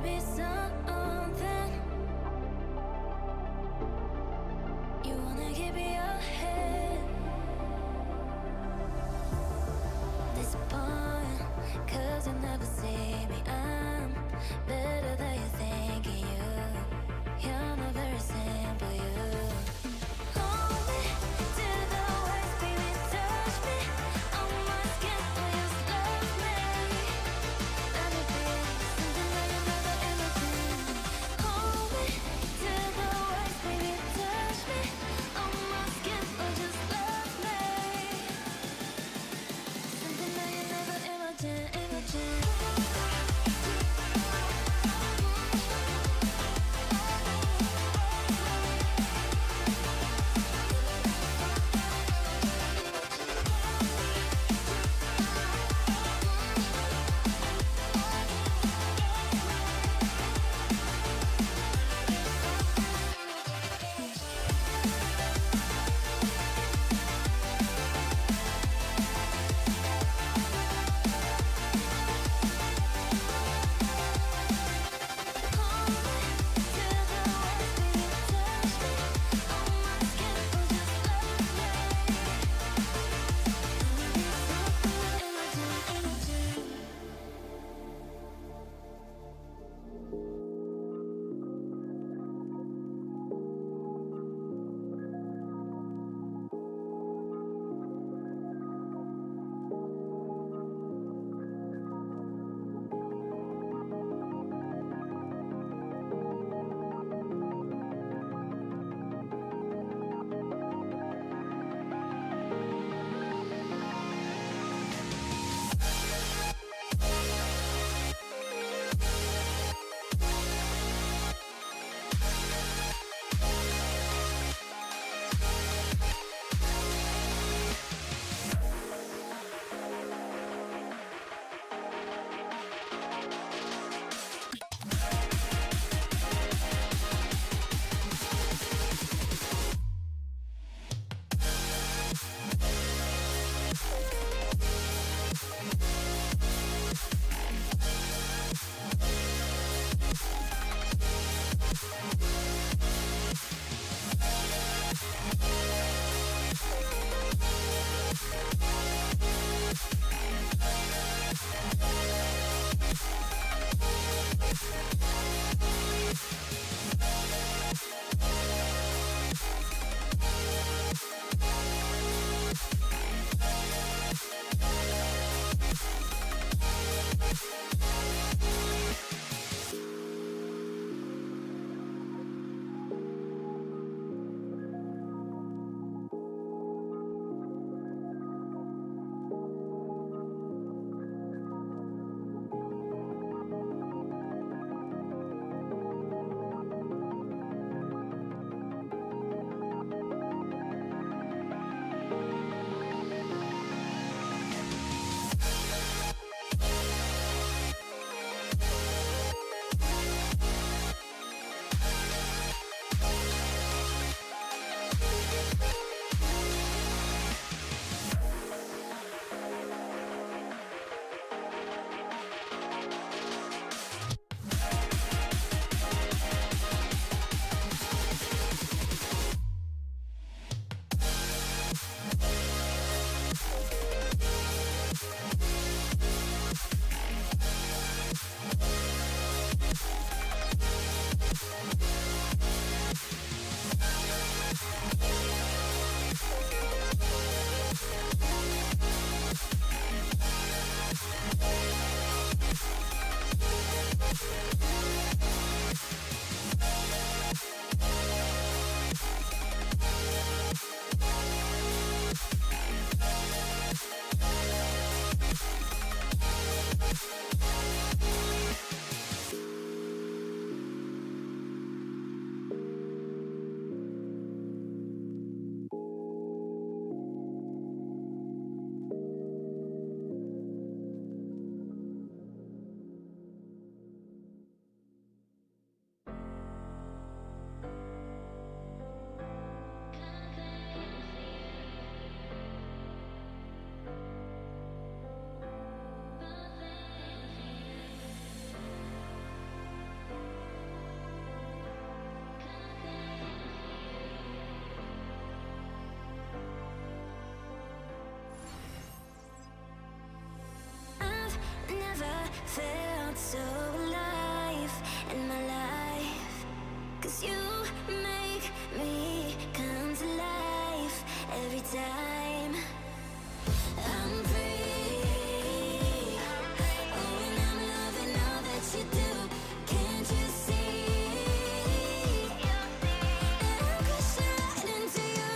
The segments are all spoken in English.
be something. You wanna keep your head. Disappointed, 'cause you never see me. I'm better than you think of you. You're not very simple, you. Hold me to the waist, baby, touch me on my skin. Oh, you love me. Let me be something that you never ever been. so alive in my life. 'Cause you make me come to life every time I'm free. Oh, and I'm loving all that you do. Can't you see? I'm crashing right into you.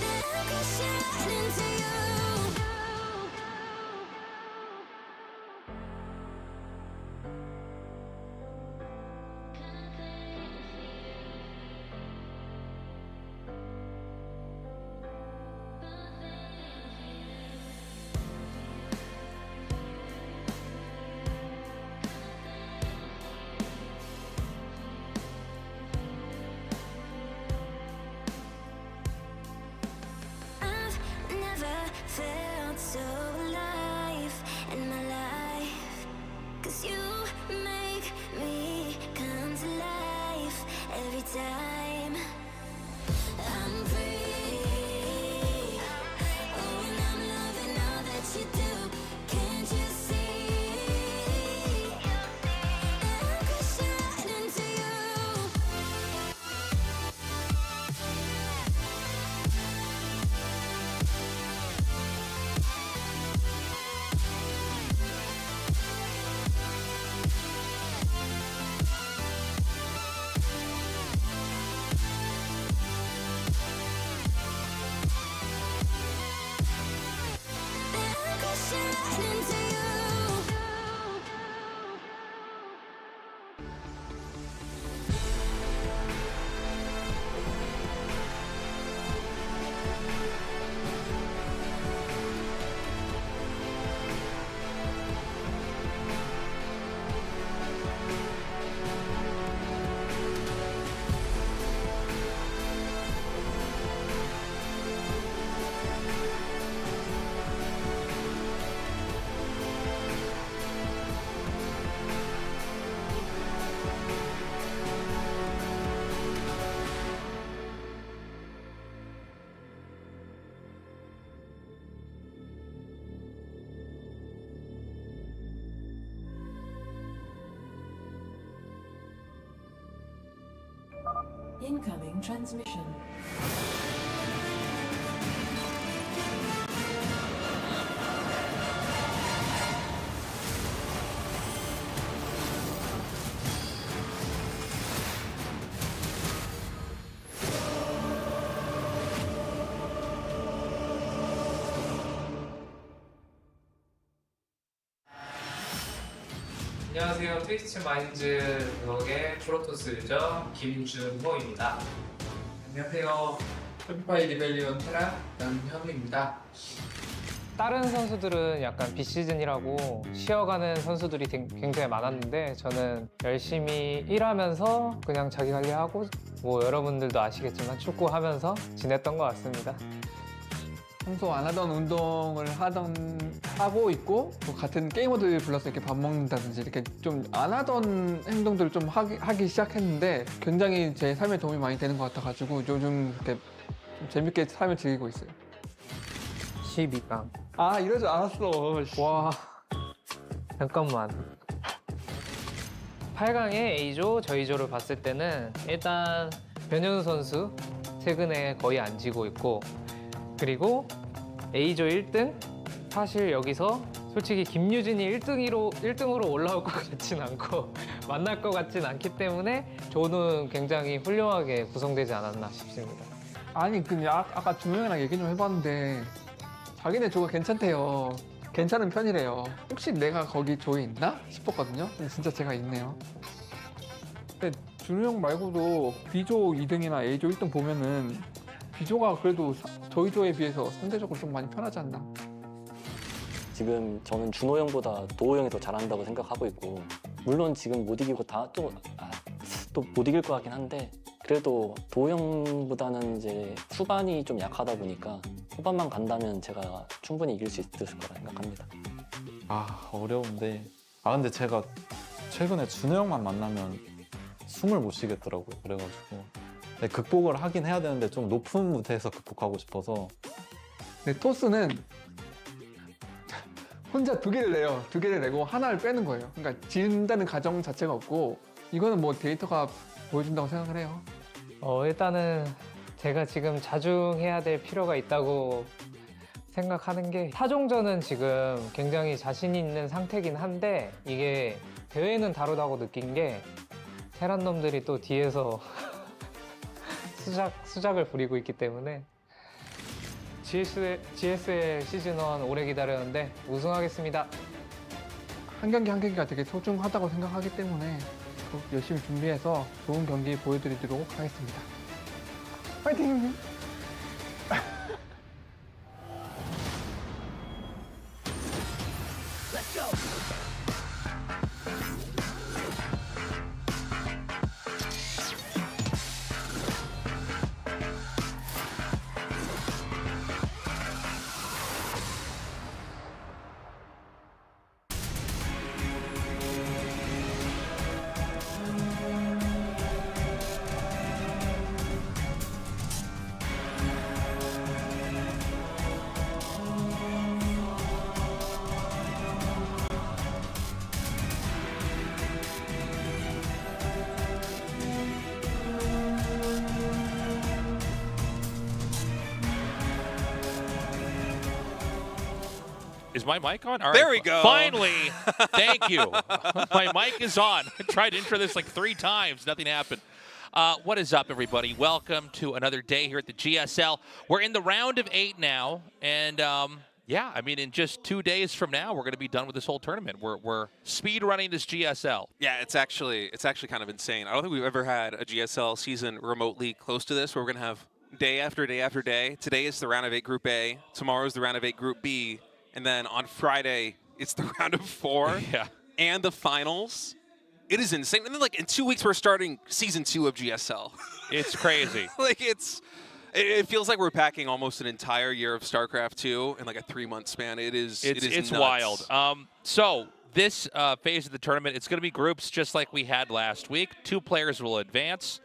I'm crashing right into you. I've never felt so alive in my life. 'Cause you make me come to life every time I'm free. Oh, and I'm loving all that you do. Can't you see? I'm crashing right into you. I'm crashing right into you. Incoming transmission. 안녕하세요. 트위스트 마인즈 블록의 프로토스 유저 김준호입니다. 안녕하세요. 쇼피파이 리벨리온 테라 남현우입니다. 다른 선수들은 약간 비시즌이라고 쉬어가는 선수들이 굉장히 많았는데 저는 열심히 일하면서 그냥 자기 관리하고 뭐 여러분들도 아시겠지만 축구하면서 지냈던 것 같습니다. 평소 안 하던 운동을 하고 있고 또 같은 게이머들 불러서 이렇게 밥 먹는다든지 이렇게 좀 안 하던 행동들을 좀 하기 시작했는데 굉장히 제 삶에 도움이 많이 되는 것 같아가지고 요즘 이렇게 좀 재밌게 삶을 즐기고 있어요. 12강. 아 이럴 줄 알았어. 와, 잠깐만. 8강의 A조, 저희조를 봤을 때는 일단 변현우 선수 최근에 거의 안 지고 있고, 그리고 A조 1등? 사실 여기서 솔직히 김유진이 1등으로 올라올 것 같진 않고 만날 것 같진 않기 때문에 조는 굉장히 훌륭하게 구성되지 않았나 싶습니다. 아니 그냥 아까 준호형이랑 얘기 좀 해봤는데 자기네 조가 괜찮대요. 괜찮은 편이래요. 혹시 내가 거기 조에 있나 싶었거든요. 근데 진짜 제가 있네요. 근데 준호 형 말고도 B조 2등이나 A조 1등 보면은 B조가 그래도 저희 조에 비해서 상대적으로 좀 많이 편하지 않나. 지금 저는 준호 형보다 도호 형이 더 잘한다고 생각하고 있고, 물론 지금 못 이기고 또 못 이길 것 같긴 한데 그래도 도형보다는 이제 후반이 좀 약하다 보니까 후반만 간다면 제가 충분히 이길 수 있을 거라 생각합니다. 아 어려운데 근데 제가 최근에 준호 형만 만나면 숨을 못 쉬겠더라고요. 그래가지고 네, 극복을 하긴 해야 되는데 좀 높은 무대에서 극복하고 싶어서. 네, 토스는 혼자 2개를 내요. 2개를 내고 하나를 빼는 거예요. 그러니까 진다는 가정 자체가 없고 이거는 뭐 데이터가 보여준다고 생각을 해요. 일단은 제가 지금 자중해야 될 필요가 있다고 생각하는 게 타종전은 지금 굉장히 자신 있는 상태긴 한데 이게 대회는 다르다고 느낀 게 테란 놈들이 또 뒤에서 수작을 부리고 있기 때문에 GSL 시즌1 오래 기다렸는데 우승하겠습니다. 한 경기 한 경기가 되게 소중하다고 생각하기 때문에 꼭 열심히 준비해서 좋은 경기 보여드리도록 하겠습니다. 파이팅! Is my mic on? All There right. we go. Finally, thank you. My mic is on. I tried to intro this like 3 times. Nothing happened. What is up, everybody? Welcome to another day here at the GSL. We're in the round of 8 now, and yeah, I mean, in just 2 days from now, we're going to be done with this whole tournament. We're speed running this GSL. Yeah, it's actually kind of insane. I don't think we've ever had a GSL season remotely close to this, where we're going to have day after day after day. Today is the round of 8 Group A. Tomorrow is the round of 8 Group B. And then on Friday, it's the round of 4 Yeah. and the finals. It is insane. And then, like, in 2 weeks, we're starting season 2 of GSL. It's crazy. Like, it feels like we're packing almost an entire year of StarCraft 2 in like a 3-month span. It's nuts. wild. So this phase of the tournament, it's going to be groups just like we had last week. 2 players will advance,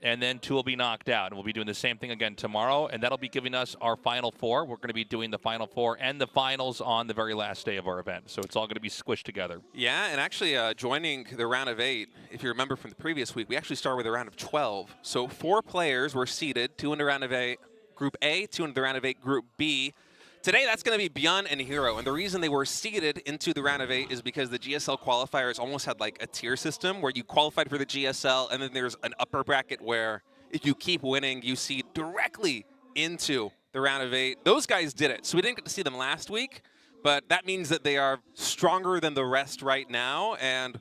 and then 2 will be knocked out. And we'll be doing the same thing again tomorrow, and that'll be giving us our Final 4. We're going to be doing the Final 4 and the finals on the very last day of our event. So it's all going to be squished together. Yeah, and actually joining the round of 8, if you remember from the previous week, we actually started with a round of 12. So 4 players were seeded, 2 in the round of 8 Group A, 2 in the round of 8 Group B. Today, that's going to be ByuN and Hero, and the reason they were seeded into the round of 8 is because the GSL qualifiers almost had like a tier system where you qualified for the GSL, and then there's an upper bracket where if you keep winning, you seed directly into the round of 8. Those guys did it, so we didn't get to see them last week, but that means that they are stronger than the rest right now, and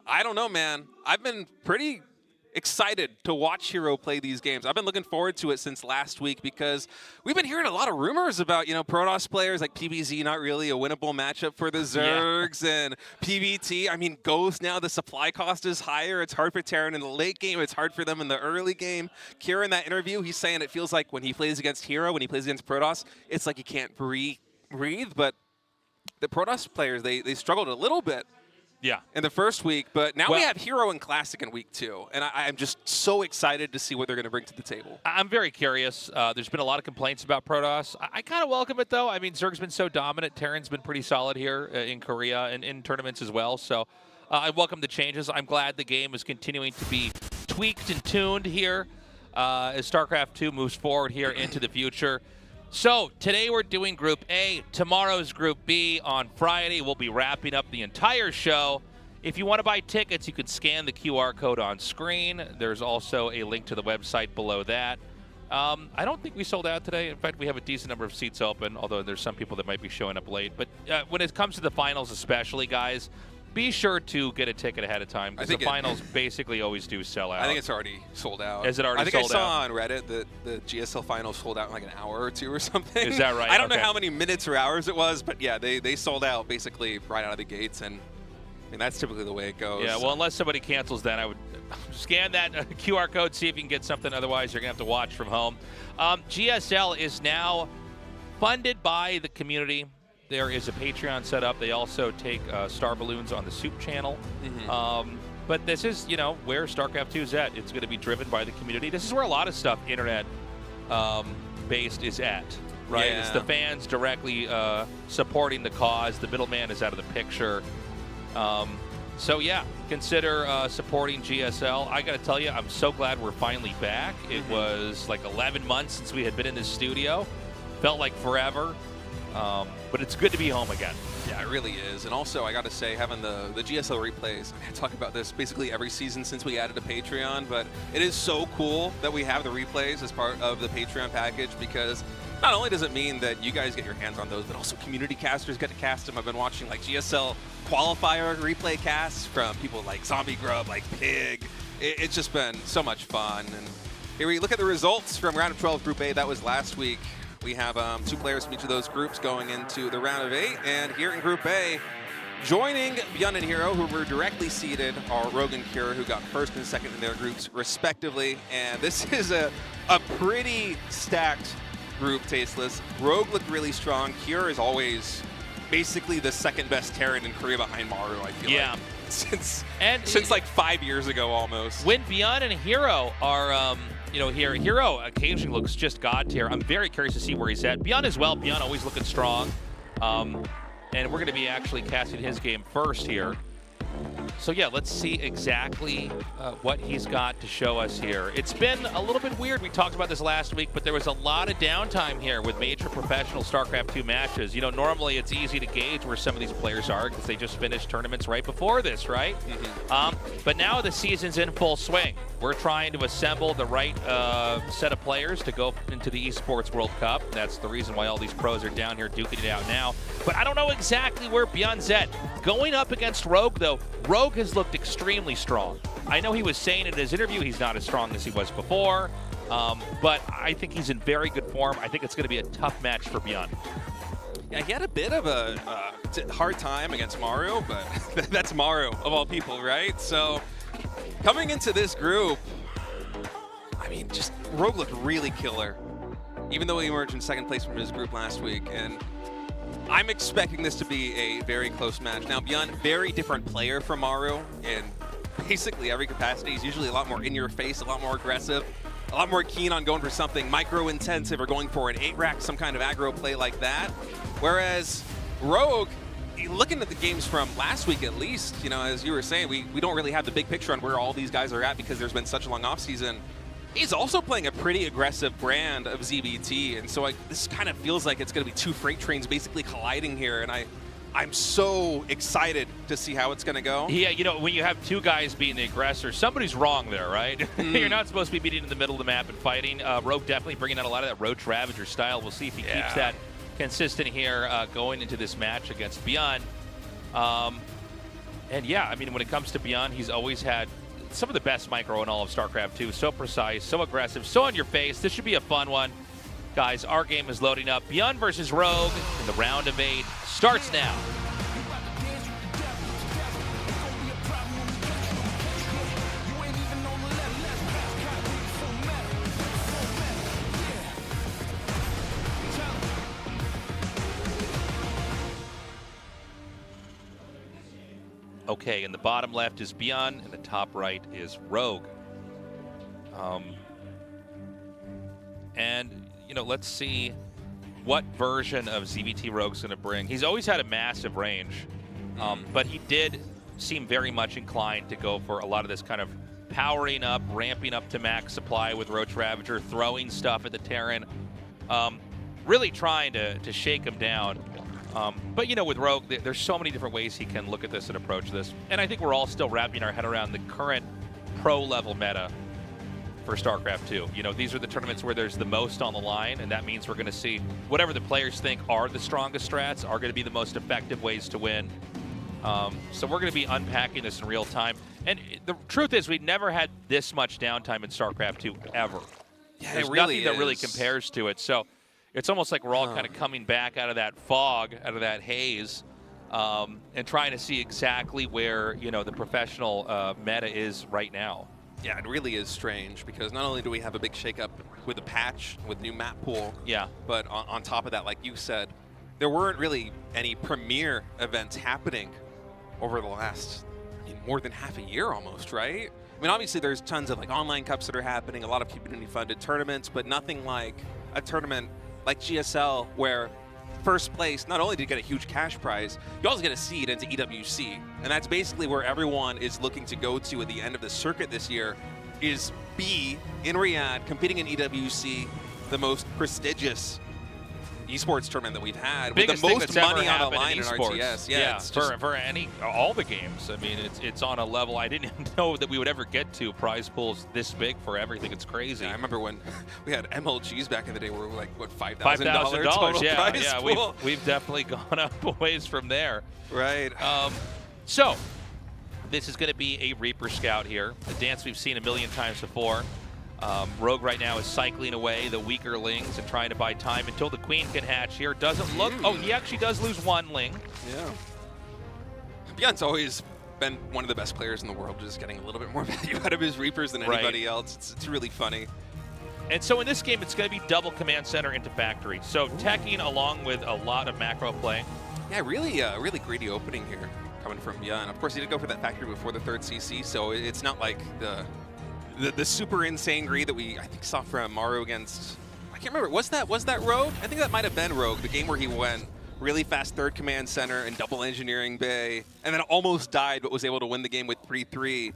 I don't know, man. I've been pretty excited to watch Hero play these games. I've been looking forward to it since last week because we've been hearing a lot of rumors about, Protoss players like PBZ not really a winnable matchup for the Zergs, and PBT. I mean, Ghost now, the supply cost is higher. It's hard for Terran in the late game. It's hard for them in the early game. Kira in that interview, he's saying it feels like when he plays against Hero, when he plays against Protoss, it's like he can't breathe. But the Protoss players, they struggled a little bit. Yeah. In the first week, but now we have Hero and Classic in week 2, and I'm just so excited to see what they're going to bring to the table. I'm very curious. There's been a lot of complaints about Protoss. I kind of welcome it, though. I mean, Zerg's been so dominant. Terran's been pretty solid here in Korea and in tournaments as well, so I welcome the changes. I'm glad the game is continuing to be tweaked and tuned here as StarCraft 2 moves forward here into the future. So today we're doing Group A. Tomorrow's Group B. On Friday, we'll be wrapping up the entire show. If you want to buy tickets, you can scan the QR code on screen. There's also a link to the website below that. I don't think we sold out today. In fact, we have a decent number of seats open, although there's some people that might be showing up late. But when it comes to the finals especially, guys, be sure to get a ticket ahead of time, because the finals basically always do sell out. I think it's already sold out. Is it already sold out? I think I saw on Reddit that the GSL finals sold out in like an hour or 2 or something. Is that right? I don't know how many minutes or hours it was, but yeah, they sold out basically right out of the gates. And I mean, that's typically the way it goes. Yeah, well, unless somebody cancels that, I would scan that QR code, see if you can get something. Otherwise, you're going to have to watch from home. GSL is now funded by the community. There is a Patreon set up. They also take Star Balloons on the Soup channel. But this is, you know, where StarCraft 2 is at. It's going to be driven by the community. This is where a lot of stuff internet-based is at, right? Yeah. It's the fans directly supporting the cause. The middleman is out of the picture. So, yeah, consider supporting GSL. I got to tell you, I'm so glad we're finally back. It was like 11 months since we had been in this studio. Felt like forever. But it's good to be home again. Yeah, it really is. And also, I got to say, having the GSL replays, I talk about this basically every season since we added a Patreon, but it is so cool that we have the replays as part of the Patreon package, because not only does it mean that you guys get your hands on those, but also community casters get to cast them. I've been watching like GSL qualifier replay casts from people like Zombie Grub, like Pig. It's just been so much fun. And here we look at the results from round of 12 Group A. That was last week. We have 2 players from each of those groups going into the round of 8. And here in Group A, joining ByuN and Hero, who were directly seeded, are Rogue and Cure, who got first and second in their groups, respectively. And this is a pretty stacked group, Tasteless. Rogue looked really strong. Cure is always basically the second best Terran in Korea behind Maru, I feel like. Since like 5 years ago, almost. When ByuN and Hero are... Hero occasionally looks just god tier. I'm very curious to see where he's at. ByuN as well. ByuN always looking strong. And we're going to be actually casting his game first here. So yeah, let's see exactly what he's got to show us here. It's been a little bit weird. We talked about this last week, but there was a lot of downtime here with major professional StarCraft 2 matches. You know, normally it's easy to gauge where some of these players are because they just finished tournaments right before this, right? But now the season's in full swing. We're trying to assemble the right set of players to go into the Esports World Cup. That's the reason why all these pros are down here duking it out now. But I don't know exactly where ByuN's at. Going up against Rogue, though, Rogue has looked extremely strong. I know he was saying in his interview he's not as strong as he was before, but I think he's in very good form. I think it's going to be a tough match for ByuN. Yeah, he had a bit of a hard time against Mario, but that's Mario, of all people, right? So coming into this group, I mean, just Rogue looked really killer, even though he emerged in second place from his group last week. And I'm expecting this to be a very close match. Now, ByuN, very different player from Maru in basically every capacity. He's usually a lot more in your face, a lot more aggressive, a lot more keen on going for something micro-intensive or going for an 8-rack, some kind of aggro play like that. Whereas Rogue, looking at the games from last week at least, you know, as you were saying, we don't really have the big picture on where all these guys are at because there's been such a long offseason. He's also playing a pretty aggressive brand of ZBT, and so this kind of feels like it's going to be 2 freight trains basically colliding here, and I'm so excited to see how it's going to go. Yeah, you know, when you have 2 guys being the aggressor, somebody's wrong there, right? You're not supposed to be meeting in the middle of the map and fighting. Rogue definitely bringing out a lot of that Roach Ravager style. We'll see if he keeps that consistent here going into this match against ByuN. And yeah, I mean, when it comes to ByuN, he's always had some of the best micro in all of StarCraft 2. So precise, so aggressive, so in your face. This should be a fun one. Guys, our game is loading up. ByuN versus Rogue in the round of 8 starts now. Okay, in the bottom left is ByuN, and the top right is Rogue. And, you know, let's see what version of ZVT Rogue's going to bring. He's always had a massive range, but he did seem very much inclined to go for a lot of this kind of powering up, ramping up to max supply with Roach Ravager, throwing stuff at the Terran, really trying to shake him down. But, you know, with Rogue, there's so many different ways he can look at this and approach this. And I think we're all still wrapping our head around the current pro-level meta for StarCraft 2. You know, these are the tournaments where there's the most on the line, and that means we're going to see whatever the players think are the strongest strats are going to be the most effective ways to win. So we're going to be unpacking this in real time. And the truth is, we've never had this much downtime in StarCraft 2 ever. Yeah, there's it really nothing that really compares to it. So it's almost like we're all kind of coming back out of that fog, out of that haze. and trying to see exactly where, you know, the professional meta is right now. Yeah, it really is strange because not only do we have a big shakeup with the patch, with new map pool, Yeah. but on top of that, like you said, there weren't really any premier events happening over the last, I mean, more than half a year almost, right? I mean, obviously there's tons of like online cups that are happening, a lot of community-funded tournaments, but nothing like a tournament like GSL where first place, not only did you get a huge cash prize, you also get a seed into EWC. And that's basically where everyone is looking to go to at the end of the circuit this year, is be in Riyadh, competing in EWC, the most prestigious esports tournament that we've had, with Biggest the thing most that's ever money on the happened line in esports. RTS. Yeah, it's just, for all the games. I mean, it's on a level I didn't even know that we would ever get to. Prize pools this big for everything. It's crazy. I remember when we had MLGs back in the day where we were like, what, $5,000 $5,000. total Yeah, prize yeah. pool? We've definitely gone up a ways from there. Right. So this is going to be a Reaper Scout here, a dance we've seen a million times before. Rogue right now is cycling away the weaker lings and trying to buy time until the queen can hatch here. Doesn't look. Oh, he actually does lose one ling. Yeah. ByuN's always been one of the best players in the world, just getting a little bit more value out of his Reapers than anybody else. It's really funny. And so in this game, it's going to be double command center into factory. So teching along with a lot of macro play. Yeah, really greedy opening here coming from ByuN. Of course, he did go for that factory before the third CC, so it's not like the super insane greed that we, I think, saw from Maru against, I can't remember, was that Rogue? I think that might have been Rogue, the game where he went really fast third command center and double engineering bay, and then almost died but was able to win the game with 3-3.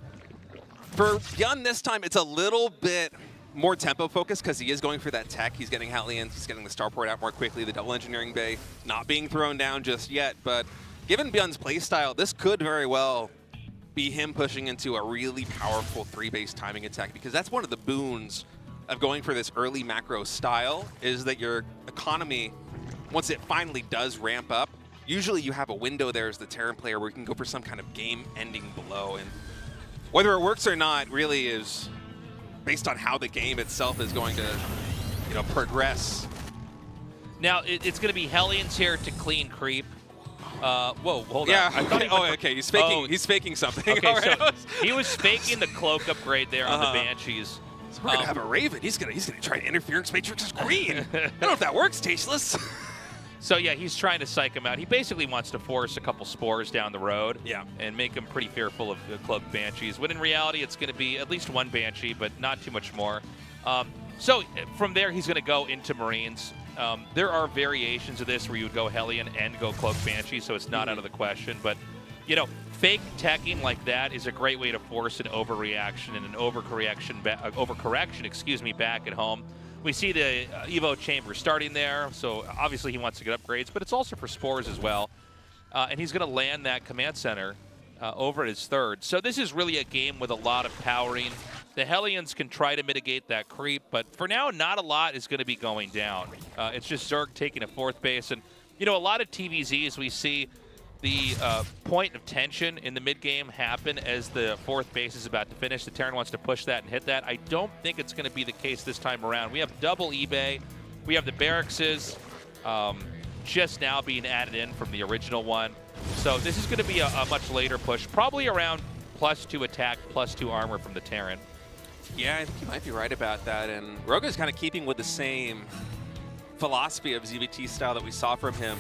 For ByuN this time, it's a little bit more tempo focused because he is going for that tech. He's getting Hellions, he's getting the starport out more quickly, the double engineering bay not being thrown down just yet, but given ByuN's playstyle, this could very well be him pushing into a really powerful 3-base timing attack, because that's one of the boons of going for this early macro style, is that your economy, once it finally does ramp up, usually you have a window there as the Terran player where you can go for some kind of game-ending blow, and whether it works or not really is based on how the game itself is going to, you know, progress. Now, it's going to be Hellions here to clean creep. Whoa, hold yeah, on. I thought okay, he's faking. He's faking something. Okay, right. so he was faking the cloak upgrade there on the Banshees. So we're gonna have a Raven. He's gonna try to interference Matrix's Queen. I don't know if that works, Tasteless. So yeah, he's trying to psych him out. He basically wants to force a couple spores down the road. Yeah. And make him pretty fearful of the cloaked Banshees. When in reality, it's going to be at least one Banshee, but not too much more. So from there, he's going to go into Marines. There are variations of this where you would go Hellion and go Cloaked Banshee, so it's not out of the question. But, you know, fake teching like that is a great way to force an overreaction and an overcorrection back at home. We see the Evo chamber starting there, so obviously he wants to get upgrades, but it's also for spores as well. And he's going to land that command center over at his third. So this is really a game with a lot of powering. The Hellions can try to mitigate that creep, but for now, not a lot is going to be going down. It's just Zerg taking a fourth base. And, you know, a lot of TVZs we see the point of tension in the mid-game happen as the fourth base is about to finish. The Terran wants to push that and hit that. I don't think it's going to be the case this time around. We have double eBay. We have the barracks just now being added in from the original one. So this is going to be a much later push, probably around +2 attack, +2 armor from the Terran. Yeah, I think you might be right about that. And Rogue is kind of keeping with the same philosophy of ZVT style that we saw from him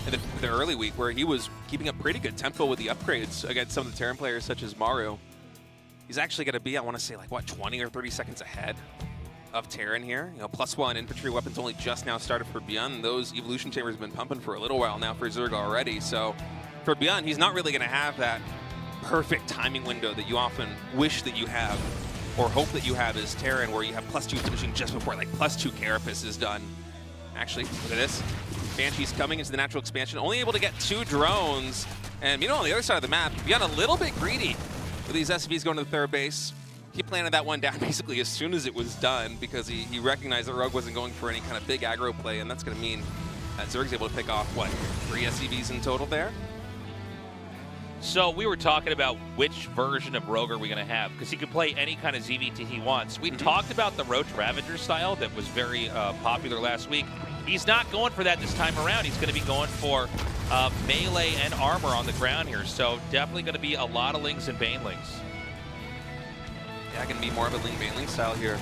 in the early week, where he was keeping a pretty good tempo with the upgrades against some of the Terran players, such as Maru. He's actually going to be, I want to say, like, what, 20 or 30 seconds ahead of Terran here. You know, +1 infantry weapons only just now started for ByuN. Those evolution chambers have been pumping for a little while now for Zerg already. So for ByuN, he's not really going to have that perfect timing window that you often wish that you have, or hope that you have as Terran, where you have +2 finishing just before, like, +2 Carapace is done. Actually, look at this. Banshee's coming into the natural expansion, only able to get 2 drones. And you know, on the other side of the map, ByuN a little bit greedy with these SCVs going to the third base. He planted that one down basically as soon as it was done, because he recognized that Rogue wasn't going for any kind of big aggro play, and that's going to mean that Zerg's able to pick off, what, 3 SCVs in total there? So we were talking about which version of Rogue are we going to have, because he can play any kind of ZVT he wants. We talked about the Roach Ravager style that was very popular last week. He's not going for that this time around. He's going to be going for melee and armor on the ground here. So definitely going to be a lot of Lings and Banelings. Yeah, going to be more of a Ling-Baneling style here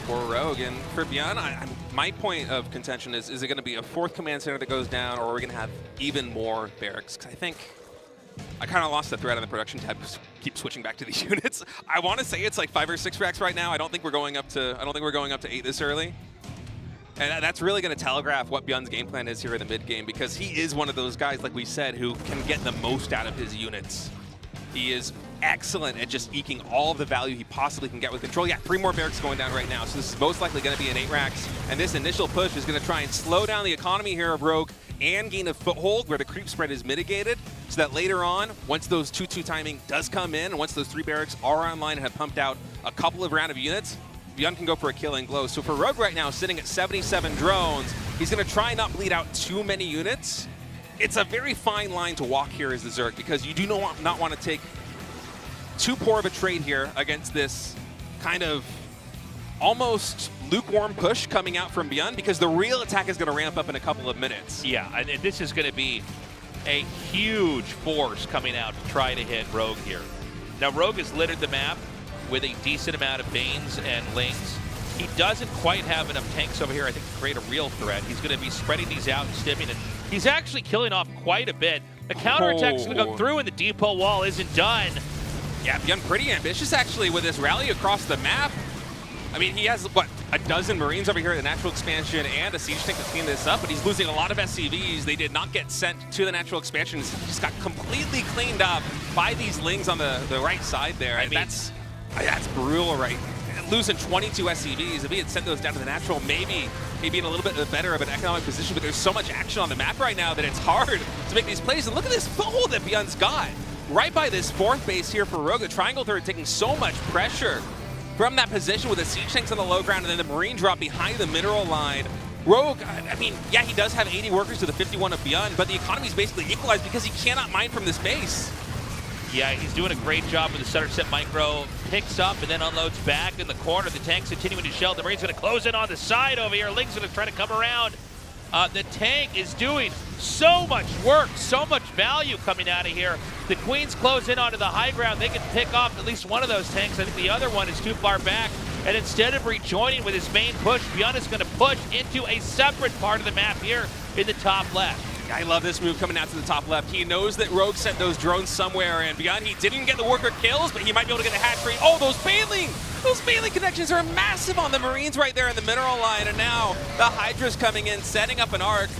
for Rogue. And for ByuN, my point of contention is it going to be a 4th command center that goes down, or are we going to have even more barracks? Because I think I kind of lost the thread on the production tab because we keep switching back to these units. I want to say it's like 5 or 6 racks right now. I don't think we're going up to 8 this early. And that's really going to telegraph what ByuN's game plan is here in the mid game, because he is one of those guys, like we said, who can get the most out of his units. He is excellent at just eking all of the value he possibly can get with control. Yeah, 3 more barracks going down right now, so this is most likely going to be an 8 racks. And this initial push is going to try and slow down the economy here of Rogue and gain a foothold where the creep spread is mitigated, so that later on, once those 2-2 timing does come in, and once those 3 barracks are online and have pumped out a couple of round of units, ByuN can go for a killing blow. So for Rogue right now, sitting at 77 drones, he's going to try and not bleed out too many units. It's a very fine line to walk here as the Zerg, because you do not want to take too poor of a trade here against this kind of almost lukewarm push coming out from ByuN, because the real attack is going to ramp up in a couple of minutes. Yeah, and this is going to be a huge force coming out to try to hit Rogue here. Now, Rogue has littered the map with a decent amount of Banes and Lings. He doesn't quite have enough tanks over here, I think, to create a real threat. He's going to be spreading these out and stimming, and he's actually killing off quite a bit. The counterattack is going to go through, and the depot wall isn't done. Yeah, ByuN pretty ambitious, actually, with this rally across the map. I mean, he has, what, a dozen Marines over here at the natural expansion and a siege tank to clean this up, but he's losing a lot of SCVs. They did not get sent to the natural expansion. He just got completely cleaned up by these Lings on the right side there. I mean, that's brutal, right? Losing 22 SCVs. If he had sent those down to the natural, maybe he'd be in a little bit better of an economic position, but there's so much action on the map right now that it's hard to make these plays. And look at this foothold that ByuN's got. Right by this 4th base here for Rogue, the triangle turret taking so much pressure from that position with the siege tanks on the low ground and then the Marine drop behind the mineral line. Rogue, I mean, yeah, he does have 80 workers to the 51 of ByuN, but the economy's basically equalized because he cannot mine from this base. Yeah, he's doing a great job with the center set micro. Picks up and then unloads back in the corner. The tank's continuing to shell. The Marine's going to close in on the side over here. Ling's going to try to come around. The tank is doing so much work, so much value coming out of here. The Queens close in onto the high ground. They can pick off at least one of those tanks. I think the other one is too far back. And instead of rejoining with his main push, ByuN is going to push into a separate part of the map here in the top left. I love this move coming out to the top left. He knows that Rogue sent those drones somewhere, and ByuN, he didn't get the worker kills, but he might be able to get a hatchery. Oh, those Baneling connections are massive on the Marines right there in the mineral line, and now the Hydra's coming in, setting up an arc.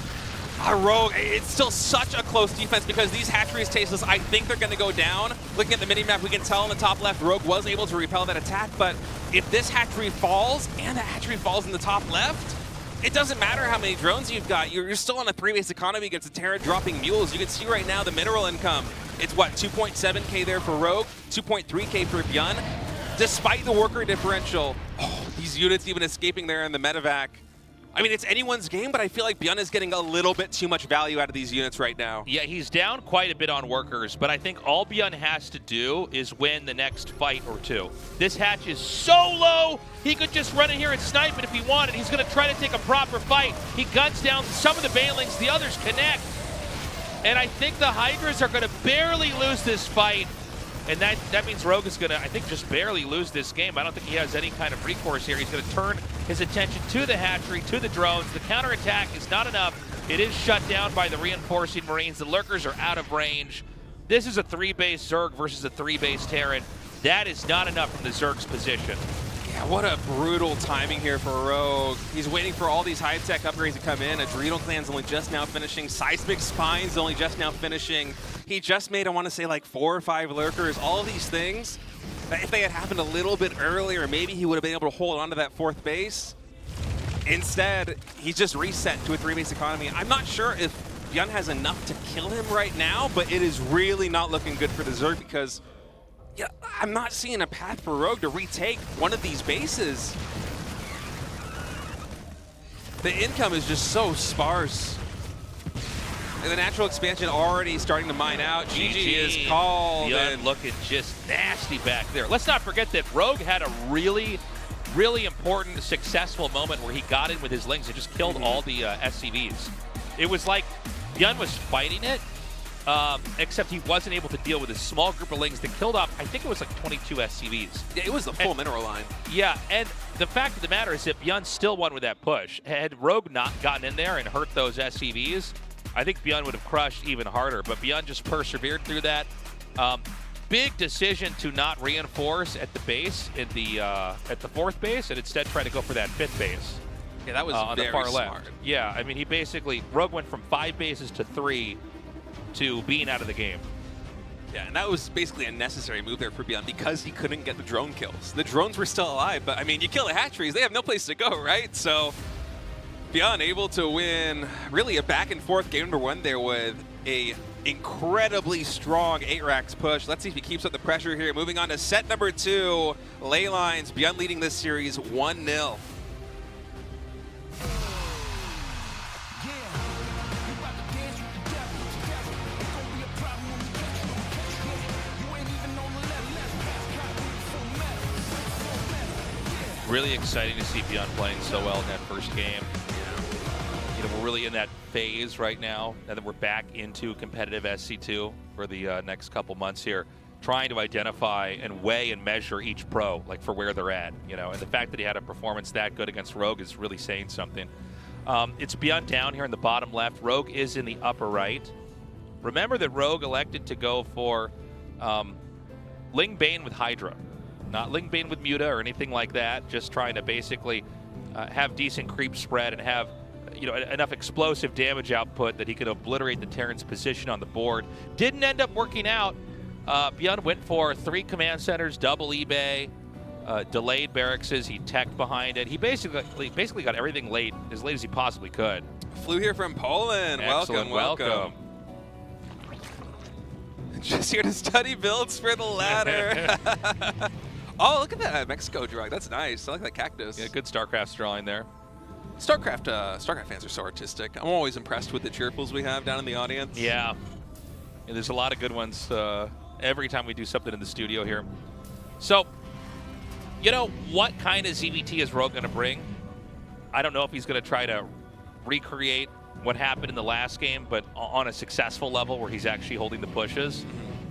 Rogue, it's still such a close defense because these hatcheries tasteless. I think they're going to go down. Looking at the mini-map, we can tell on the top left, Rogue was able to repel that attack, but if this hatchery falls, and the hatchery falls in the top left, it doesn't matter how many drones you've got. You're still on a 3-base economy against a Terra dropping mules. You can see right now the mineral income. It's what, 2.7K there for Rogue, 2.3K for ByuN. Despite the worker differential, these units even escaping there in the medevac. I mean, it's anyone's game, but I feel like ByuN is getting a little bit too much value out of these units right now. Yeah, he's down quite a bit on workers, but I think all ByuN has to do is win the next fight or two. This hatch is so low, he could just run in here and snipe it if he wanted. He's going to try to take a proper fight. He guns down some of the Banelings, the others connect. And I think the Hydras are going to barely lose this fight. And that means Rogue is going to, I think, just barely lose this game. I don't think he has any kind of recourse here. He's going to turn his attention to the hatchery, to the drones. The counterattack is not enough. It is shut down by the reinforcing Marines. The lurkers are out of range. This is a 3-base Zerg versus a 3-base Terran. That is not enough from the Zerg's position. Yeah, what a brutal timing here for Rogue. He's waiting for all these high-tech upgrades to come in. Adrenal Clan's only just now finishing. Seismic Spine's only just now finishing. He just made, I want to say, like 4 or 5 lurkers. All of these things, if they had happened a little bit earlier, maybe he would have been able to hold on to that 4th base. Instead, he's just reset to a 3-base economy. I'm not sure if ByuN has enough to kill him right now, but it is really not looking good for the Zerg because yeah, I'm not seeing a path for Rogue to retake one of these bases. The income is just so sparse. And the natural expansion already starting to mine out. GG is called. ByuN looking just nasty back there. Let's not forget that Rogue had a really important, successful moment where he got in with his Lings and just killed all the SCVs. It was like ByuN was fighting it, except he wasn't able to deal with a small group of Lings that killed off, I think it was like 22 SCVs. Yeah, it was the full mineral line. Yeah, and the fact of the matter is that ByuN still won with that push. Had Rogue not gotten in there and hurt those SCVs, I think ByuN would have crushed even harder, but ByuN just persevered through that. Big decision to not reinforce at the base, at the 4th base, and instead try to go for that 5th base. Yeah, that was on very the far smart. left. Yeah, I mean, he basically, Rogue went from 5 bases to 3 to being out of the game. Yeah, and that was basically a necessary move there for ByuN because he couldn't get the drone kills. The drones were still alive, but I mean, you kill the hatcheries, they have no place to go, right? So ByuN able to win really a back and forth game number 1 there with a incredibly strong 8-racks push. Let's see if he keeps up the pressure here. Moving on to set number 2, ley lines. ByuN leading this series 1-0. Really exciting to see ByuN playing so well in that first game. You know, we're really in that phase right now that we're back into competitive SC2 for the next couple months here, trying to identify and weigh and measure each pro, like for where they're at, you know, and the fact that he had a performance that good against Rogue is really saying something. It's ByuN down here in the bottom left. Rogue is in the upper right. Remember that Rogue elected to go for Ling Bane with Hydra. Not Ling Bane with Muta or anything like that, just trying to basically have decent creep spread and have enough explosive damage output that he could obliterate the Terran's position on the board. Didn't end up working out. ByuN went for 3 command centers, double eBay, delayed barracks. He teched behind it. He basically got everything late, as late as he possibly could. Flew here from Poland. Excellent, Welcome. Just here to study builds for the ladder. Oh, look at that Mexico drawing. That's nice. I like that cactus. Yeah, good StarCraft drawing there. StarCraft fans are so artistic. I'm always impressed with the cheerfuls we have down in the audience. Yeah. There's a lot of good ones every time we do something in the studio here. So, what kind of ZVT is Rogue going to bring? I don't know if he's going to try to recreate what happened in the last game, but on a successful level where he's actually holding the pushes.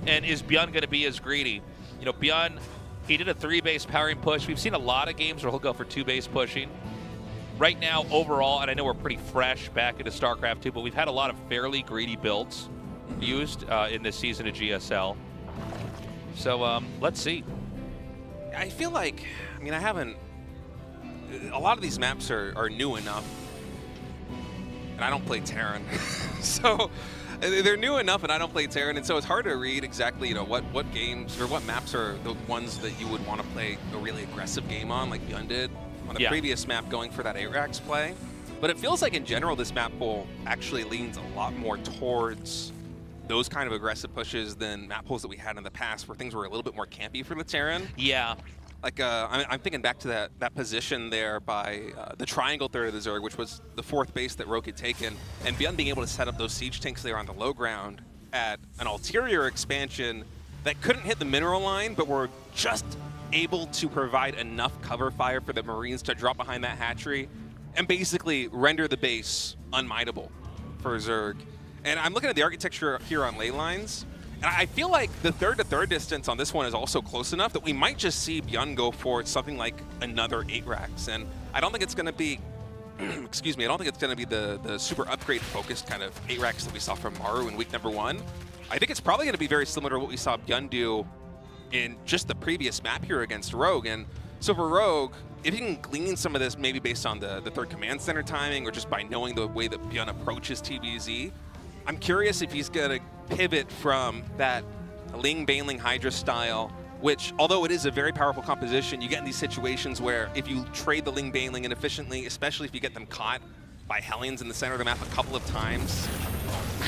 And is ByuN going to be as greedy? ByuN, he did a 3-base powering push. We've seen a lot of games where he'll go for 2-base pushing. Right now, overall, and I know we're pretty fresh back into StarCraft 2, but we've had a lot of fairly greedy builds used in this season of GSL. So let's see. I feel like, a lot of these maps are new enough, and I don't play Terran. So they're new enough and I don't play Terran, and so it's hard to read exactly, what games or what maps are the ones that you would want to play a really aggressive game on, like ByuN did on the previous map, going for that 8-racks play. But it feels like in general this map pool actually leans a lot more towards those kind of aggressive pushes than map pools that we had in the past, where things were a little bit more campy for the Terran. Yeah. Like, I'm thinking back to that position there by the triangle third of the Zerg, which was the 4th base that Rogue had taken, and ByuN being able to set up those siege tanks there on the low ground at an ulterior expansion that couldn't hit the mineral line, but were just able to provide enough cover fire for the Marines to drop behind that hatchery and basically render the base unmightable for Zerg. And I'm looking at the architecture here on ley lines, and I feel like the third-to-third distance on this one is also close enough that we might just see ByuN go for something like another 8-racks. And I don't think it's going to be, excuse me, I don't think it's going to be the super upgrade-focused kind of 8-racks that we saw from Maru in week number 1. I think it's probably going to be very similar to what we saw ByuN do in just the previous map here against Rogue. And so for Rogue, if you can glean some of this maybe based on the 3rd command center timing or just by knowing the way that ByuN approaches TVZ, I'm curious if he's going to pivot from that Ling Baneling Hydra style, which, although it is a very powerful composition, you get in these situations where if you trade the Ling Baneling inefficiently, especially if you get them caught by Hellions in the center of the map a couple of times.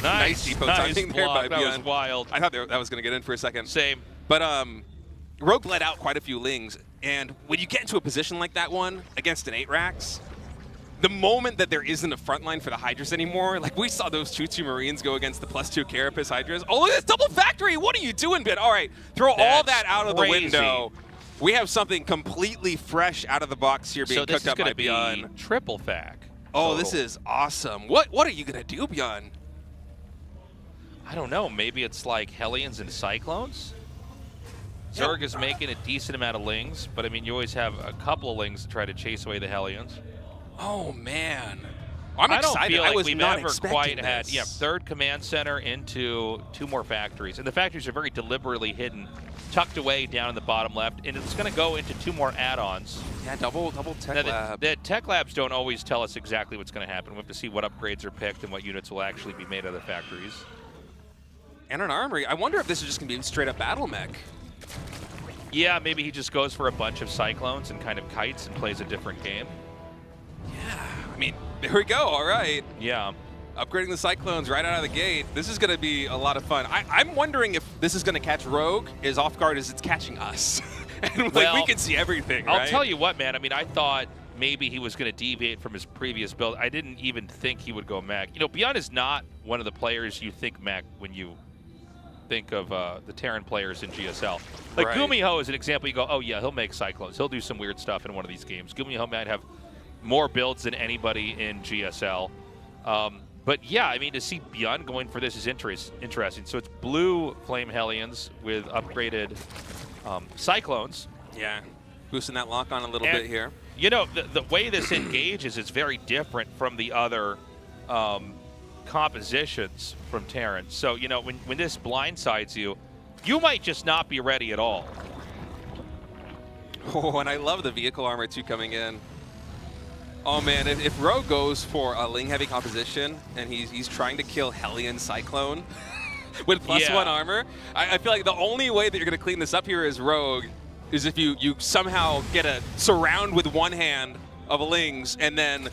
Nice depot timing there by ByuN. That was wild. I thought that was going to get in for a second. Same. But Rogue let out quite a few Lings, and when you get into a position like that one against an 8-racks, the moment that there isn't a front line for the Hydras anymore, like we saw those 2-2 Marines go against the +2 Carapace Hydras. Oh, look at this double factory! What are you doing, ByuN? All right, throw all that out of the window. We have something completely fresh out of the box here being cooked up by ByuN. Triple fac. Oh, this is awesome. What are you gonna do, ByuN? I don't know. Maybe it's like Hellions and Cyclones. Zerg is making a decent amount of Lings, but I mean, you always have a couple of Lings to try to chase away the Hellions. Oh man, I'm I don't excited. feel like I was we've not ever expecting quite had this. third command center into 2 more factories, and the factories are very deliberately hidden, tucked away down in the bottom left, and it's going to go into 2 more add-ons. Yeah, double tech Now, lab. the tech labs don't always tell us exactly what's going to happen. We have to see what upgrades are picked and what units will actually be made out of the factories. And an armory. I wonder if this is just going to be straight up battle mech. Yeah, maybe he just goes for a bunch of Cyclones and kind of kites and plays a different game. Yeah, I mean, there we go. All right. Yeah. Upgrading the Cyclones right out of the gate. This is going to be a lot of fun. I'm wondering if this is going to catch Rogue as off guard as it's catching us. And like, Well, we can see everything, I'll right? tell you what, man. I mean, I thought maybe he was going to deviate from his previous build. I didn't even think he would go mech. You know, ByuN is not one of the players you think mech when you think of the Terran players in GSL. Like Right. Gumiho is an example. You go, oh yeah, he'll make Cyclones. He'll do some weird stuff in one of these games. Gumiho might have more builds than anybody in GSL. But yeah, I mean, to see ByuN going for this is interesting. So it's blue Flame Hellions with upgraded Cyclones. Yeah, boosting that lock on a little And, bit here. You know, the way this engages is very different from the other compositions from Terran. So, you know, when this blindsides you, you might just not be ready at all. Oh, and I love the vehicle armor too coming in. Oh man, if Rogue goes for a Ling heavy composition and he's trying to kill Hellion Cyclone with +1 armor, I feel like the only way that you're going to clean this up here as Rogue is if you somehow get a surround with one hand of Lings and then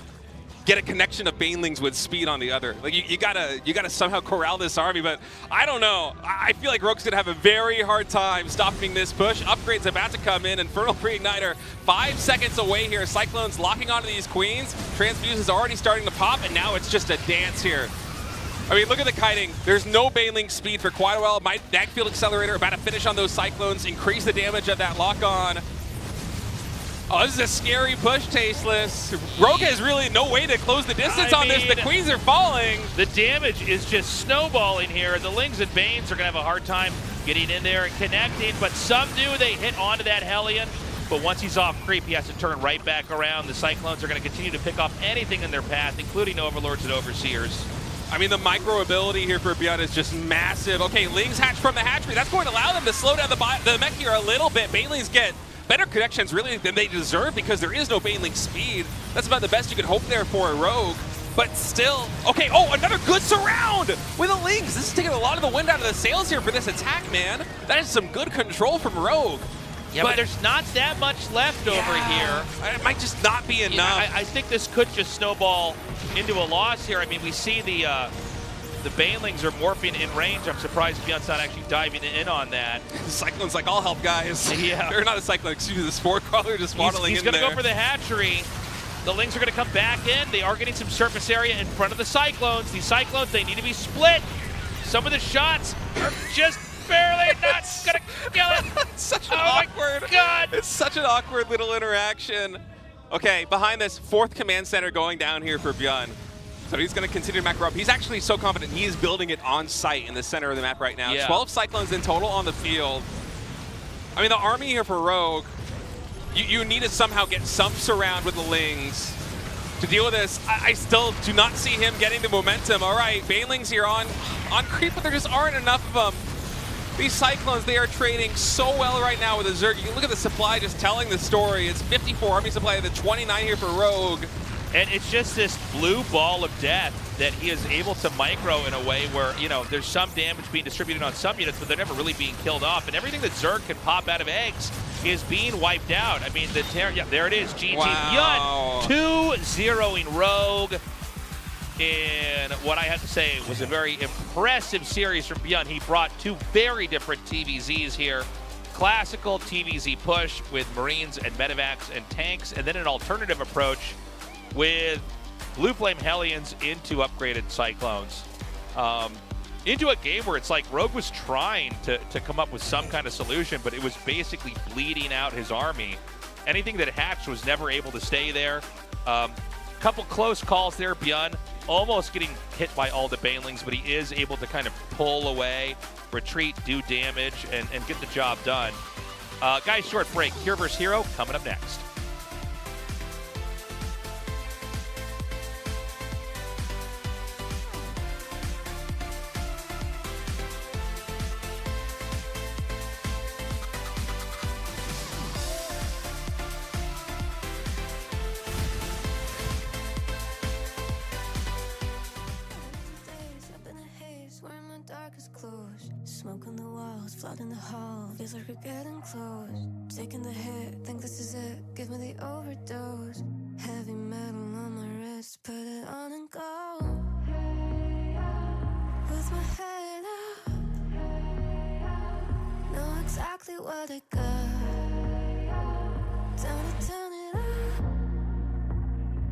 get a connection of Banelings with speed on the other. Like you gotta somehow corral this army, but I don't know. I feel like Rogue's gonna have a very hard time stopping this push. Upgrade's about to come in. Infernal Pre-Igniter 5 seconds away here. Cyclone's locking onto these queens. Transfuse is already starting to pop, and now it's just a dance here. I mean, look at the kiting. There's no Baneling speed for quite a while. My backfield accelerator about to finish on those Cyclones, increase the damage of that lock-on. Oh, this is a scary push, Tasteless. Rogue has really no way to close the distance on this. The queens are falling. The damage is just snowballing here. The Lings and Banes are going to have a hard time getting in there and connecting, but some do. They hit onto that Hellion, but once he's off creep, he has to turn right back around. The Cyclones are going to continue to pick off anything in their path, including Overlords and Overseers. I mean, the micro ability here for ByuN is just massive. Okay, Lings hatch from the hatchery. That's going to allow them to slow down the mech here a little bit. Banelings get better connections really than they deserve because there is no Baneling speed. That's about the best you could hope there for a Rogue. But still, okay, oh, another good surround with the Lings. This is taking a lot of the wind out of the sails here for this attack, man. That is some good control from Rogue. Yeah, but there's not that much left over here. It might just not be enough. Yeah, I think this could just snowball into a loss here. I mean, we see the Banelings are morphing in range. I'm surprised ByuN's not actually diving in on that. Cyclone's like, I'll help, guys. Yeah. They're not a Cyclone, excuse me, the Spore Crawler just waddling He's in going to there. go for the hatchery. The Lings are going to come back in. They are getting some surface area in front of the Cyclones. These Cyclones, they need to be split. Some of the shots are just barely not going to kill it. It's such an Oh awkward, my God. It's such an awkward little interaction. Okay, behind this, 4th command center going down here for ByuN. So he's going to continue to macro up. He's actually so confident he is building it on site in the center of the map right now. Yeah. 12 Cyclones in total on the field. I mean, the army here for Rogue, you need to somehow get some surround with the Lings to deal with this. I still do not see him getting the momentum. All right, Banelings here on creep, but there just aren't enough of them. These Cyclones, they are trading so well right now with the Zerg. You can look at the supply just telling the story. It's 54 army supply, the 29 here for Rogue. And it's just this blue ball of death that he is able to micro in a way where, you know, there's some damage being distributed on some units, but they're never really being killed off. And everything that Zerg can pop out of eggs is being wiped out. I mean, yeah, there it is. GG Wow. ByuN 2-0ing Rogue in what I have to say was a very impressive series from ByuN. He brought 2 very different TVZs here. Classical TVZ push with Marines and Medivacs and tanks, and then an alternative approach with Blue Flame Hellions into upgraded Cyclones. Into a game where it's like Rogue was trying to come up with some kind of solution, but it was basically bleeding out his army. Anything that hatched was never able to stay there. Couple close calls there. ByuN almost getting hit by all the banelings, but he is able to kind of pull away, retreat, do damage, and get the job done. Guys, short break. Hero vs. Hero coming up next. Days up in a haze, wearing my darkest clothes. Smoke on the walls, flooding the hall. Feels like we're getting close. Taking the hit, think this is it. Give me the overdose. Heavy metal on my wrist, put it on and go. With my head up, know exactly what I got. Time to turn it up.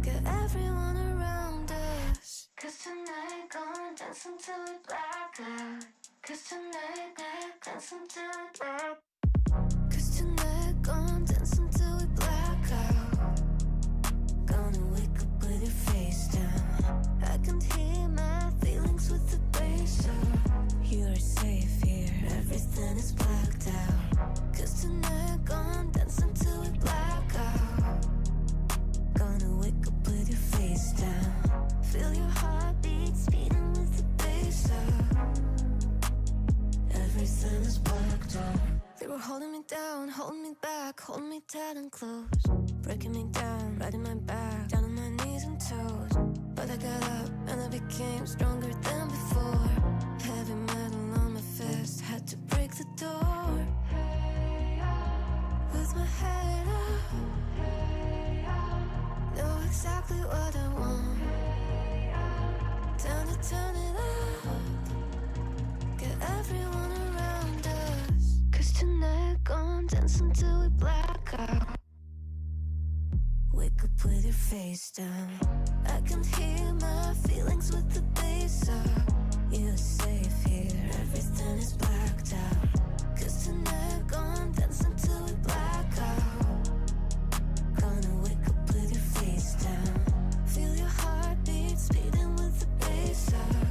Get everyone around us. 'Cause tonight gonna dance until we black out. 'Cause tonight, dance until we black. 'Cause tonight gonna dance until we black out. Gonna wake up with your face down. I can hear my feelings with the bass up. You're safe here, everything is blacked out. 'Cause tonight gonna dance until we black out. Gonna wake up with your face down. Feel your heartbeat speeding with the bass up. Everything is blacked out. They were holding me down, holding me back, holding me tight and close. Breaking me down, riding my back, down on my knees and toes. But I got up and I became stronger than before. Heavy metal on my fist, had to break the door. With my head up, know exactly what I want. Time to turn it up. Get everyone around us. 'Cause tonight gonna dance until we black out. Wake up with your face down. I can hear my feelings with the bass up. You're safe here, everything is blacked out. 'Cause tonight gonna dance until we black out. Gonna wake up with your face down. Feel your heartbeat speeding with the bass up.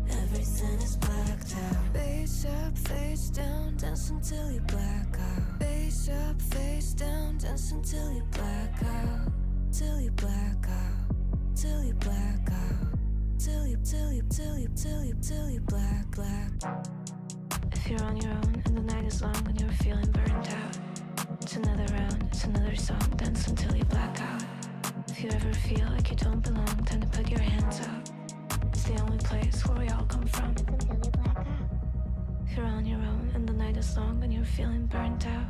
Everything is blacked out. Face up, face down, dance until you black out. Face up, face down, dance until you black out. Till you black out. Till you black out. Till you black. If you're on your own and the night is long and you're feeling burnt out, it's another round, it's another song, dance until you black out. If you ever feel like you don't belong, time to put your hands up. It's the only place where we all come from. If you're on your own and the night is long and you're feeling burnt out,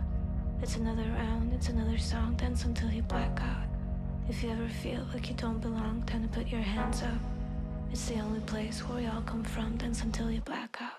it's another round, it's another song, dance until you black out. If you ever feel like you don't belong, time to put your hands up. It's the only place where we all come from, dance until you black out.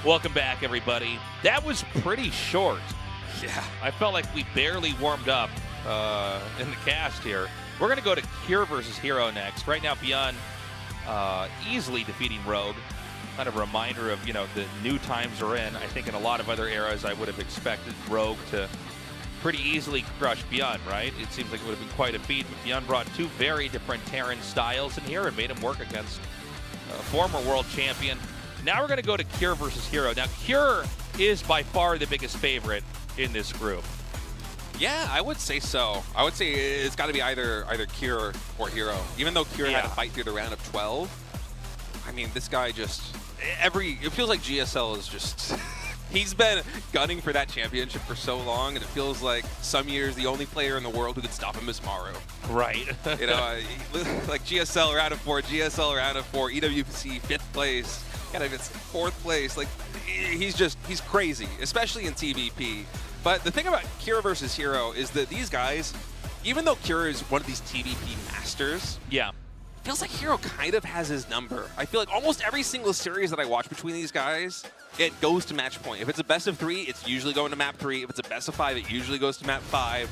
Welcome back, everybody. That was pretty short. Yeah. I felt like we barely warmed up in the cast here. We're going to go to Cure versus Hero next. Right now, ByuN easily defeating Rogue. Kind of a reminder of, the new times we're in. I think in a lot of other eras, I would have expected Rogue to pretty easily crush ByuN, right? It seems like it would have been quite a feat, but ByuN brought two very different Terran styles in here and made him work against a former world champion. Now we're going to go to Cure versus Hero. Now, Cure is by far the biggest favorite in this group. Yeah, I would say so. I would say it's got to be either Cure or Hero. Even though Cure had to fight through the round of 12, I mean, this guy just it feels like GSL is just he's been gunning for that championship for so long, and it feels like some years the only player in the world who could stop him is Maru. Right. Like GSL round of 4, GSL round of 4, EWC 5th place, kind of it's 4th place. Like he's crazy, especially in TVP. But the thing about Cure versus Hero is that these guys, even though Cure is one of these TVP masters, feels like Hero kind of has his number. I feel like almost every single series that I watch between these guys, it goes to match point. If it's a best of 3, it's usually going to map 3. If it's a best of 5, it usually goes to map 5.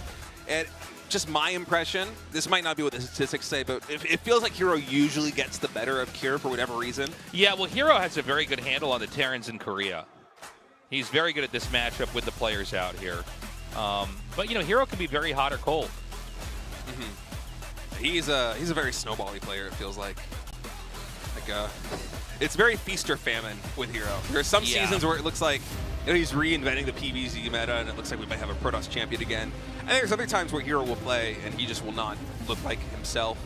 And just my impression, this might not be what the statistics say, but it feels like Hero usually gets the better of Cure for whatever reason. Yeah, well, Hero has a very good handle on the Terrans in Korea. He's very good at this matchup with the players out here. But, Hero can be very hot or cold. He's a very snowbally player, it feels like. It's very feast or famine with Hero. There are some seasons where it looks like he's reinventing the PvZ meta, and it looks like we might have a Protoss champion again. And there's other times where Hero will play, and he just will not look like himself.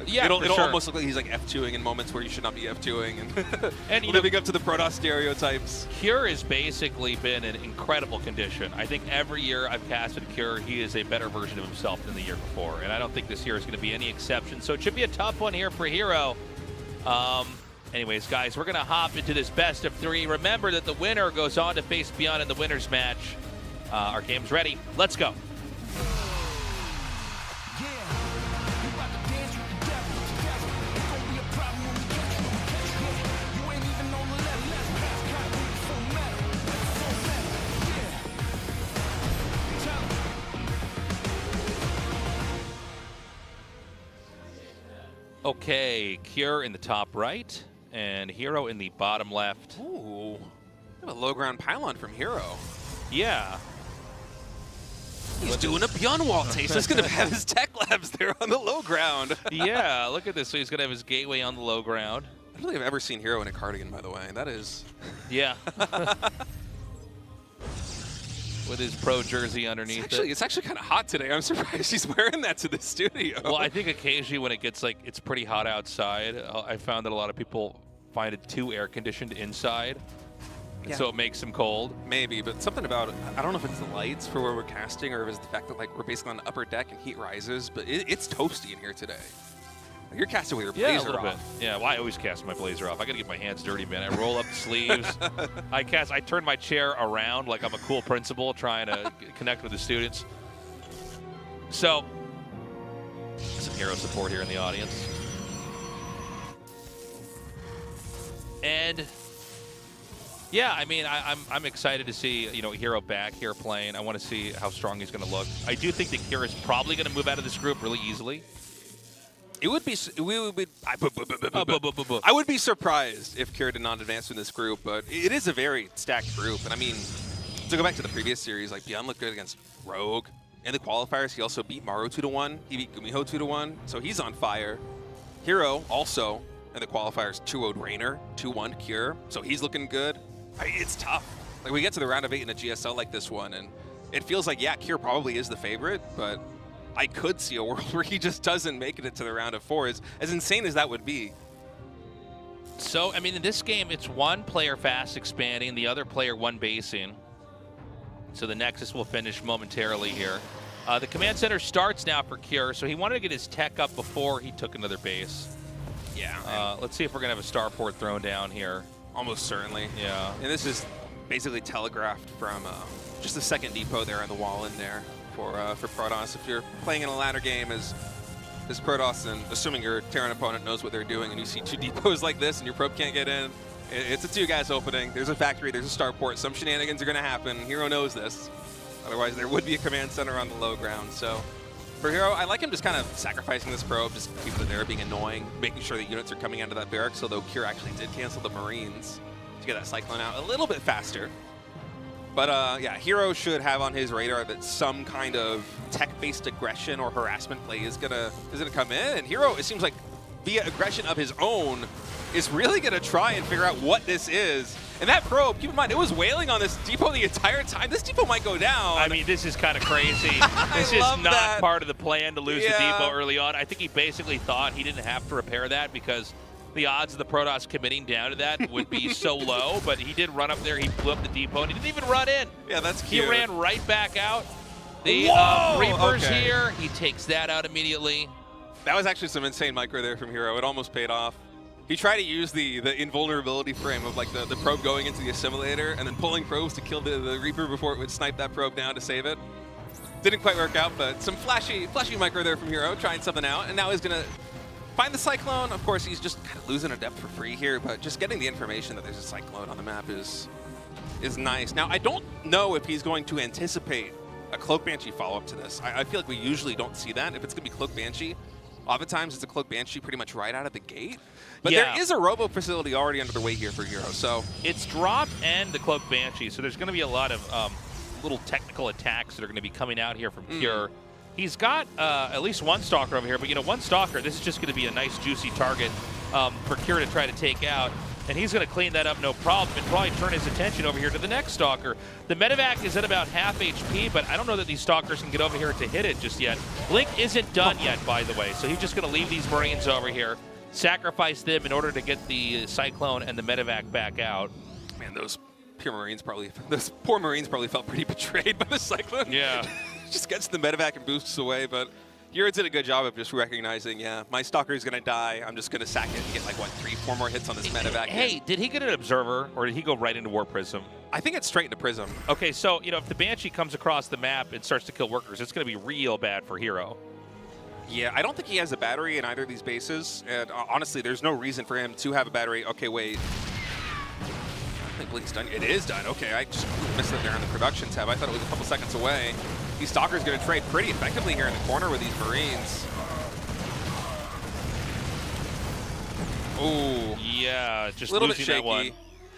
Yeah, it'll almost look like he's like F2ing in moments where you should not be F2ing, and living up to the Protoss stereotypes. Cure has basically been in incredible condition. I think every year I've casted Cure, he is a better version of himself than the year before, and I don't think this year is going to be any exception. So it should be a tough one here for Hero. Anyways, guys, we're going to hop into this best of 3. Remember that the winner goes on to face ByuN in the winner's match. Our game's ready. Let's go. Okay, Cure in the top right, and Hero in the bottom left. Ooh, a low ground pylon from Hero. Yeah. He's doing a ByuN wall taste. He's going to have his tech labs there on the low ground. Yeah, look at this. So he's going to have his gateway on the low ground. I don't think I've ever seen Hero in a cardigan, by the way. That is... Yeah. With his pro jersey underneath it's actually kind of hot today. I'm surprised he's wearing that to the studio. Well, I think occasionally when it gets it's pretty hot outside, I found that a lot of people find it too air conditioned inside. And so it makes them cold. Maybe, but something about it, I don't know if it's the lights for where we're casting or if it's the fact that we're basically on the upper deck and heat rises, but it's toasty in here today. You're casting with your blazer off. Yeah, well, I always cast my blazer off. I gotta get my hands dirty, man. I roll up the sleeves. I turn my chair around like I'm a cool principal trying to connect with the students. So, some Hero support here in the audience. And yeah, I mean, I'm excited to see Hero back here playing. I want to see how strong he's going to look. I do think that Cure is probably going to move out of this group really easily. I would be surprised if Cure did not advance in this group, but it is a very stacked group. And I mean, to go back to the previous series, ByuN looked good against Rogue. In the qualifiers, he also beat Maru 2-1. He beat Gumiho 2-1, so he's on fire. Hero also in the qualifiers 2-0'd Rainer, 2-1 Cure, so he's looking good. It's tough. We get to the round of 8 in a GSL like this one, and it feels like, Cure probably is the favorite, but I could see a world where he just doesn't make it to the round of 4, as insane as that would be. So, I mean, in this game, it's one player fast expanding, the other player one basing. So the Nexus will finish momentarily here. The command center starts now for Cure, so he wanted to get his tech up before he took another base. Yeah. Let's see if we're going to have a starport thrown down here. Almost certainly. Yeah. And this is basically telegraphed from just the second depot there on the wall in there for Protoss. If you're playing in a ladder game as Protoss, and assuming your Terran opponent knows what they're doing, and you see 2 depots like this and your probe can't get in, It's a 2-gas opening. There's a factory, there's a starport. Some shenanigans are going to happen. Hero knows this. Otherwise, there would be a command center on the low ground. So for Hero, I like him just kind of sacrificing this probe, just keeping it there, being annoying, making sure that units are coming out of that barracks, although Kira actually did cancel the Marines to get that Cyclone out a little bit faster. But yeah, Hero should have on his radar that some kind of tech-based aggression or harassment play is gonna come in, and Hero, it seems like via aggression of his own, is really gonna try and figure out what this is. And that probe, keep in mind, it was wailing on this depot the entire time. This depot might go down. I mean, this is kind of crazy. This is not part of the plan to lose the depot early on. I think he basically thought he didn't have to repair that because the odds of the Protoss committing down to that would be so low, but he did run up there, he blew up the depot, and he didn't even run in. Yeah, that's cute. He ran right back out. The Reaper's here, he takes that out immediately. That was actually some insane micro there from Hero. It almost paid off. He tried to use the invulnerability frame of like the probe going into the assimilator and then pulling probes to kill the Reaper before it would snipe that probe down to save it. Didn't quite work out, but some flashy micro there from Hero, trying something out, and now he's gonna find the Cyclone. Of course, he's just kind of losing a depth for free here, but just getting the information that there's a Cyclone on the map is nice. Now, I don't know if he's going to anticipate a Cloak Banshee follow-up to this. I feel like we usually don't see that. If it's going to be Cloak Banshee, oftentimes it's a Cloak Banshee pretty much right out of the gate. But there is a Robo facility already under the way here for Hero, so... It's Drop and the Cloak Banshee, so there's going to be a lot of little technical attacks that are going to be coming out here from Cure. He's got at least one Stalker over here, but you know, one Stalker, this is just going to be a nice juicy target for Kira to try to take out, and he's going to clean that up no problem and probably turn his attention over here to the next Stalker. The medevac is at about half HP, but I don't know that these Stalkers can get over here to hit it just yet. Blink isn't done yet, by the way, so he's just going to leave these Marines over here, sacrifice them in order to get the Cyclone and the medevac back out. Man, those poor Marines probably felt pretty betrayed by the Cyclone. Yeah. Just gets the medevac and boosts away, but Yura did a good job of just recognizing, yeah, my Stalker is going to die. I'm just going to sack it and get like, what, 3-4 more hits on this medevac. Hey, did he get an Observer, or did he go right into War Prism? I think it's straight into Prism. Okay, so, you know, if the Banshee comes across the map and starts to kill workers, it's going to be real bad for Hero. Yeah, I don't think he has a battery in either of these bases, and honestly, there's no reason for him to have a battery. Okay, wait. I think Blink's done. It is done. Okay, I just missed it there in the production tab. I thought it was a couple seconds away. These Stalkers going to trade pretty effectively here in the corner with these Marines. Ooh. Yeah, just a little losing bit shaky. That one.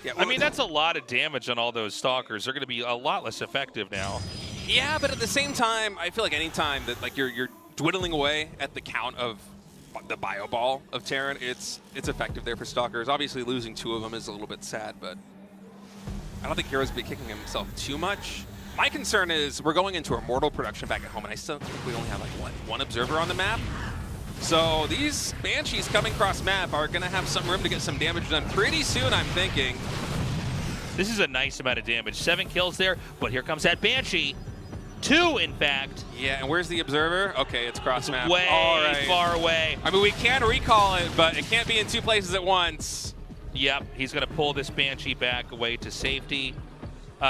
Yeah, I mean, that's a lot of damage on all those Stalkers. They're going to be a lot less effective now. Yeah, but at the same time, I feel like any time that like you're dwindling away at the count of the bio ball of Terran, it's effective there for Stalkers. Obviously, losing 2 of them is a little bit sad, but I don't think Hero's be kicking himself too much. My concern is we're going into Immortal production back at home, and I still think we only have like one Observer on the map. So these Banshees coming cross map are going to have some room to get some damage done pretty soon, I'm thinking. This is a nice amount of damage. 7 kills there, but here comes that Banshee. 2, in fact. Yeah, and where's the Observer? Okay, it's cross map. Way far away. I mean, we can recall it, but it can't be in 2 places at once. Yep, he's going to pull this Banshee back away to safety.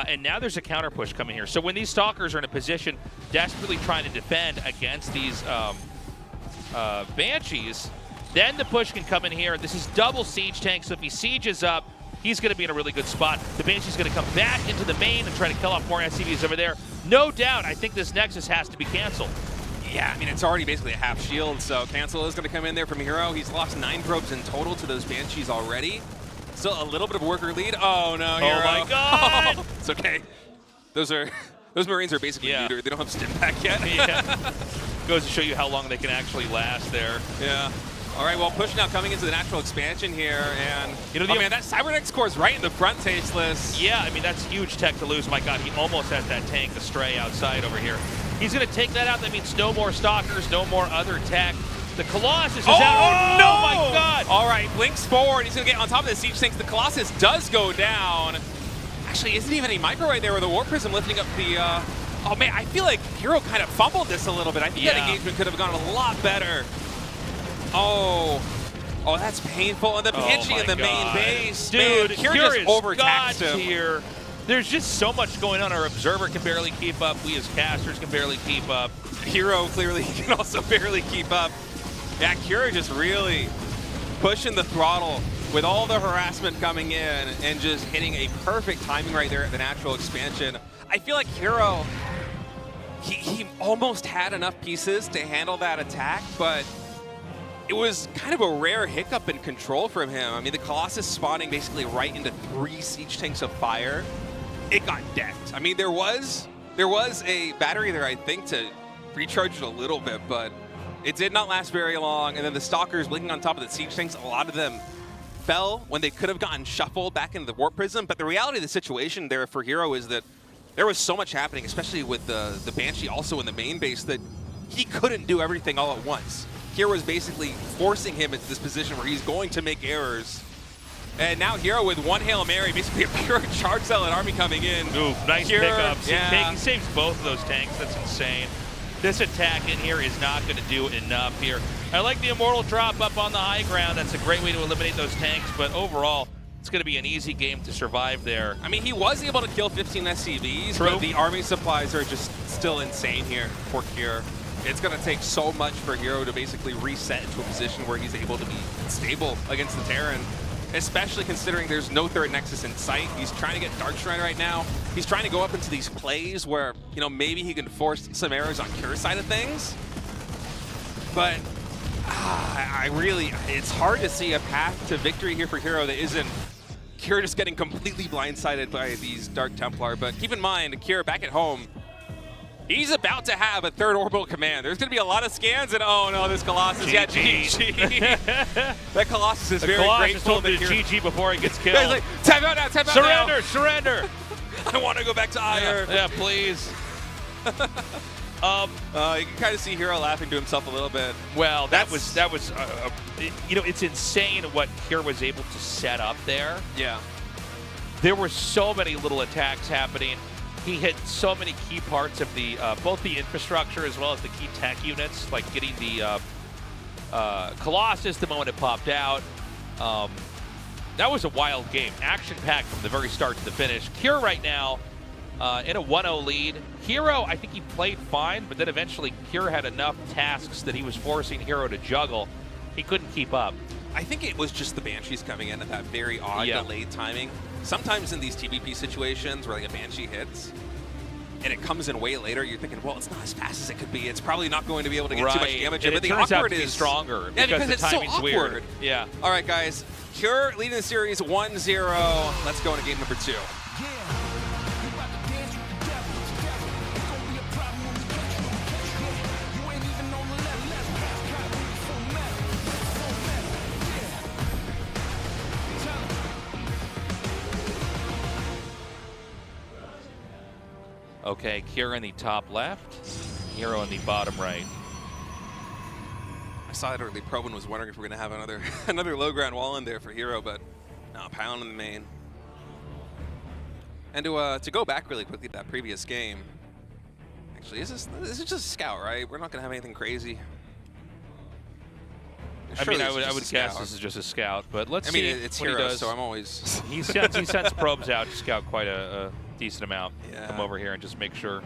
And now there's a counter push coming here. So when these Stalkers are in a position desperately trying to defend against these Banshees, then the push can come in here. This is double siege tank, so if he sieges up, he's going to be in a really good spot. The Banshee's going to come back into the main and try to kill off more SCVs over there. No doubt, I think this Nexus has to be canceled. Yeah, I mean, it's already basically a half shield, so cancel is going to come in there from Hero. He's lost 9 probes in total to those Banshees already. Still a little bit of worker lead. Oh, no, Hero. Oh, my God. Oh, it's okay. Those Marines are basically neutered. They don't have stim pack yet. Yeah. Goes to show you how long they can actually last there. Yeah. All right, well, push now coming into the natural expansion here, and you know, man, that Cybernex core is right in the front, Tasteless. Yeah, I mean, that's huge tech to lose. My God, he almost has that tank astray outside over here. He's going to take that out. That means no more Stalkers, no more other tech. The Colossus is out. Oh, no! My God! All right, Blinks forward. He's going to get on top of the siege tanks. The Colossus does go down. Actually, isn't even a micro right there with the War Prism lifting up the... Oh, man, I feel like Hero kind of fumbled this a little bit. I think that engagement could have gone a lot better. Oh, that's painful. And the Banshee in the main base. Dude, man, Kira just overtaxed him. Here. There's just so much going on. Our Observer can barely keep up. We as casters can barely keep up. Hero clearly can also barely keep up. Yeah, Kira just really pushing the throttle with all the harassment coming in and just hitting a perfect timing right there at the natural expansion. I feel like Hero, he almost had enough pieces to handle that attack, but it was kind of a rare hiccup in control from him. I mean, the Colossus spawning basically right into 3 siege tanks of fire. It got decked. I mean, there was a battery there, I think, to recharge it a little bit, but it did not last very long. And then the Stalkers blinking on top of the siege tanks, a lot of them fell when they could have gotten shuffled back into the Warp Prism. But the reality of the situation there for Hero is that there was so much happening, especially with the Banshee also in the main base, that he couldn't do everything all at once. Hero was basically forcing him into this position where he's going to make errors. And now Hero with one Hail Mary, basically a pure charge zealot army coming in. Ooh, nice Pure, pickups. yeah. He saves both of those tanks. That's insane. This attack in here is not going to do enough here. I like the Immortal drop up on the high ground. That's a great way to eliminate those tanks, but overall, it's going to be an easy game to survive there. I mean, he was able to kill 15 SCVs, True. but the army supplies are just still insane here for Kier. It's going to take so much for Hero to basically reset into a position where he's able to be stable against the Terran, especially considering there's no third Nexus in sight. He's trying to get Darkstrand right now. He's trying to go up into these plays where, you know, maybe he can force some errors on Kier's side of things. But it's hard to see a path to victory here for Hero that isn't Kier just getting completely blindsided by these Dark Templar. But keep in mind, Kier back at home, he's about to have a third orbital command. There's going to be a lot of scans, and oh no, this Colossus. Yeah, GG. That Colossus is very Colossus grateful told me that to Kier... GG before he gets killed. He's like, tap out now, tap out Surrender, now. surrender. I want to go back to Ire. Yeah, please. You can kind of see Hero laughing to himself a little bit. Well, that was you know, it's insane what Kier was able to set up there. Yeah. There were so many little attacks happening. He hit so many key parts of the both the infrastructure as well as the key tech units, like getting the Colossus the moment it popped out. That was a wild game, action-packed from the very start to the finish. Kier right now in a 1-0 lead. Hero, I think he played fine, but then eventually Kier had enough tasks that he was forcing Hero to juggle. He couldn't keep up. I think it was just the Banshees coming in at that very odd delayed timing. Sometimes in these TVP situations where like a Banshee hits and it comes in way later, you're thinking, well, it's not as fast as it could be. It's probably not going to be able to get too much damage. And But it the turns out awkward to be is stronger yeah, because the it's so timing's awkward. weird. Yeah. All right, guys. Kier leading the series 1-0. Let's go into game number 2. Okay, Kier in the top left, Hero in the bottom right. I saw it early. Probin was wondering if we're going to have another low ground wall in there for Hero, but no, Pylon in the main. And to go back really quickly to that previous game, actually, this is just a scout, right? We're not going to have anything crazy. I mean, I would guess this is just a scout, but let's see it's what Hero, he does. so I'm always... he sends probes out to scout quite a decent amount. Yeah. Come over here and just make sure.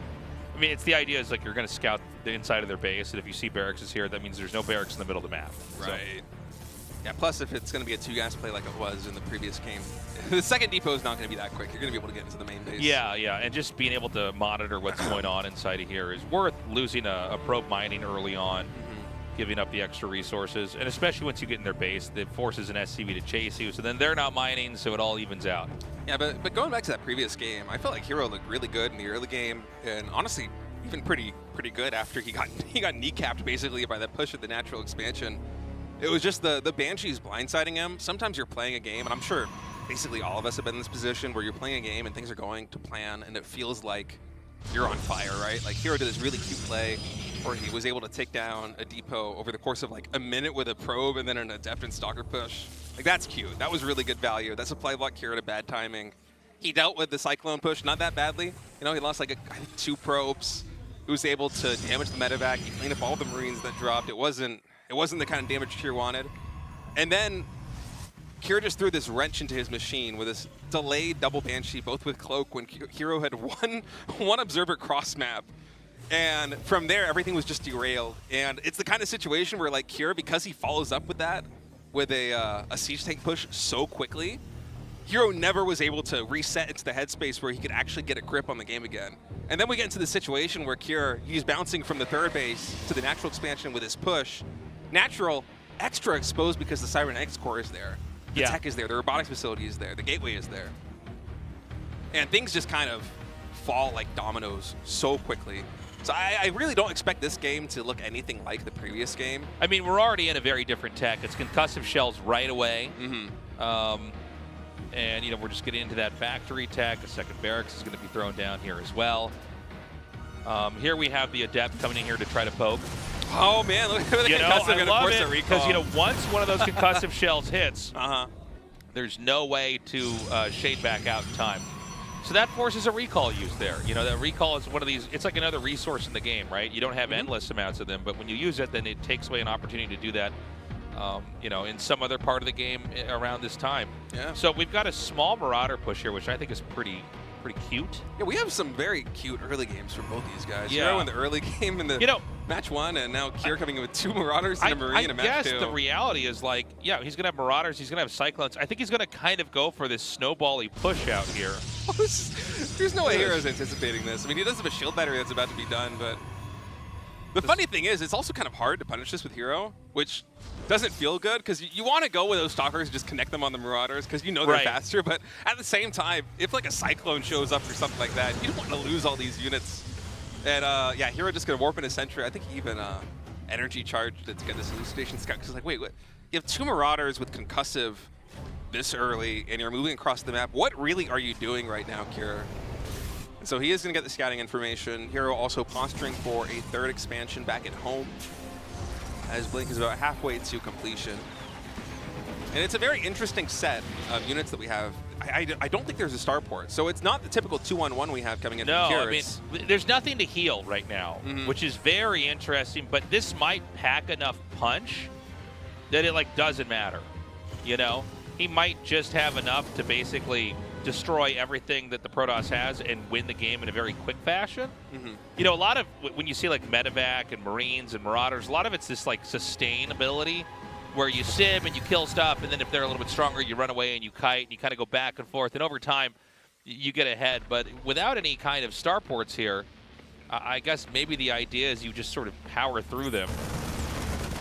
I mean, the idea is like you're going to scout the inside of their base, and if you see barracks is here, that means there's no barracks in the middle of the map. Right. So. Yeah, plus if it's going to be a 2-gas play like it was in the previous game, the second depot is not going to be that quick. You're going to be able to get into the main base. Yeah, and just being able to monitor what's going on inside of here is worth losing a probe mining early on, giving up the extra resources, and especially once you get in their base, it forces an SCV to chase you, so then they're not mining, so it all evens out. Yeah, but going back to that previous game, I felt like Hero looked really good in the early game, and honestly, even pretty good after he got kneecapped basically by that push of the natural expansion. It was just the Banshees blindsiding him. Sometimes you're playing a game, and I'm sure basically all of us have been in this position where you're playing a game and things are going to plan, and it feels like you're on fire, right? Like Hero did this really cute play where he was able to take down a depot over the course of like a minute with a probe and then an Adept and Stalker push. Like that's cute. That was really good value. That supply block Hero at a bad timing. He dealt with the Cyclone push not that badly. You know, he lost like I think 2 probes. He was able to damage the medevac. He cleaned up all the Marines that dropped. It wasn't the kind of damage Kier wanted. And then Kier just threw this wrench into his machine with this delayed double Banshee, both with Cloak, when Hero had one observer cross map. And from there, everything was just derailed. And it's the kind of situation where, like, Kier, because he follows up with that, with a siege tank push so quickly, Hero never was able to reset into the headspace where he could actually get a grip on the game again. And then we get into the situation where Kier, he's bouncing from the third base to the natural expansion with his push. Natural, extra exposed because the Siren X core is there. The tech is there, the robotics facility is there, the gateway is there. And things just kind of fall like dominoes so quickly. So I really don't expect this game to look anything like the previous game. I mean, we're already in a very different tech. It's concussive shells right away. And, you know, we're just getting into that factory tech. A second barracks is going to be thrown down here as well. Here we have the Adept coming in here to try to poke. Oh, man, look at the concussive. I love it because, you know, once one of those concussive shells hits, there's no way to shade back out in time. So that forces a recall use there. You know, that recall is one of these, it's like another resource in the game, right? You don't have endless amounts of them, but when you use it, then it takes away an opportunity to do that, you know, in some other part of the game around this time. Yeah. So we've got a small Marauder push here, which I think is pretty cute. Yeah, we have some very cute early games from both these guys. Yeah. Hero in the early game in the match 1, and now Kier coming in with 2 Marauders and a Marine in match 2. I guess the reality is, like, yeah, he's going to have Marauders, he's going to have Cyclones. I think he's going to kind of go for this snowball-y push out here. There's no way Hero's anticipating this. I mean, he does have a shield battery that's about to be done, but the funny thing is, it's also kind of hard to punish this with Hero, which doesn't feel good, because you want to go with those Stalkers and just connect them on the Marauders, because you know they're faster, but at the same time, if like a Cyclone shows up or something like that, you don't want to lose all these units. And yeah, Hero just going to warp into Sentry. I think he even energy charged to get this Elucidation Scout, because like, wait, what? You have 2 Marauders with concussive this early, and you're moving across the map. What really are you doing right now, Kier? So he is going to get the scouting information. Hero also posturing for a 3rd expansion back at home, as Blink is about halfway to completion. And it's a very interesting set of units that we have. I don't think there's a starport, so it's not the typical 2-on-1 we have coming in from Kier. I mean, there's nothing to heal right now, which is very interesting, but this might pack enough punch that it like doesn't matter, you know? He might just have enough to basically destroy everything that the Protoss has and win the game in a very quick fashion. You know, a lot of, when you see like Medevac and Marines and Marauders, a lot of it's this like sustain ability where you sim and you kill stuff, and then if they're a little bit stronger, you run away and you kite and you kind of go back and forth, and over time, you get ahead. But without any kind of starports here, I guess maybe the idea is you just sort of power through them.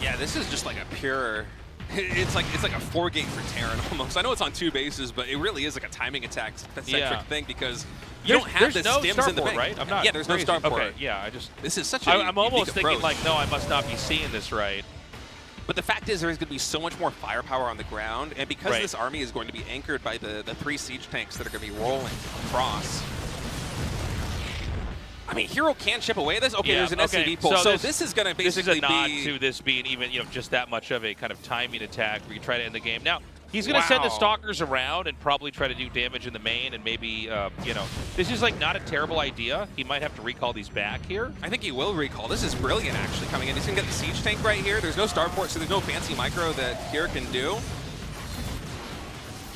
Yeah, this is just like a pure... It's like a 4-gate for Terran almost. I know it's on 2 bases, but it really is like a timing attack centric thing, because you don't have the no stims in the bank. Right? I'm not there's no starport. Okay, yeah, This is such a I'm almost thinking approach. like, no, I must not be seeing this right. But the fact is, there's going to be so much more firepower on the ground, and because this army is going to be anchored by the 3 siege tanks that are going to be rolling across. I mean, Hero can't chip away this. Okay, there's an SCV pull. So this is going to basically be... This is a nod to this being even, you know, just that much of a kind of timing attack where you try to end the game. Now, he's going to send the Stalkers around and probably try to do damage in the main, and maybe, you know, this is like not a terrible idea. He might have to recall these back here. I think he will recall. This is brilliant, actually, coming in. He's going to get the siege tank right here. There's no starport, so there's no fancy micro that Kier can do.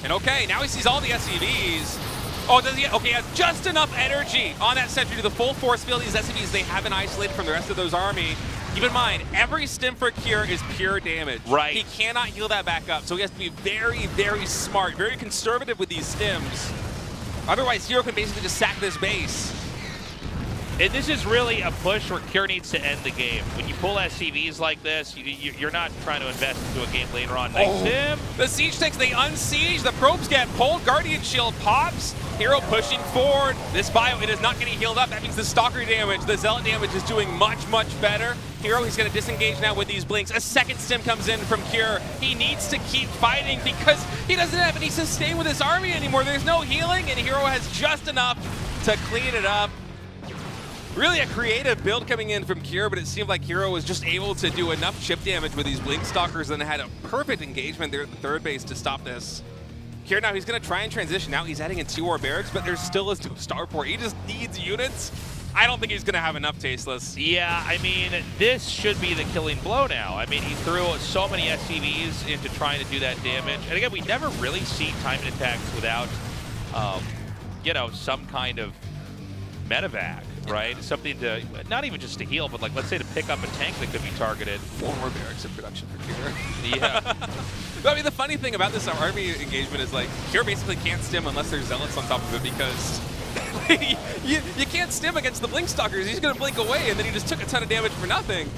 And okay, now he sees all the SCVs. Oh, does he? Okay, he has just enough energy on that sentry to the full force field. These SCVs, they haven't isolated from the rest of those army. Keep in mind, every stim for Kier is pure damage. Right. He cannot heal that back up, so he has to be very, very smart, very conservative with these stims. Otherwise, Hero can basically just sack this base. And this is really a push where Kier needs to end the game. When you pull SCVs like this, you're not trying to invest into a game later on. Nice sim. The siege tanks, they unsiege. The probes get pulled. Guardian shield pops. Hero pushing forward. This bio, it is not getting healed up. That means the Stalker damage, the Zealot damage is doing much, much better. Hero, he's going to disengage now with these blinks. A second stim comes in from Kier. He needs to keep fighting because he doesn't have any sustain with his army anymore. There's no healing, and Hero has just enough to clean it up. Really a creative build coming in from Kier, but it seemed like Hero was just able to do enough chip damage with these Blink Stalkers and had a perfect engagement there at the 3rd base to stop this. Kier now, he's going to try and transition. Now he's adding in 2 War Barracks, but there still is no starport. He just needs units. I don't think he's going to have enough Tasteless. Yeah, I mean, this should be the killing blow now. I mean, he threw so many SCVs into trying to do that damage. And again, we never really see timing attacks without, you know, some kind of medevac, right? Something to, not even just to heal, but like, let's say to pick up a tank that could be targeted. 4 more barracks in production for Cure. Yeah. But I mean, the funny thing about this army engagement is like, Cure basically can't stim unless there's Zealots on top of it because you can't stim against the Blink Stalkers. He's going to blink away, and then he just took a ton of damage for nothing.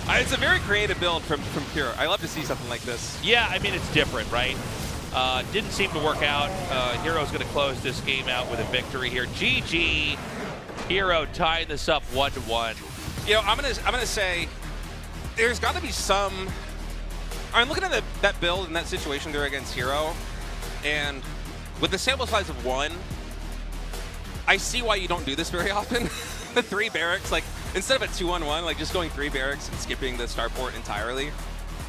It's a very creative build from Cure. I love to see something like this. Yeah, I mean, it's different, right? Didn't seem to work out. Hero's going to close this game out with a victory here. GG. Hero tying this up 1-1. You know, I'm gonna say there's got to be some. I'm looking at that build and that situation there against Hero, and with the sample size of 1, I see why you don't do this very often. The 3 barracks, like instead of a 2-on-1, like just going 3 barracks and skipping the starport entirely.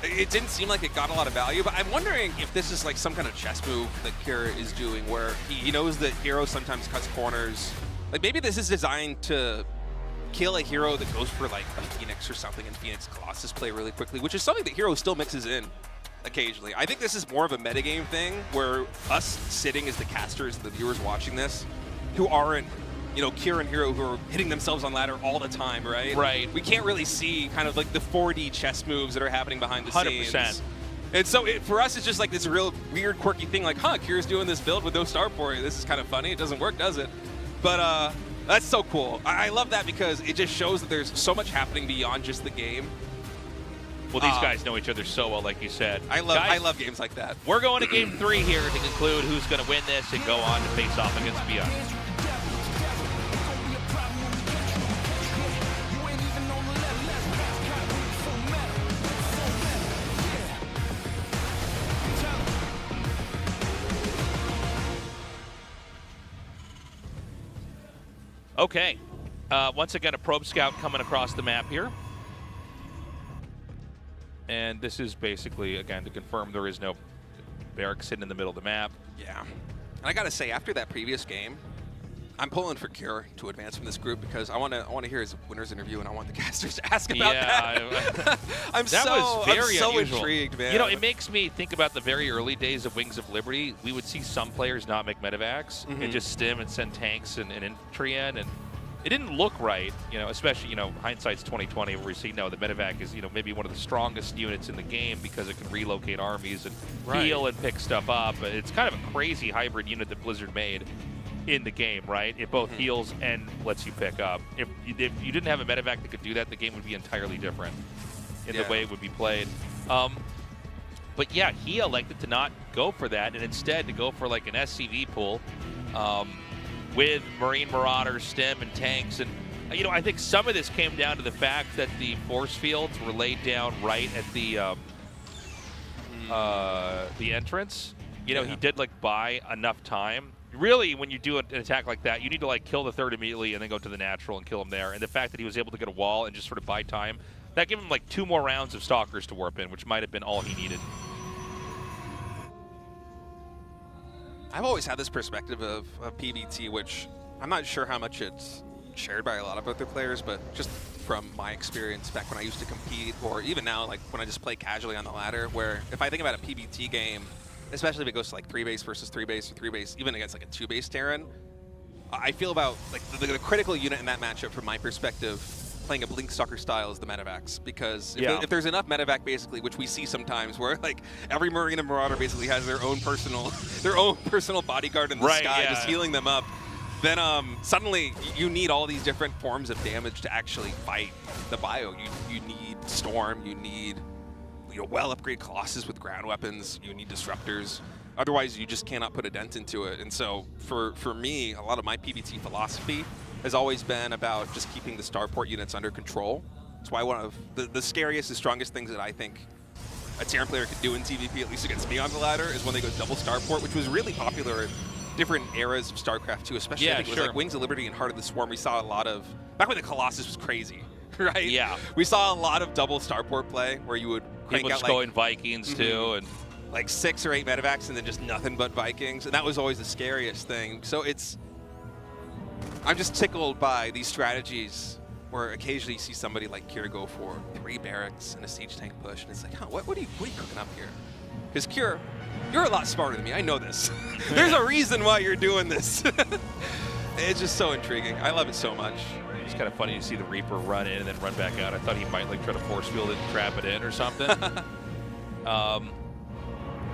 It didn't seem like it got a lot of value, but I'm wondering if this is like some kind of chess move that Cure is doing where he knows that Hero sometimes cuts corners. Like maybe this is designed to kill a hero that goes for like a Phoenix or something, and Phoenix Colossus play really quickly, which is something that Hero still mixes in occasionally. I think this is more of a metagame thing where us sitting as the casters, the viewers watching this, who aren't, you know, Cure and Hero who are hitting themselves on ladder all the time, right? Right. We can't really see kind of like the 4D chess moves that are happening behind the 100%. scenes. And so for us, it's just like this real weird, quirky thing like, huh, Cure's doing this build with no starport. This is kind of funny. It doesn't work, does it? But that's so cool. I love that because it just shows that there's so much happening beyond just the game. Well, these guys know each other so well, like you said. I love games like that. We're going to game 3 here to conclude who's going to win this and go on to face off against ByuN. Okay, once again, a probe scout coming across the map here. And this is basically, again, to confirm there is no barracks sitting in the middle of the map. Yeah. And I got to say, after that previous game, I'm pulling for Cure to advance from this group because I want to hear his winner's interview and I want the casters to ask about that. I'm so intrigued, man. You know, it makes me think about the very early days of Wings of Liberty. We would see some players not make medevacs and just stim and send tanks and infantry in, and it didn't look right, you know, especially, you know, hindsight's 2020 where we see now the medevac is, you know, maybe one of the strongest units in the game because it can relocate armies and heal and pick stuff up. It's kind of a crazy hybrid unit that Blizzard made in the game, right? It both heals and lets you pick up. If you didn't have a medevac that could do that, the game would be entirely different in the way it would be played. But yeah, he elected to not go for that and instead to go for like an SCV pool with Marine Marauders, stim, and tanks. And you know, I think some of this came down to the fact that the force fields were laid down right at the entrance. You know, he did like buy enough time. Really, when you do an attack like that, you need to like kill the third immediately and then go to the natural and kill him there. And the fact that he was able to get a wall and just sort of buy time, that gave him like 2 more rounds of Stalkers to warp in, which might have been all he needed. I've always had this perspective of PBT, which I'm not sure how much it's shared by a lot of other players, but just from my experience back when I used to compete, or even now, like when I just play casually on the ladder, where if I think about a PBT game, especially if it goes to like 3-base versus 3-base or 3-base, even against like a 2-base Terran, I feel about like the critical unit in that matchup from my perspective, playing a Blink Stalker style is the medevacs, because if there's enough medevac basically, which we see sometimes where like every Marine and Marauder basically has their own personal bodyguard in the sky just healing them up, then suddenly you need all these different forms of damage to actually fight the bio. You need Storm, you need well upgraded Colossus with ground weapons, you need disruptors. Otherwise, you just cannot put a dent into it. And so for me, a lot of my PBT philosophy has always been about just keeping the starport units under control. That's why one of the scariest and strongest things that I think a Terran player could do in TVP, at least against me on the ladder, is when they go double starport, which was really popular in different eras of StarCraft 2, especially I think it was like Wings of Liberty and Heart of the Swarm. We saw a lot of, back when the Colossus was crazy, right? Yeah. We saw a lot of double starport play where you would crank out going Vikings too, and like 6 or 8 medevacs and then just nothing but Vikings, and that was always the scariest thing. So I'm just tickled by these strategies where occasionally you see somebody like Cure go for 3 barracks and a siege tank push, and it's like, huh, what are you cooking up here? Because Cure, you're a lot smarter than me. I know this. There's a reason why you're doing this. It's just so intriguing. I love it so much. It's kind of funny to see the Reaper run in and then run back out. I thought he might like try to force field it and trap it in or something.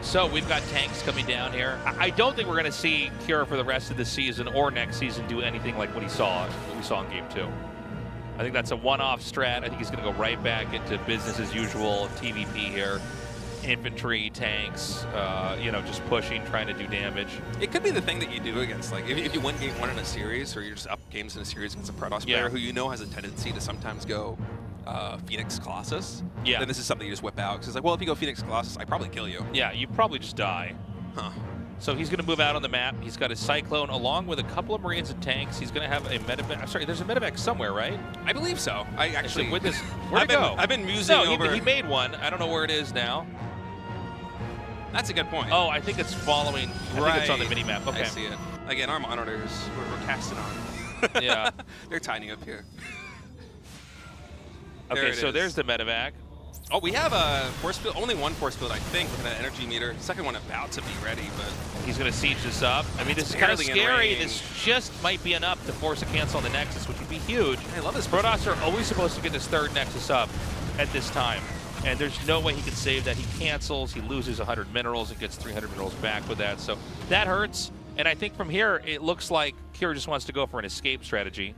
So we've got tanks coming down here. I don't think we're going to see Kira for the rest of the season or next season do anything like what we saw in Game 2. I think that's a one-off strat. I think he's going to go right back into business as usual, TVP here. Infantry, tanks, you know, just pushing, trying to do damage. It could be the thing that you do against, like, if you win game 1 in a series, or you're just up games in a series against a Protoss player who you know has a tendency to sometimes go Phoenix Colossus. Yeah. Then this is something you just whip out. Because it's like, well, if you go Phoenix Colossus, I probably kill you. Yeah, you probably just die. Huh. So he's going to move out on the map. He's got his Cyclone along with a couple of Marines and tanks. He's going to have a medevac. I'm sorry, there's a medevac somewhere, right? I believe so. I actually... with this, where'd it go? I've been musing over... He made one. I don't know where it is now. That's a good point. Oh, I think it's following. I think it's on the mini-map. Okay. I see it. Again, our monitors, we're casting on. Yeah. They're tiny up here. Okay, so there's the medevac. Oh, we have a force field, only one force field, I think, with an energy meter. Second one about to be ready, but... He's going to siege this up. I mean, this is kind of scary. This just might be enough to force a cancel on the Nexus, which would be huge. I love this. Protoss are always supposed to get this third Nexus up at this time. And there's no way he can save that. He cancels, he loses 100 minerals, and gets 300 minerals back with that. So that hurts. And I think from here, it looks like Kira just wants to go for an escape strategy.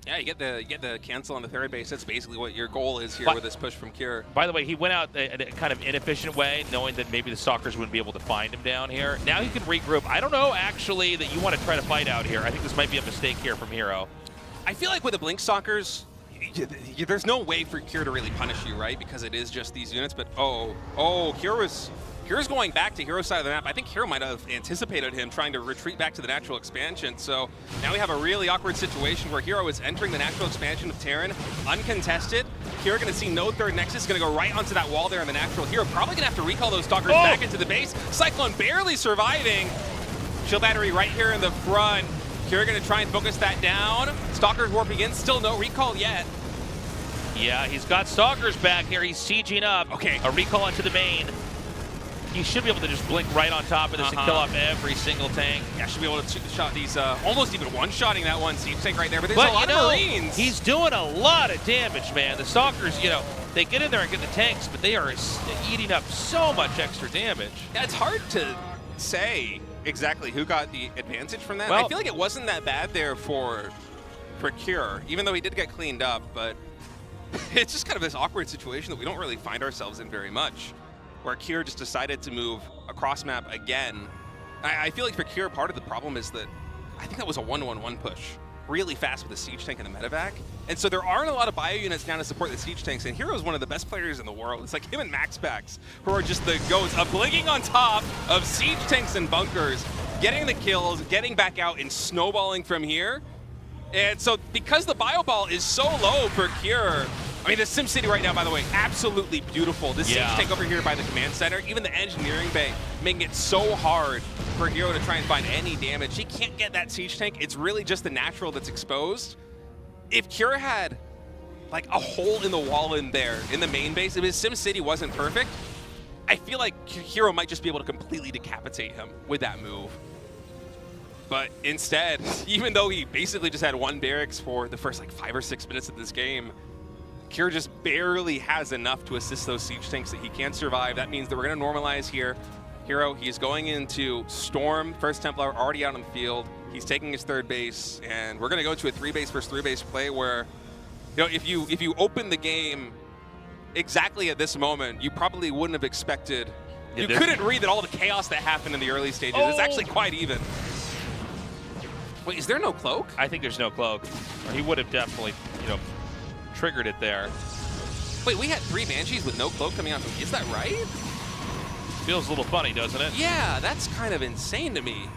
Yeah, you get the cancel on the third base. That's basically what your goal is here with this push from Kira. By the way, he went out in a kind of inefficient way, knowing that maybe the Stalkers wouldn't be able to find him down here. Now he can regroup. I don't know, actually, that you want to try to fight out here. I think this might be a mistake here from Hero. I feel like with the Blink Stalkers, there's no way for Kira to really punish you, right? Because it is just these units, but Kira's going back to Hero's side of the map. I think Hero might have anticipated him trying to retreat back to the natural expansion. So now we have a really awkward situation where Hero is entering the natural expansion of Terran, uncontested. Kira going to see no third Nexus, going to go right onto that wall there in the natural. Hero probably going to have to recall those Stalkers back into the base. Cyclone barely surviving. Shield battery right here in the front. Kira going to try and focus that down. Stalkers warping in, still no recall yet. Yeah, he's got Stalkers back here. He's sieging up. Okay. A recall into the main. He should be able to just blink right on top of this and kill off every single tank. Yeah, should be able to shot these, almost even one-shotting that one siege tank right there, but there's a lot of Marines. He's doing a lot of damage, man. The Stalkers, you know, they get in there and get the tanks, but they are eating up so much extra damage. Yeah, it's hard to say exactly who got the advantage from that. Well, I feel like it wasn't that bad there for Cure, even though he did get cleaned up, but it's just kind of this awkward situation that we don't really find ourselves in very much, where Kira just decided to move across map again. I feel like for Kira, part of the problem is that I think that was a 1-1-1 push really fast with the siege tank and the medevac. And so there aren't a lot of bio units now to support the siege tanks, and Hero's one of the best players in the world. It's like him and Max Packs, who are just the goats of blinking on top of siege tanks and bunkers, getting the kills, getting back out, and snowballing from here. And so because the bio ball is so low for Cure, I mean, the SimCity right now, by the way, absolutely beautiful. This siege tank over here by the command center, even the engineering bay, making it so hard for Hero to try and find any damage. He can't get that siege tank. It's really just the natural that's exposed. If Cure had like a hole in the wall in there, in the main base, if his SimCity wasn't perfect, I feel like Hero might just be able to completely decapitate him with that move. But instead, even though he basically just had one barracks for the first like 5 or 6 minutes of this game, Kira just barely has enough to assist those siege tanks that he can't survive. That means that we're going to normalize here. Hero, he's going into Storm, First Templar, already out on the field. He's taking his third base, and we're going to go to a 3-base versus 3-base play where, you know, if you open the game exactly at this moment, you probably wouldn't have expected. You couldn't read that all the chaos that happened in the early stages. It's actually quite even. Wait, is there no cloak? I think there's no cloak. Or he would have definitely, you know, triggered it there. Wait, we had 3 Banshees with no cloak coming out from, is that right? Feels a little funny, doesn't it? Yeah, that's kind of insane to me.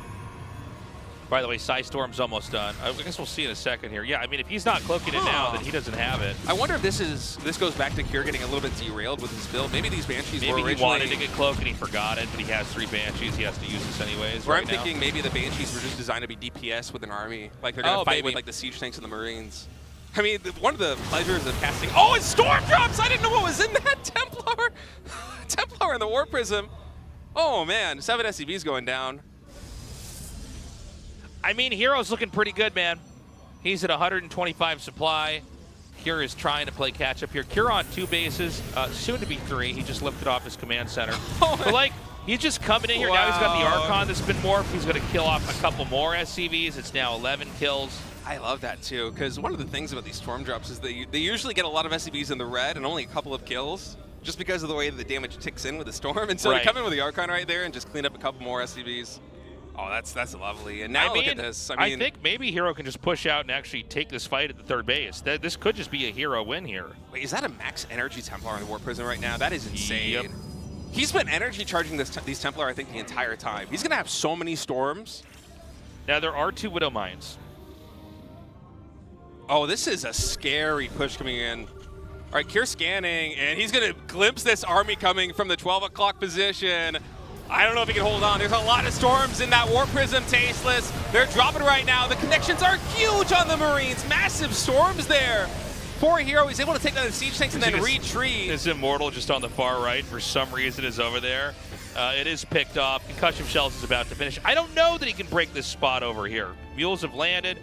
By the way, Storm's almost done. I guess we'll see in a second here. Yeah, I mean, if he's not cloaking it now, then he doesn't have it. I wonder if this goes back to Kure getting a little bit derailed with his build. Maybe these Banshees were originally... Maybe he wanted to get cloak and he forgot it, but he has 3 Banshees. He has to use this anyways. Where I'm thinking maybe the Banshees were just designed to be DPS with an army. Like they're going to fight with like the siege tanks and the Marines. I mean, one of the pleasures of casting... Oh, it's Storm Drops! I didn't know what was in that Templar! Templar in the War Prism. Oh man, 7 SCVs going down. I mean, Hero's looking pretty good, man. He's at 125 supply. Cure is trying to play catch up here. Cure on 2 bases, soon to be 3. He just lifted off his command center. But like, he's just coming in here. Now he's got the Archon that's been morphed. He's going to kill off a couple more SCVs. It's now 11 kills. I love that too, because one of the things about these storm drops is they usually get a lot of SCVs in the red and only a couple of kills, just because of the way that the damage ticks in with the storm. And so you come in with the Archon right there and just clean up a couple more SCVs. Oh, that's lovely. And now look at this. I think maybe Hero can just push out and actually take this fight at the third base. This could just be a Hero win here. Wait, is that a max energy Templar in the War Prison right now? That is insane. Yep. He's been energy charging these Templar, I think, the entire time. He's going to have so many storms. Now, there are 2 Widow Mines. Oh, this is a scary push coming in. All right, Cure scanning, and he's going to glimpse this army coming from the 12 o'clock position. I don't know if he can hold on. There's a lot of storms in that War Prism, Tasteless. They're dropping right now. The connections are huge on the Marines. Massive storms there. Poor Hero, he's able to take down the siege tanks and then retreat. This Immortal just on the far right, for some reason, is over there. It is picked off. Concussion Shells is about to finish. I don't know that he can break this spot over here. Mules have landed.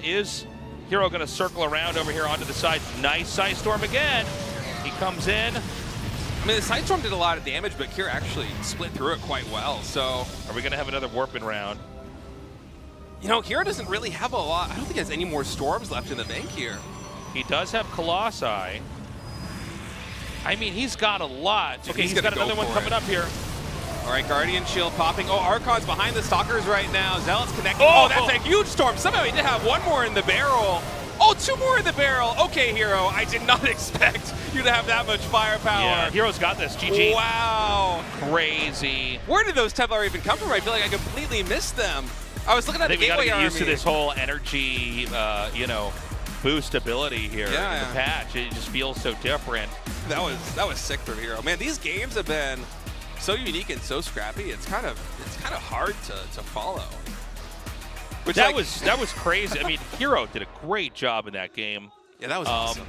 Is Hero going to circle around over here onto the side? Nice Side Storm again. He comes in. I mean, the Side Storm did a lot of damage, but Cure actually split through it quite well, so... Are we going to have another Warping round? You know, Cure doesn't really have a lot. I don't think he has any more Storms left in the bank here. He does have Colossi. I mean, he's got a lot. Okay, he's got another one coming up here. All right, Guardian Shield popping. Oh, Archon's behind the Stalkers right now. Zealot's connecting. Oh, that's a huge storm. Somehow he did have one more in the barrel. Oh, 2 more in the barrel. Okay, Hero, I did not expect you to have that much firepower. Yeah, Hero's got this. GG. Wow. Crazy. Where did those Templar even come from? I feel like I completely missed them. I was looking at the Gateway Army. I think we got to get used to this whole energy, boost ability here in the patch. It just feels so different. That was sick from Hero. Man, these games have been so unique and so scrappy. It's kind of hard to follow. Which that was crazy. I mean, Hero did a great job in that game. Yeah, that was awesome.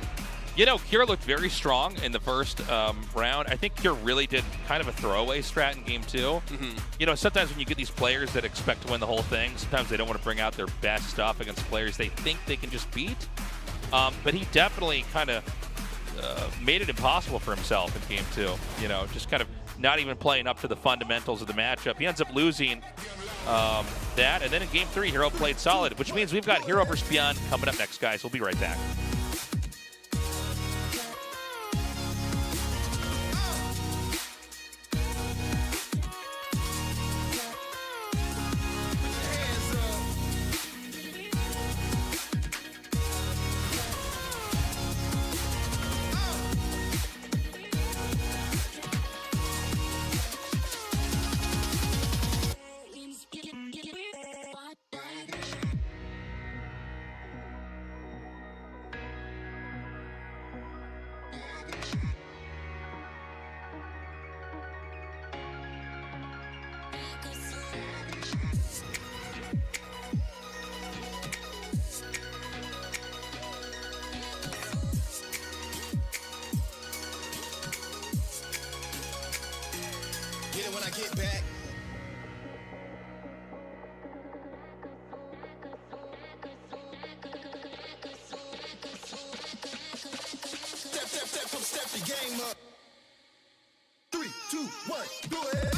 You know, Kira looked very strong in the first round. I think Kira really did kind of a throwaway strat in game 2. Mm-hmm. You know, sometimes when you get these players that expect to win the whole thing, sometimes they don't want to bring out their best stuff against players they think they can just beat. But he definitely kind of made it impossible for himself in game 2. You know, just kind of not even playing up to the fundamentals of the matchup. He ends up losing that. And then in game 3, Hero played solid, which means we've got Hero versus ByuN coming up next, guys. We'll be right back. When I get back. Step the game up. 3, 2, 1, do it.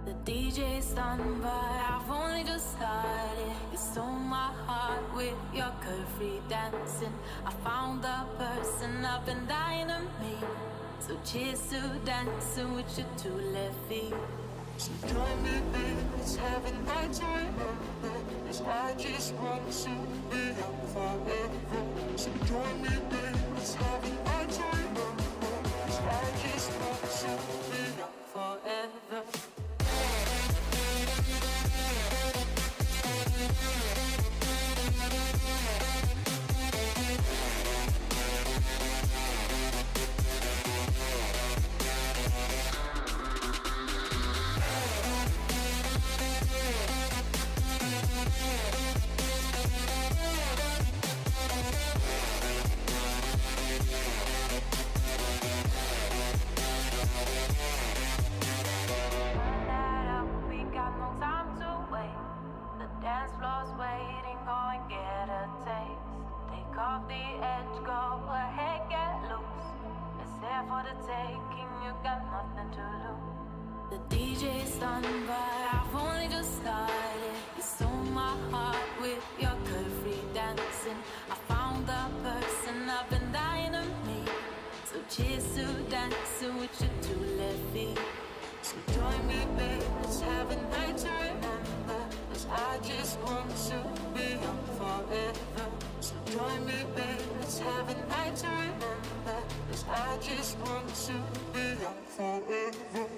The DJ's done, but I've only just started. You stole my heart with your curvy dancing. I found the person I've been dying to meet. So cheers to dancing with your 2 left feet. So join me, babe, let's have a night to remember. 'Cause I just want to be young forever. So join me, babe, let's have a night to remember. 'Cause I just want to be young forever. We got no time to wait. The dance floor's waiting, go and get a taste. Take off the edge, go ahead, get loose. It's there for the taking, you got nothing to lose. The DJ's done, but I've only just started. You stole my heart with your curvy dancing. I found the person I've been dying to meet. So cheers to dancing with your two left feet. So join me, babe, let's have a night to remember. 'Cause I just want to be young forever. So join me, babe, let's have a night to remember. 'Cause I just want to be young forever.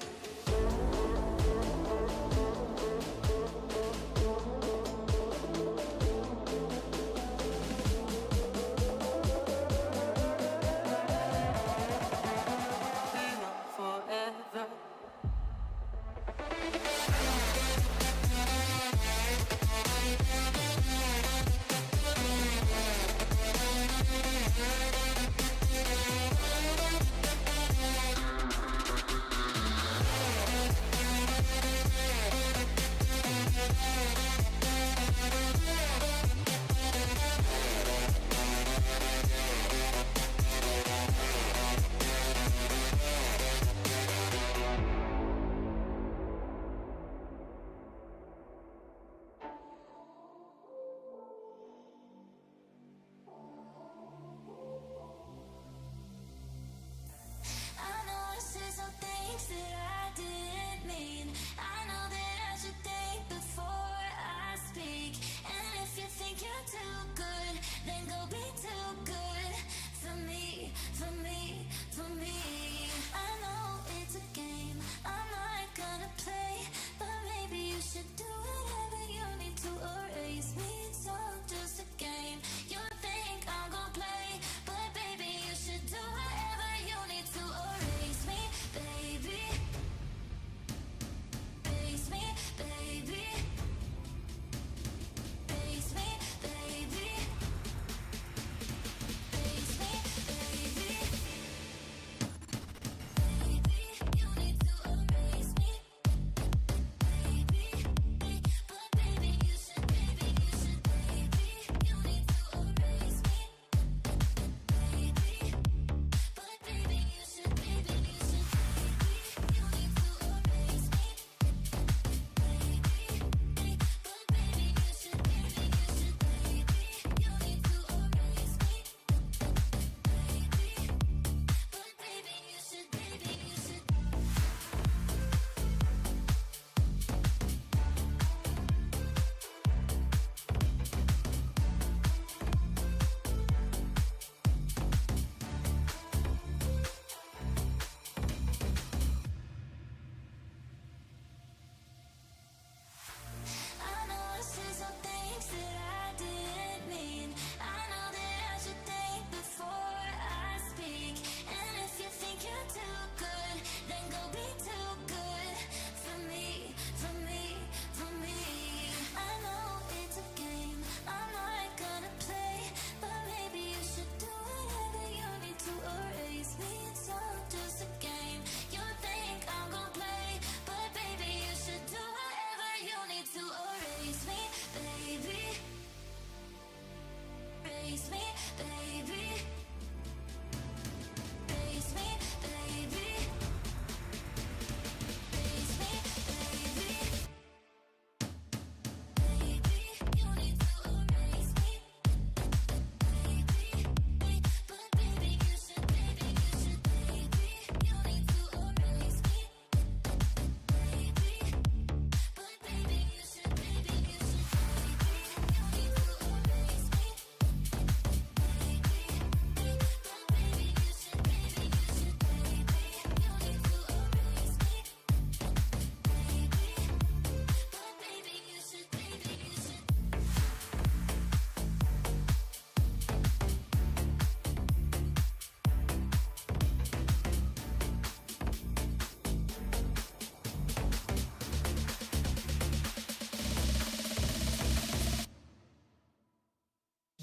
Be young forever. I know I said some things that I didn't mean. I know that I should think before I speak. And if you think you're too good, then go be too good for me, for me, for me. I know it's a game I'm not gonna play, but maybe you should do whatever you need to erase me. It's all just a game. You think I'm gonna play, but baby you should do whatever you need to erase me, baby. Erase me, baby. Erase me, baby. Erase me, baby.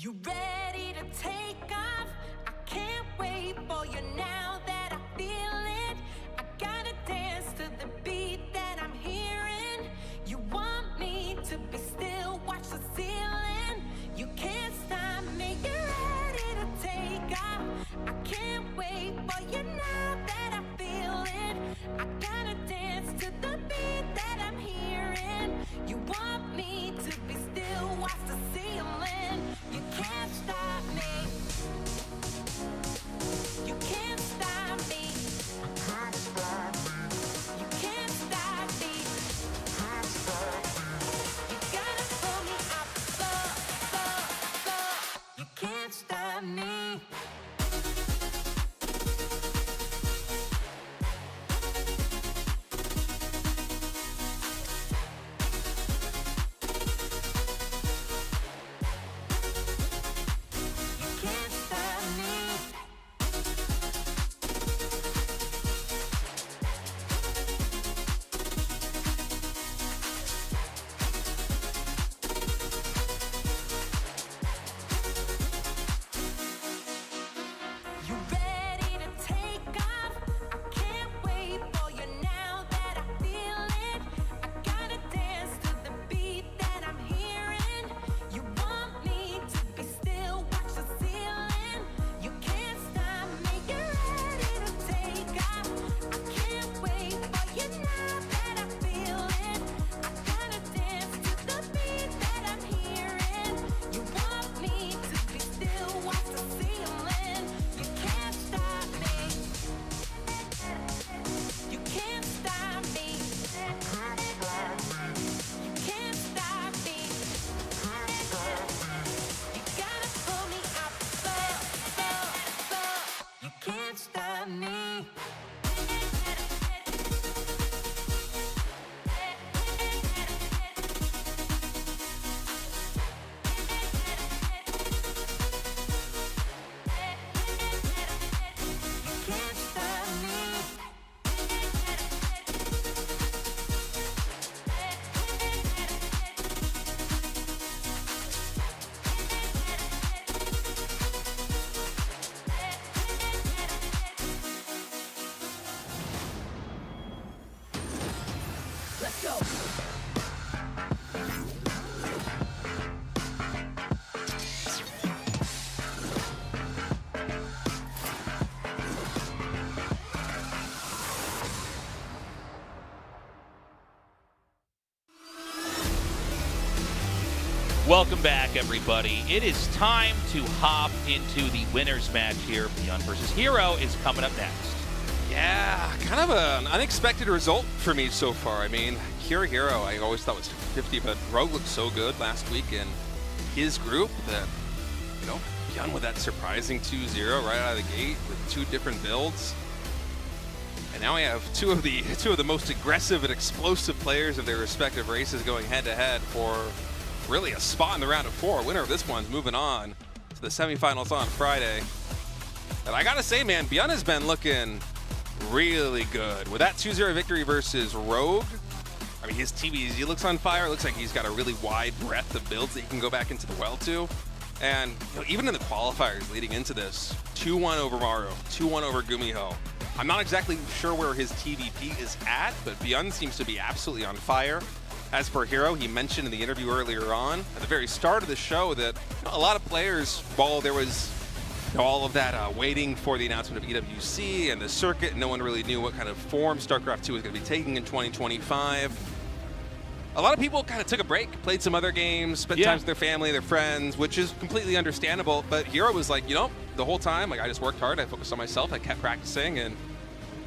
You ready to take off? I can't wait for you now that I feel it. I gotta dance to the beat that I'm hearing. You want me to be still, watch the ceiling. You can't stop me, you're ready to take off. I can't wait for you now that I feel it. I gotta dance to the beat that I'm hearing. You want me to be still, watch the ceiling. You can't stop me. You can't stop me. You can't stop me. You gotta pull me up, You can't stop me. You can't stop me. You ready to take off? I can't wait for you now that I feel it. I gotta dance to the beat that I'm hearing. You want me to be still, watch the ceiling. You can't stop me, you're ready to take off. I can't wait for you now that I feel it. I gotta dance to the beat that I'm hearing. You want me to be still, watch the ceiling. You can't stop me. You can't stop me. You can't stop me. You gotta pull me up, You can't stop me. You can't stop me. Let's go. Welcome back, everybody. It is time to hop into the winner's match here. ByuN versus Hero is coming up next. Yeah, kind of an unexpected result for me so far. I mean, Hero, I always thought was 50, but Rogue looked so good last week in his group that, you know, ByuN with that surprising 2-0 right out of the gate with 2 different builds. And now we have two of the most aggressive and explosive players of their respective races going head-to-head for really a spot in the round of 4. Winner of this one's moving on to the semifinals on Friday. And I gotta say, man, ByuN has been looking really good. With that 2-0 victory versus Rogue, I mean, his TVZ looks on fire. It looks like he's got a really wide breadth of builds that he can go back into the well to. And you know, even in the qualifiers leading into this, 2-1 over Maru, 2-1 over Gumiho. I'm not exactly sure where his TVP is at, but ByuN seems to be absolutely on fire. As for Hero, he mentioned in the interview earlier on, at the very start of the show, that a lot of players, while there was all of that waiting for the announcement of EWC and the circuit, no one really knew what kind of form StarCraft 2 was going to be taking in 2025. A lot of people kind of took a break, played some other games, spent time with their family, their friends, which is completely understandable. But Hero was like, you know, the whole time, like, I just worked hard, I focused on myself, I kept practicing, and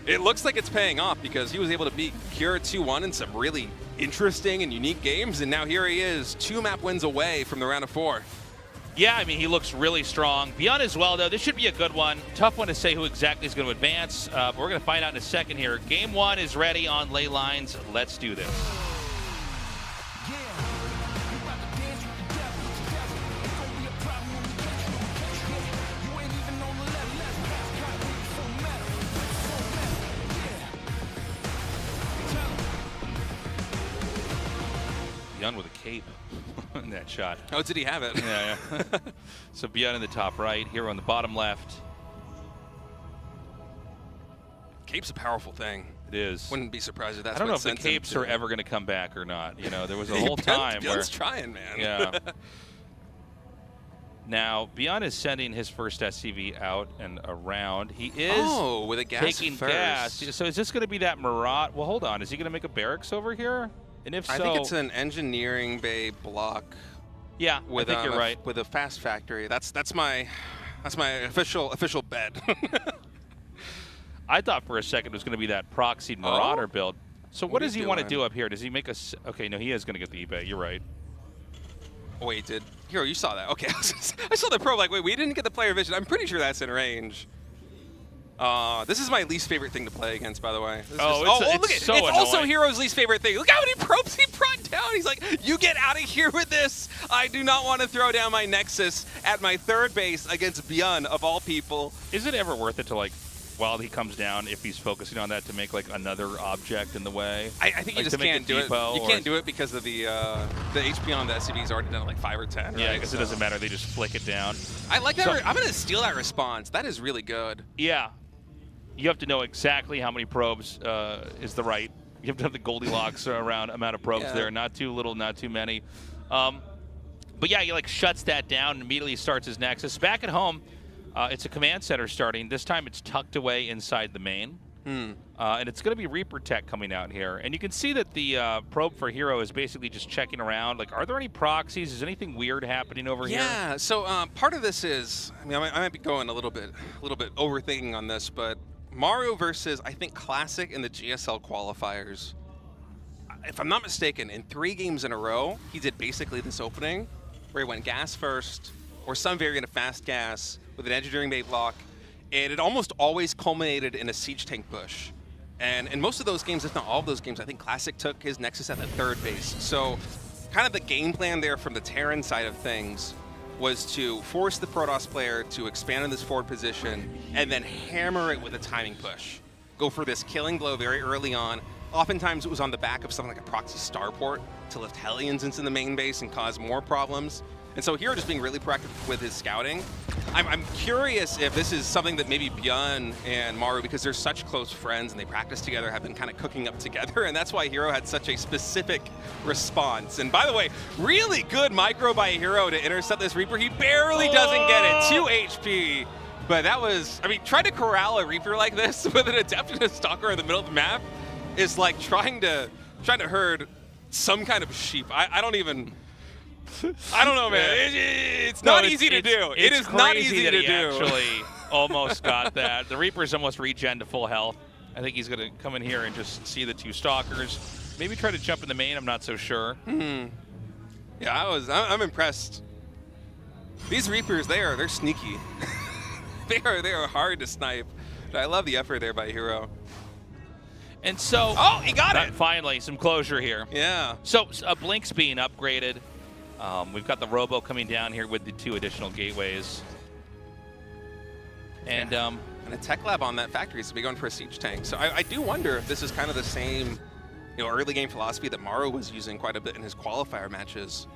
it looks like it's paying off because he was able to beat Kira 2-1 in some really interesting and unique games, and now here he is, 2 map wins away from the round of 4. Yeah, I mean, he looks really strong. ByuN as well, though. This should be a good one. Tough one to say who exactly is going to advance, but we're going to find out in a second here. Game 1 is ready on ley lines. Let's do this. ByuN with a cape. in that shot. Oh, did he have it? Yeah. So ByuN in the top right, Hero in the bottom left. Cape's a powerful thing. It is. Wouldn't be surprised if that's I don't know what if the sent him capes to- are ever going to come back or not. You know, there was a whole time where ByuN's trying, man. Yeah. Now ByuN is sending his first SCV out and around. He is with a gas taking first. gas. So is this going to be that Marat? Well, hold on. Is he going to make a barracks over here? And if so, I think it's an engineering bay block. Yeah, with, I think you're right. With a fast factory. That's my official bet. I thought for a second it was going to be that proxied Marauder build. So what does he want to do up here? Does he make a... Okay, no, he is going to get the eBay. You're right. Oh, wait, Hero, you saw that. Okay, I saw the probe like, wait, we didn't get the player vision. I'm pretty sure that's in range. This is my least favorite thing to play against, by the way. Look at it's so it's also annoying. Hero's least favorite thing. Look how many probes he brought down. He's like, you get out of here with this. I do not want to throw down my Nexus at my third base against ByuN, of all people. Is it ever worth it to, like, while he comes down, if he's focusing on that, to make, like, another object in the way? I think you like, just can't do it. You can't do it because of the HP on the SCV's already done at like 5 or 10. Yeah, right? I guess it doesn't matter. They just flick it down. I like that. I'm going to steal that response. That is really good. Yeah. You have to know exactly how many probes is the right. You have to have the Goldilocks around amount of probes there. Not too little, not too many. But yeah, he like shuts that down and immediately starts his Nexus. Back at home, it's a command center starting. This time it's tucked away inside the main. And it's going to be Reaper Tech coming out here. And you can see that the probe for Hero is basically just checking around. Like, are there any proxies? Is anything weird happening over here? Yeah, so part of this is, I mean, I might be going a little bit overthinking on this, but Mario versus, I think, Classic in the GSL qualifiers. If I'm not mistaken, in 3 games in a row, he did basically this opening, where he went gas first, or some variant of fast gas, with an engineering bay block, and it almost always culminated in a siege tank push. And in most of those games, if not all of those games, I think Classic took his Nexus at the third base. So kind of the game plan there from the Terran side of things was to force the Protoss player to expand in this forward position and then hammer it with a timing push. Go for this killing blow very early on. Oftentimes it was on the back of something like a proxy starport to lift Hellions into the main base and cause more problems. And so Hero just being really proactive with his scouting. I'm curious if this is something that maybe ByuN and Maru, because they're such close friends and they practice together, have been kind of cooking up together, and that's why Hero had such a specific response. And by the way, really good micro by Hero to intercept this Reaper. He barely doesn't get it, 2 HP. But that was, I mean, trying to corral a Reaper like this with an Adept and a Stalker in the middle of the map is like trying to herd some kind of sheep. I don't know, man. It's not easy to do. It is not easy to do. Actually, almost got that. The Reaper's almost regen to full health. I think he's going to come in here and just see the 2 Stalkers. Maybe try to jump in the main. I'm not so sure. Yeah, I'm impressed. These Reapers, they're sneaky. they are hard to snipe. But I love the effort there by Hero. And so, he got it. Finally, some closure here. Yeah. So Blink's being upgraded. We've got the Robo coming down here with the 2 additional gateways. And and a tech lab on that factory, so we're going for a siege tank. So I do wonder if this is kind of the same, early game philosophy that Maru was using quite a bit in his qualifier matches.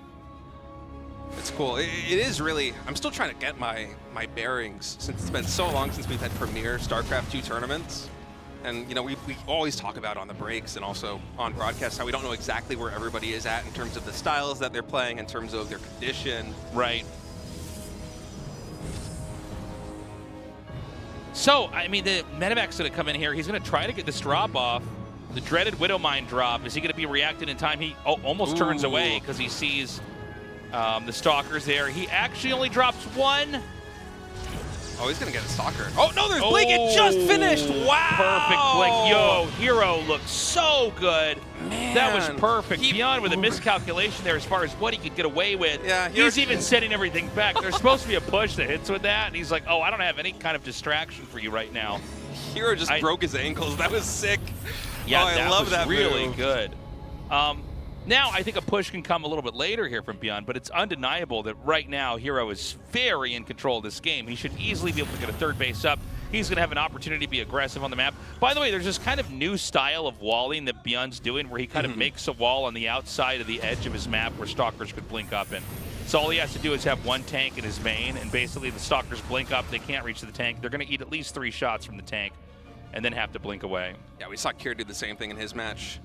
It's cool. It is really, I'm still trying to get my bearings since it's been so long since we've had premier StarCraft 2 tournaments. And, we always talk about on the breaks and also on broadcast how we don't know exactly where everybody is at in terms of the styles that they're playing, in terms of their condition. Right. So, I mean, the Medevac's going to come in here. He's going to try to get this drop off. The dreaded Widowmine drop. Is he going to be reacting in time? He almost turns away because he sees the Stalkers there. He actually only drops 1. Oh, he's going to get a Stalker. Oh, no, there's Blink. It just finished. Wow. Perfect Blink. Yo, Hero looks so good. Man. That was perfect. ByuN with a miscalculation there as far as what he could get away with. Yeah, he's even setting everything back. There's supposed to be a push that hits with that, and he's like, I don't have any kind of distraction for you right now. Hero just broke his ankles. That was sick. Yeah, I love that really move. Good. Now, I think a push can come a little bit later here from ByuN, but it's undeniable that right now Hero is very in control of this game. He should easily be able to get a third base up. he's going to have an opportunity to be aggressive on the map. By the way, there's this kind of new style of walling that ByuN's doing where he kind of makes a wall on the outside of the edge of his map where Stalkers could blink up in. So all he has to do is have one tank in his main, and basically the Stalkers blink up, they can't reach the tank. They're going to eat at least 3 shots from the tank and then have to blink away. Yeah, we saw Kier do the same thing in his match.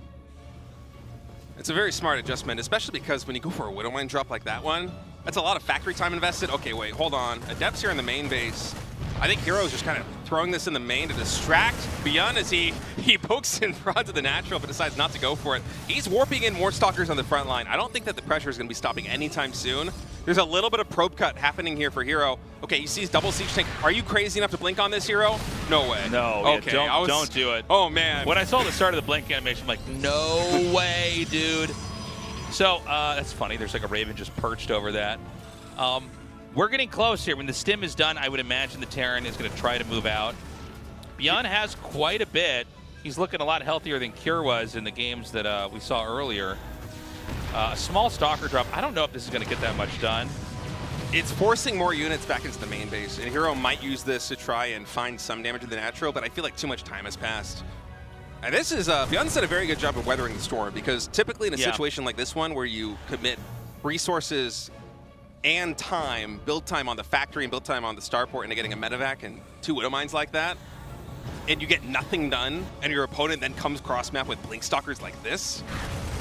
It's a very smart adjustment, especially because when you go for a Widowmine drop like that one, that's a lot of factory time invested. Okay, wait, hold on. Adept's here in the main base. I think Hero's just kind of throwing this in the main to distract ByuN as he pokes in front of the natural but decides not to go for it. He's warping in more Stalkers on the front line. I don't think that the pressure is going to be stopping anytime soon. There's a little bit of probe cut happening here for Hero. Okay, he sees double siege tank. Are you crazy enough to blink on this, Hero? No way. No, okay, don't do it. Oh, man. When I saw the start of the blink animation, I'm like, no way, dude. So, that's funny. There's like a Raven just perched over that. We're getting close here. When the stim is done, I would imagine the Terran is going to try to move out. ByuN has quite a bit. He's looking a lot healthier than Kier was in the games that we saw earlier. A small Stalker drop. I don't know if this is going to get that much done. It's forcing more units back into the main base, and Hero might use this to try and find some damage to the natural, but I feel like too much time has passed. And this is, ByuN's done a very good job of weathering the storm, because typically in a situation like this one where you commit resources and time, build time on the factory and build time on the starport into getting a medevac and 2 Widow Mines like that, and you get nothing done, and your opponent then comes cross-map with Blink Stalkers like this,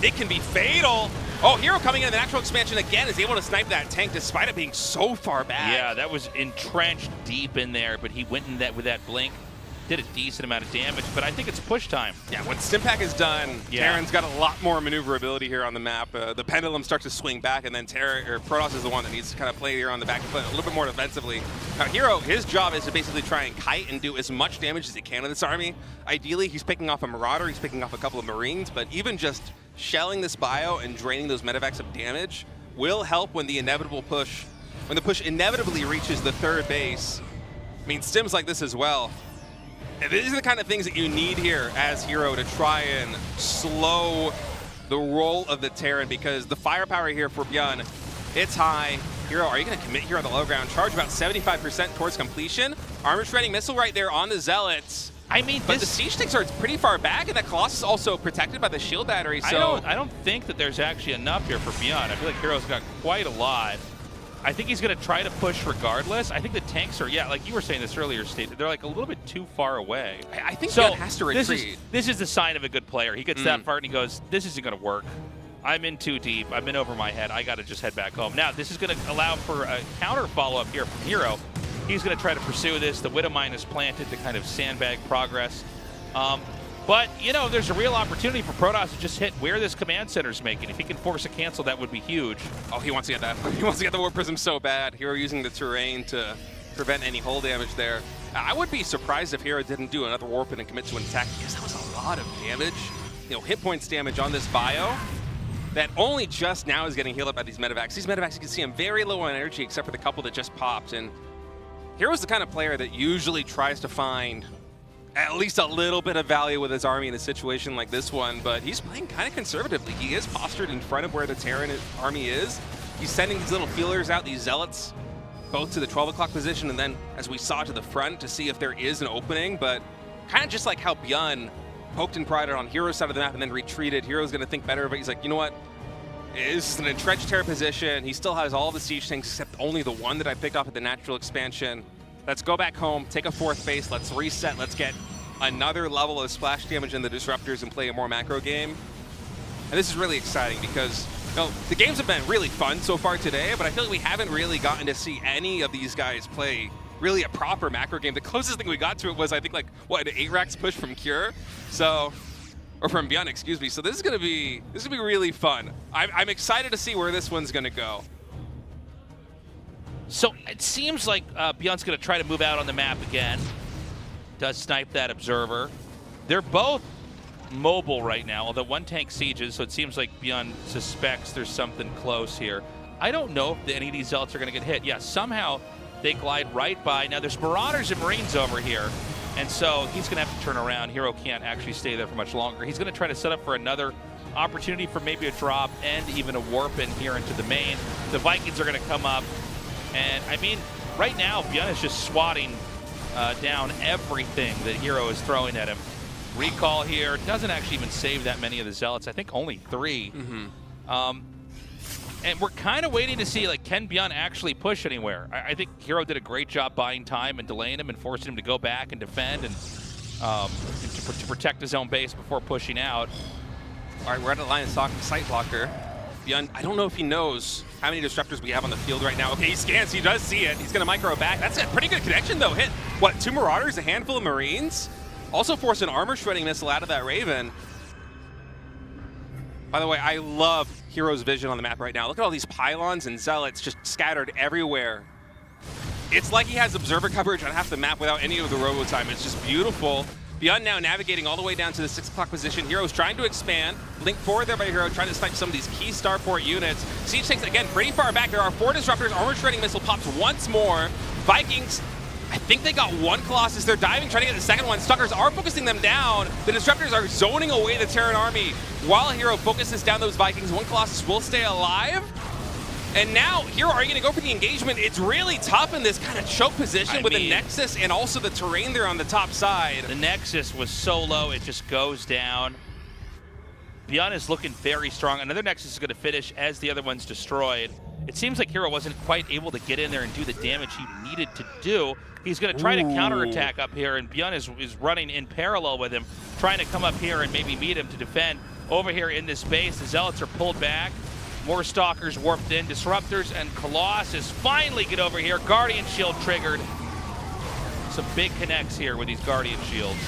it can be fatal. Oh, Hero coming in the natural expansion again is able to snipe that tank despite it being so far back. Yeah, that was entrenched deep in there, but he went in that with that blink. Did a decent amount of damage, but I think it's push time. Yeah, when Stimpack is done, Terran's got a lot more maneuverability here on the map. The pendulum starts to swing back, and then Protoss is the one that needs to kind of play here on the back foot a little bit more defensively. Now, Hero, his job is to basically try and kite and do as much damage as he can in this army. Ideally, he's picking off a Marauder, he's picking off a couple of Marines, but even just shelling this bio and draining those medevacs of damage will help when the inevitable push, when the push inevitably reaches the 3rd base. I mean, stims like this as well. These are the kind of things that you need here as Hero to try and slow the roll of the Terran, because the firepower here for ByuN, it's high. Hero, are you going to commit here on the low ground? Charge about 75% towards completion. Armor shredding missile right there on the Zealots. I mean, but the siege tanks are pretty far back, and that Colossus is also protected by the shield battery. So I don't think that there's actually enough here for ByuN. I feel like Hero's got quite a lot. I think he's going to try to push regardless. I think the tanks are, yeah, like you were saying this earlier, Steve, they're like a little bit too far away. I think ByuN has to retreat. This is the sign of a good player. He gets that far and he goes, this isn't going to work. I'm in too deep. I've been over my head. I got to just head back home. Now, this is going to allow for a counter follow-up here from Hero. He's going to try to pursue this. The Widow Mine is planted to kind of sandbag progress. But, you know, there's a real opportunity for Protoss to just hit where this command center's making. If he can force a cancel, that would be huge. Oh, he wants to get that. He wants to get the Warp Prism so bad. Hero using the terrain to prevent any hull damage there. I would be surprised if Hero didn't do another Warp and commit to an attack, because that was a lot of damage. You know, hit points damage on this bio that only just now is getting healed up by these medevacs. These medevacs, you can see them very low on energy except for the couple that just popped. And Hero's the kind of player that usually tries to find at least a little bit of value with his army in a situation like this one, but he's playing kind of conservatively. He is postured in front of where the Terran army is. He's sending these little feelers out, these Zealots, both to the 12 o'clock position and then, as we saw, to the front to see if there is an opening, but kind of just like how ByuN poked and pried it on Hero's side of the map and then retreated. Hero's going to think better of it. He's like, you know what? This is an entrenched Terran position. He still has all the siege tanks except only the one that I picked off at the natural expansion. Let's go back home, take a 4th base, let's reset, let's get another level of splash damage in the disruptors and play a more macro game. And this is really exciting because, you know, the games have been really fun so far today, but I feel like we haven't really gotten to see any of these guys play really a proper macro game. The closest thing we got to it was, I think, like, what, an 8-Rax push from Cure? So, or from ByuN, excuse me. So this is gonna be really fun. I'm excited to see where this one's gonna go. So it seems like ByuN's going to try to move out on the map again. Does snipe that observer. They're both mobile right now, although one tank sieges, so it seems like ByuN suspects there's something close here. I don't know if any of these Zealots are going to get hit. Yeah, somehow they glide right by. Now there's Marauders and Marines over here, and so he's going to have to turn around. Hero can't actually stay there for much longer. He's going to try to set up for another opportunity for maybe a drop and even a warp in here into the main. The Vikings are going to come up. And, I mean, right now, ByuN is just swatting down everything that Hero is throwing at him. Recall here doesn't actually even save that many of the Zealots. I think only 3. And we're kind of waiting to see, like, can ByuN actually push anywhere? I think Hero did a great job buying time and delaying him and forcing him to go back and defend and to protect his own base before pushing out. All right, we're at the line of sight blocker. ByuN, I don't know if he knows how many disruptors we have on the field right now. Okay, he scans, he does see it. He's going to micro back. That's a pretty good connection, though. Hit, what, 2 Marauders, a handful of Marines? Also forced an armor shredding missile out of that Raven. By the way, I love Hero's vision on the map right now. Look at all these pylons and zealots just scattered everywhere. It's like he has observer coverage on half the map without any of the robo time. It's just beautiful. ByuN now navigating all the way down to the 6 o'clock position. Hero's trying to expand. Link forward there by Hero, trying to snipe some of these key starport units. Siege takes, again, pretty far back. There are 4 disruptors. Armor shredding missile pops once more. Vikings, I think they got 1 Colossus. They're diving, trying to get the second one. Stalkers are focusing them down. The disruptors are zoning away the Terran army. While Hero focuses down those Vikings, 1 Colossus will stay alive. And now, Hero, are you going to go for the engagement? It's really tough in this kind of choke position with the Nexus and also the terrain there on the top side. The Nexus was so low, it just goes down. ByuN is looking very strong. Another Nexus is going to finish as the other one's destroyed. It seems like Hero wasn't quite able to get in there and do the damage he needed to do. He's going to try to counterattack up here, and ByuN is running in parallel with him, trying to come up here and maybe meet him to defend. Over here in this base, the Zealots are pulled back. More Stalkers warped in. Disruptors and Colossus finally get over here. Guardian Shield triggered. Some big connects here with these Guardian Shields.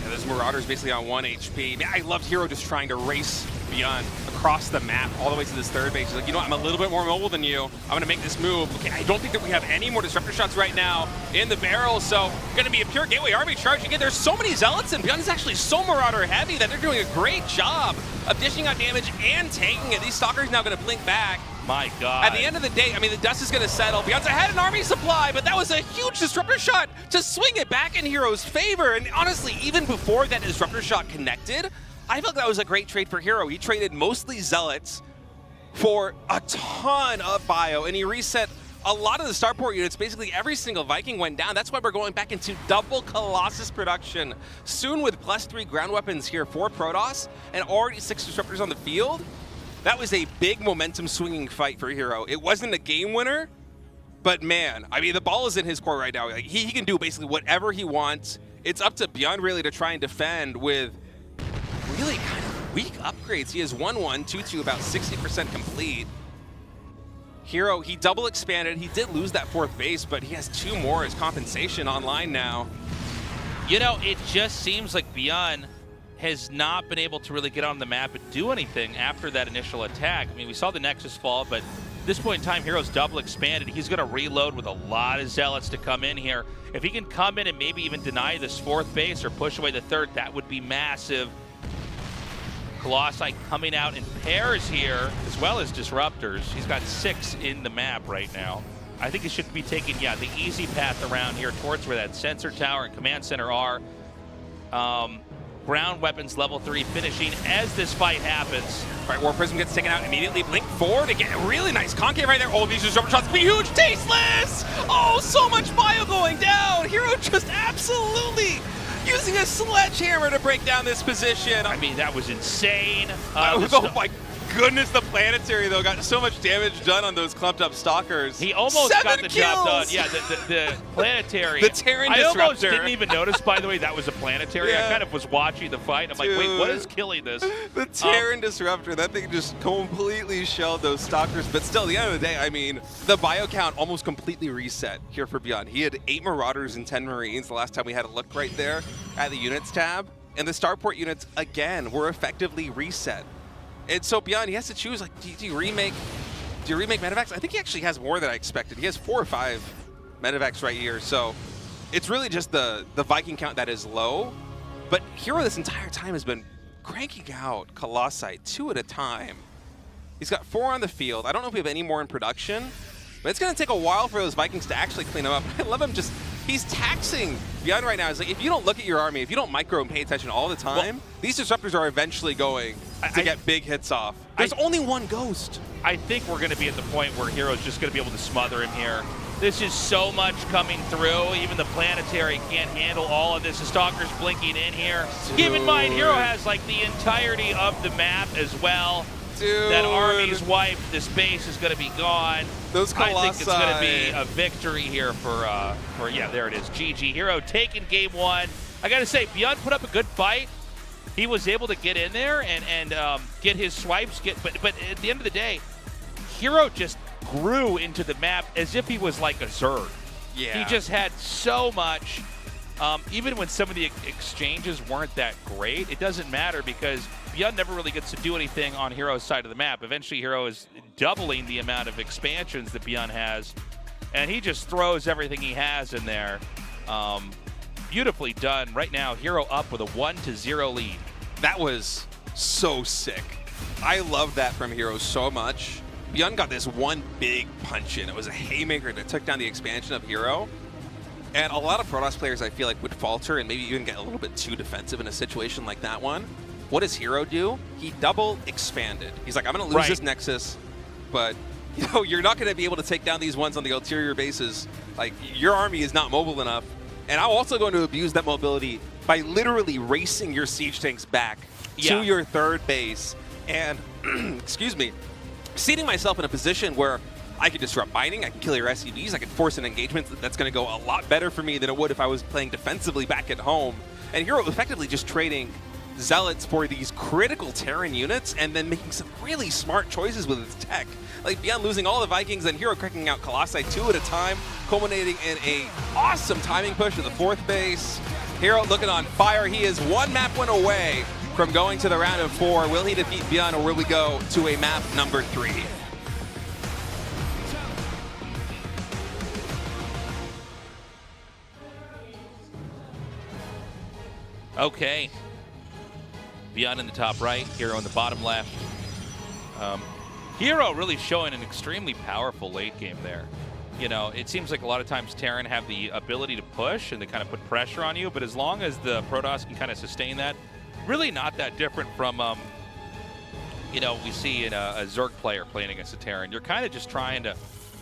Yeah, those Marauders basically on 1 HP. Man, I loved Hero just trying to race ByuN across the map all the way to this third base. He's like, you know what, I'm a little bit more mobile than you. I'm going to make this move. Okay, I don't think that we have any more Disruptor shots right now in the barrel, so going to be a pure Gateway Army charging in. There's so many Zealots, and ByuN is actually so Marauder heavy that they're doing a great job of dishing out damage and tanking it. These Stalkers now going to blink back. My God. At the end of the day, I mean, the dust is going to settle. ByuN's had an army supply, but that was a huge Disruptor shot to swing it back in Hero's favor. And honestly, even before that Disruptor shot connected, I felt that was a great trade for Hero. He traded mostly Zealots for a ton of bio, and he reset a lot of the starport units. Basically, every single Viking went down. That's why we're going back into double Colossus production. Soon with +3 ground weapons here for Protoss, and already 6 Disruptors on the field. That was a big momentum swinging fight for Hero. It wasn't a game winner, but man, I mean, the ball is in his court right now. Like, he can do basically whatever he wants. It's up to ByuN really to try and defend with really kind of weak upgrades. He has 1-1, 2-2, about 60% complete. Hero, he double expanded. He did lose that 4th base, but he has 2 more as compensation online now. You know, it just seems like ByuN has not been able to really get on the map and do anything after that initial attack. I mean, we saw the Nexus fall, but at this point in time, Hero's double expanded. He's going to reload with a lot of Zealots to come in here. If he can come in and maybe even deny this 4th base or push away the 3rd, that would be massive. Colossi coming out in pairs here, as well as Disruptors. He's got 6 in the map right now. I think he should be taking, yeah, the easy path around here towards where that sensor tower and command center are. Ground weapons level 3 finishing as this fight happens. All right, War Prism gets taken out immediately. Blink forward to get a really nice concave right there. Oh, these Disruptor shots be huge. Tasteless! Oh, so much bio going down. Hero just absolutely using a sledgehammer to break down this position. I mean, that was insane. Oh my goodness, the Planetary, though, got so much damage done on those clumped up Stalkers. He almost got the job done. Yeah, the Planetary. The Terran Disruptor. I almost didn't even notice, by the way, that was a Planetary. Yeah. I kind of was watching the fight. I'm like, wait, what is killing this? The Terran Disruptor, that thing just completely shelled those Stalkers. But still, at the end of the day, I mean, the bio count almost completely reset here for ByuN. He had 8 Marauders and 10 Marines the last time we had a look right there at the units tab. And the starport units, again, were effectively reset. And so ByuN, he has to choose, like, do you remake medevacs? I think he actually has more than I expected. He has 4 or 5 medevacs right here. So it's really just the Viking count that is low. But Hero this entire time has been cranking out Colossi 2 at a time. He's got 4 on the field. I don't know if we have any more in production, but it's going to take a while for those Vikings to actually clean them up. I love him just, he's taxing ByuN right now. He's like, if you don't look at your army, if you don't micro and pay attention all the time, these Disruptors are eventually going to get big hits off. There's only 1 Ghost. I think we're going to be at the point where Hero's just going to be able to smother him here. This is so much coming through. Even the planetary can't handle all of this. The Stalker's blinking in here. Keep in mind, Hero has like the entirety of the map as well. Dude. That army's wiped. This base is going to be gone. Those I think it's going to Colossi. be a victory here for yeah, there it is. GG. Hero taking game one. I got to say, ByuN put up a good fight. He was able to get in there and get his swipes. But at the end of the day, Hero just grew into the map as if he was like a Zerg. Yeah. He just had so much. Even when some of the exchanges weren't that great, it doesn't matter because ByuN never really gets to do anything on Hero's side of the map. Eventually, Hero is doubling the amount of expansions that ByuN has, and he just throws everything he has in there. Beautifully done. Right now, Hero up with a 1-0 lead. That was so sick. I love that from Hero so much. ByuN got this one big punch in. It was a haymaker that took down the expansion of Hero. And a lot of Protoss players, I feel like, would falter and maybe even get a little bit too defensive in a situation like that one. What does Hero do? He double expanded. He's like, I'm going to lose this Nexus, but you know, you're not going to be able to take down these ones on the ulterior bases. Like, your army is not mobile enough. And I'm also going to abuse that mobility by literally racing your siege tanks back to your third base. And, excuse me, seating myself in a position where I can disrupt mining, I can kill your SCVs, I can force an engagement that's going to go a lot better for me than it would if I was playing defensively back at home. And Hero effectively just trading Zealots for these critical Terran units and then making some really smart choices with his tech. Like ByuN losing all the Vikings and Hero cracking out Colossi 2 at a time, culminating in a awesome timing push to the fourth base. Hero looking on fire. He is one map win away from going to the round of 4. Will he defeat ByuN, or will we go to a map number 3? Okay. ByuN in the top right, Hero in the bottom left. Hero really showing an extremely powerful late game there. You know, it seems like a lot of times Terran have the ability to push and to kind of put pressure on you, but as long as the Protoss can kind of sustain that, really not that different from, you know, we see in a Zerg player playing against a Terran. You're kind of just trying to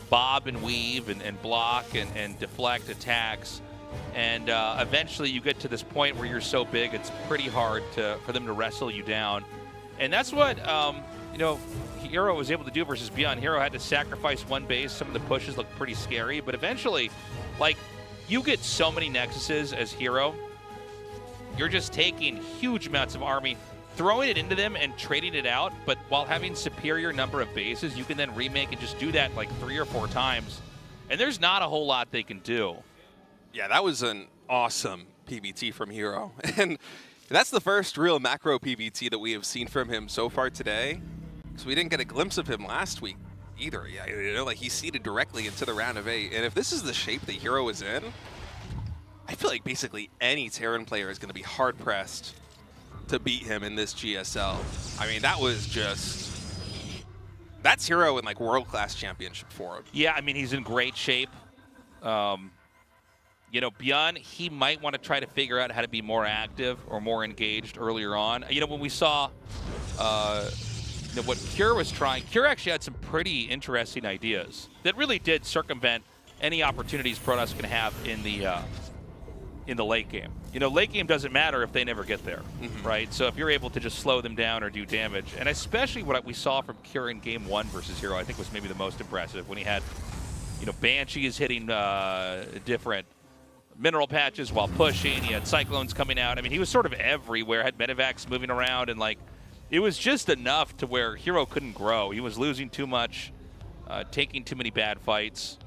bob and weave and block and deflect attacks. And eventually you get to this point where you're so big, it's pretty hard for them to wrestle you down. And that's what, you know, Hero was able to do versus ByuN. Hero had to sacrifice one base. Some of the pushes looked pretty scary, but eventually, like, you get so many Nexuses as Hero. You're just taking huge amounts of army, throwing it into them and trading it out, but while having superior number of bases, you can then remake and just do that like 3 or 4 times. And there's not a whole lot they can do. Yeah, that was an awesome PBT from Hero. And that's the first real macro PBT that we have seen from him so far today. Because we didn't get a glimpse of him last week either. Yeah, you know, like he seeded directly into the round of 8. And if this is the shape that Hero is in, I feel like basically any Terran player is going to be hard-pressed to beat him in this GSL. I mean, that was just... That's Hero in like world-class championship form. Yeah, I mean, he's in great shape. You know, ByuN, he might want to try to figure out how to be more active or more engaged earlier on. You know, when we saw you know, what Cure was trying, Cure actually had some pretty interesting ideas that really did circumvent any opportunities Protoss can have in the late game. You know, late game doesn't matter if they never get there, right? So if you're able to just slow them down or do damage, and especially what we saw from Cure in game 1 versus Hero, I think was maybe the most impressive when he had, you know, Banshees hitting different mineral patches while pushing. He had Cyclones coming out. I mean, he was sort of everywhere, had Medivacs moving around, and like, it was just enough to where Hero couldn't grow. He was losing too much, taking too many bad fights.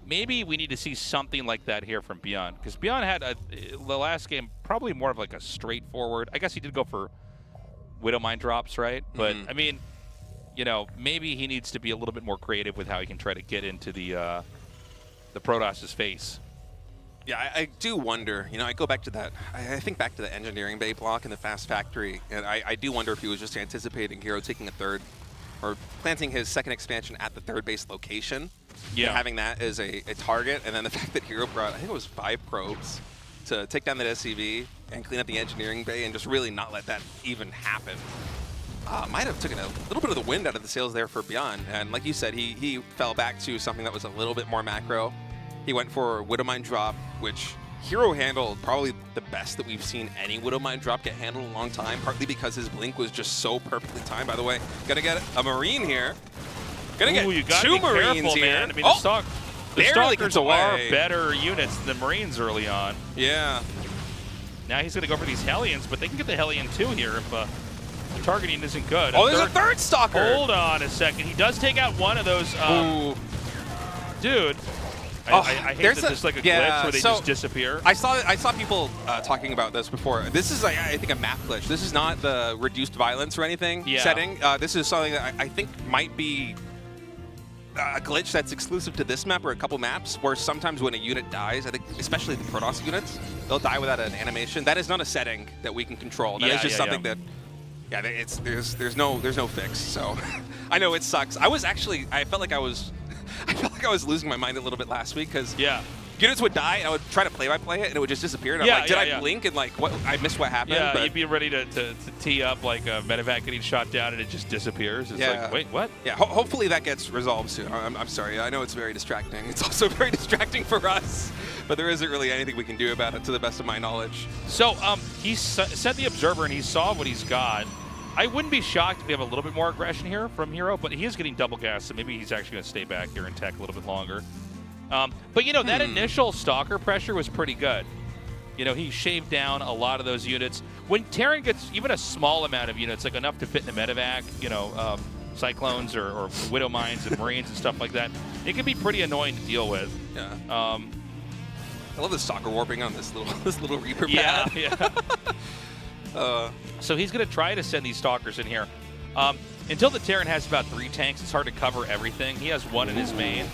Maybe we need to see something like that here from ByuN, because ByuN had the last game probably more of like a straightforward. I guess he did go for Widow Mine drops, right? But I mean, you know, maybe he needs to be a little bit more creative with how he can try to get into the Protoss's face. Yeah, I do wonder, you know, I go back to that, I think back to the engineering bay block in the Fast Factory, and I do wonder if he was just anticipating Hero taking a third, or planting his second expansion at the third base location, and having that as a target, and then the fact that Hero brought, I think it was 5 probes to take down that SCV and clean up the engineering bay and just really not let that even happen. Might have taken a little bit of the wind out of the sails there for ByuN, and like you said, he fell back to something that was a little bit more macro. He went for Widowmine drop, which Hero handled probably the best that we've seen any Widowmine drop get handled in a long time, partly because his blink was just so perfectly timed. By the way, gonna get a Marine here. Gonna Ooh, you get gotta 2 be Marines careful, here. man. I mean, oh, the barely Stalkers gets away. are better units than the Marines early on. Yeah. Now he's gonna go for these Hellions, but they can get the Hellion too here if the targeting isn't good. Oh, there's a third Stalker. Hold on a second. He does take out one of those. Ooh. Dude. Oh, I hate there's that there's like a yeah, glitch where they so just disappear. I saw people talking about this before. This is, I think, a map glitch. This is not the reduced violence or anything setting. This is something that I think might be a glitch that's exclusive to this map or a couple maps, where sometimes when a unit dies, I think especially the Protoss units, they'll die without an animation. That is not a setting that we can control. That is just something that, there's no fix. So I know it sucks. I felt like I was losing my mind a little bit last week because units would die and I would try to play-by-play it and it would just disappear. And I'm like, did I blink and like what? I missed what happened. Yeah, but you'd be ready to tee up like a medevac getting shot down and it just disappears. It's like, wait, what? Yeah, hopefully that gets resolved soon. I'm sorry. I know it's very distracting. It's also very distracting for us, but there isn't really anything we can do about it to the best of my knowledge. So he sent the Observer and he saw what he's got. I wouldn't be shocked if we have a little bit more aggression here from Hero, but he is getting double gas, so maybe he's actually going to stay back here and tech a little bit longer. But, you know, that initial Stalker pressure was pretty good. You know, he shaved down a lot of those units. When Terran gets even a small amount of units, like enough to fit in the medevac, you know, Cyclones or Widow Mines and Marines and stuff like that, it can be pretty annoying to deal with. Yeah. I love the Stalker warping on this little Reaper pad. Yeah. So he's going to try to send these Stalkers in here. Until the Terran has about 3 tanks, it's hard to cover everything. He has 1 in his main.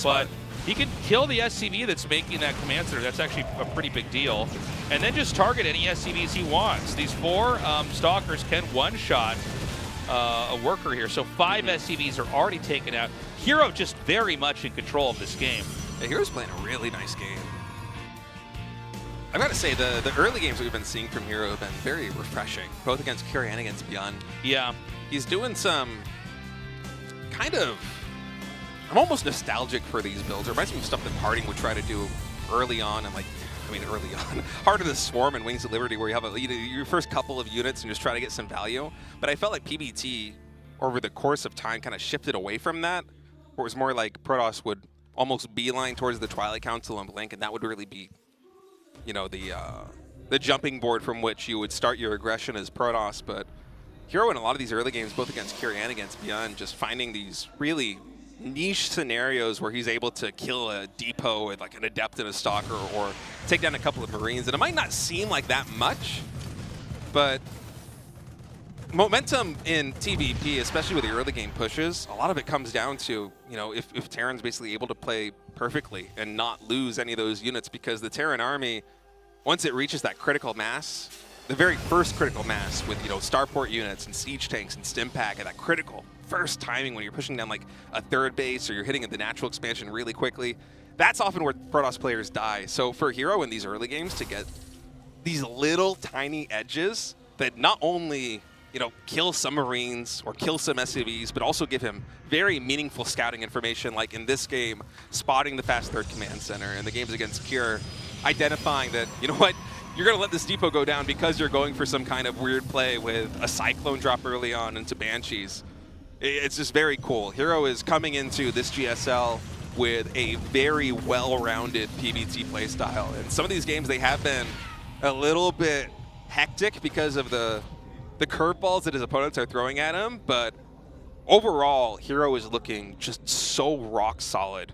But he can kill the SCV that's making that command center. That's actually a pretty big deal. And then just target any SCVs he wants. These 4 Stalkers can one-shot a worker here. So 5 SCVs are already taken out. Hero just very much in control of this game. Yeah, Hero's playing a really nice game. I've got to say, the early games that we've been seeing from Hero have been very refreshing, both against Curie and against ByuN. Yeah. He's doing some kind of... I'm almost nostalgic for these builds. It reminds me of stuff that Harding would try to do early on, and early on. Heart of the Swarm and Wings of Liberty, where you have your first couple of units and just try to get some value. But I felt like PBT, over the course of time, kind of shifted away from that, where it was more like Protoss would almost beeline towards the Twilight Council and Blink, and that would really be, you know, the jumping board from which you would start your aggression as Protoss. But Hero in a lot of these early games, both against Curie and against ByuN, just finding these really niche scenarios where he's able to kill a depot with like an Adept and a Stalker, or take down a couple of Marines. And it might not seem like that much, but momentum in TVP, especially with the early game pushes, a lot of it comes down to, you know, if Terran's basically able to play perfectly and not lose any of those units, because the Terran army, once it reaches that critical mass, the very first critical mass with, you know, starport units and siege tanks and stim pack, and that critical first timing when you're pushing down like a 3rd base or you're hitting the natural expansion really quickly, that's often where Protoss players die. So for Hero in these early games to get these little tiny edges that not only, you know, kill some Marines or kill some SCVs, but also give him very meaningful scouting information, like in this game, spotting the fast 3rd command center, and the games against Cure, identifying that, you know what, you're going to let this depot go down because you're going for some kind of weird play with a Cyclone drop early on into Banshees. It's just very cool. Hero is coming into this GSL with a very well-rounded PBT playstyle. And some of these games, they have been a little bit hectic because of the curveballs that his opponents are throwing at him. But overall, Hero is looking just so rock solid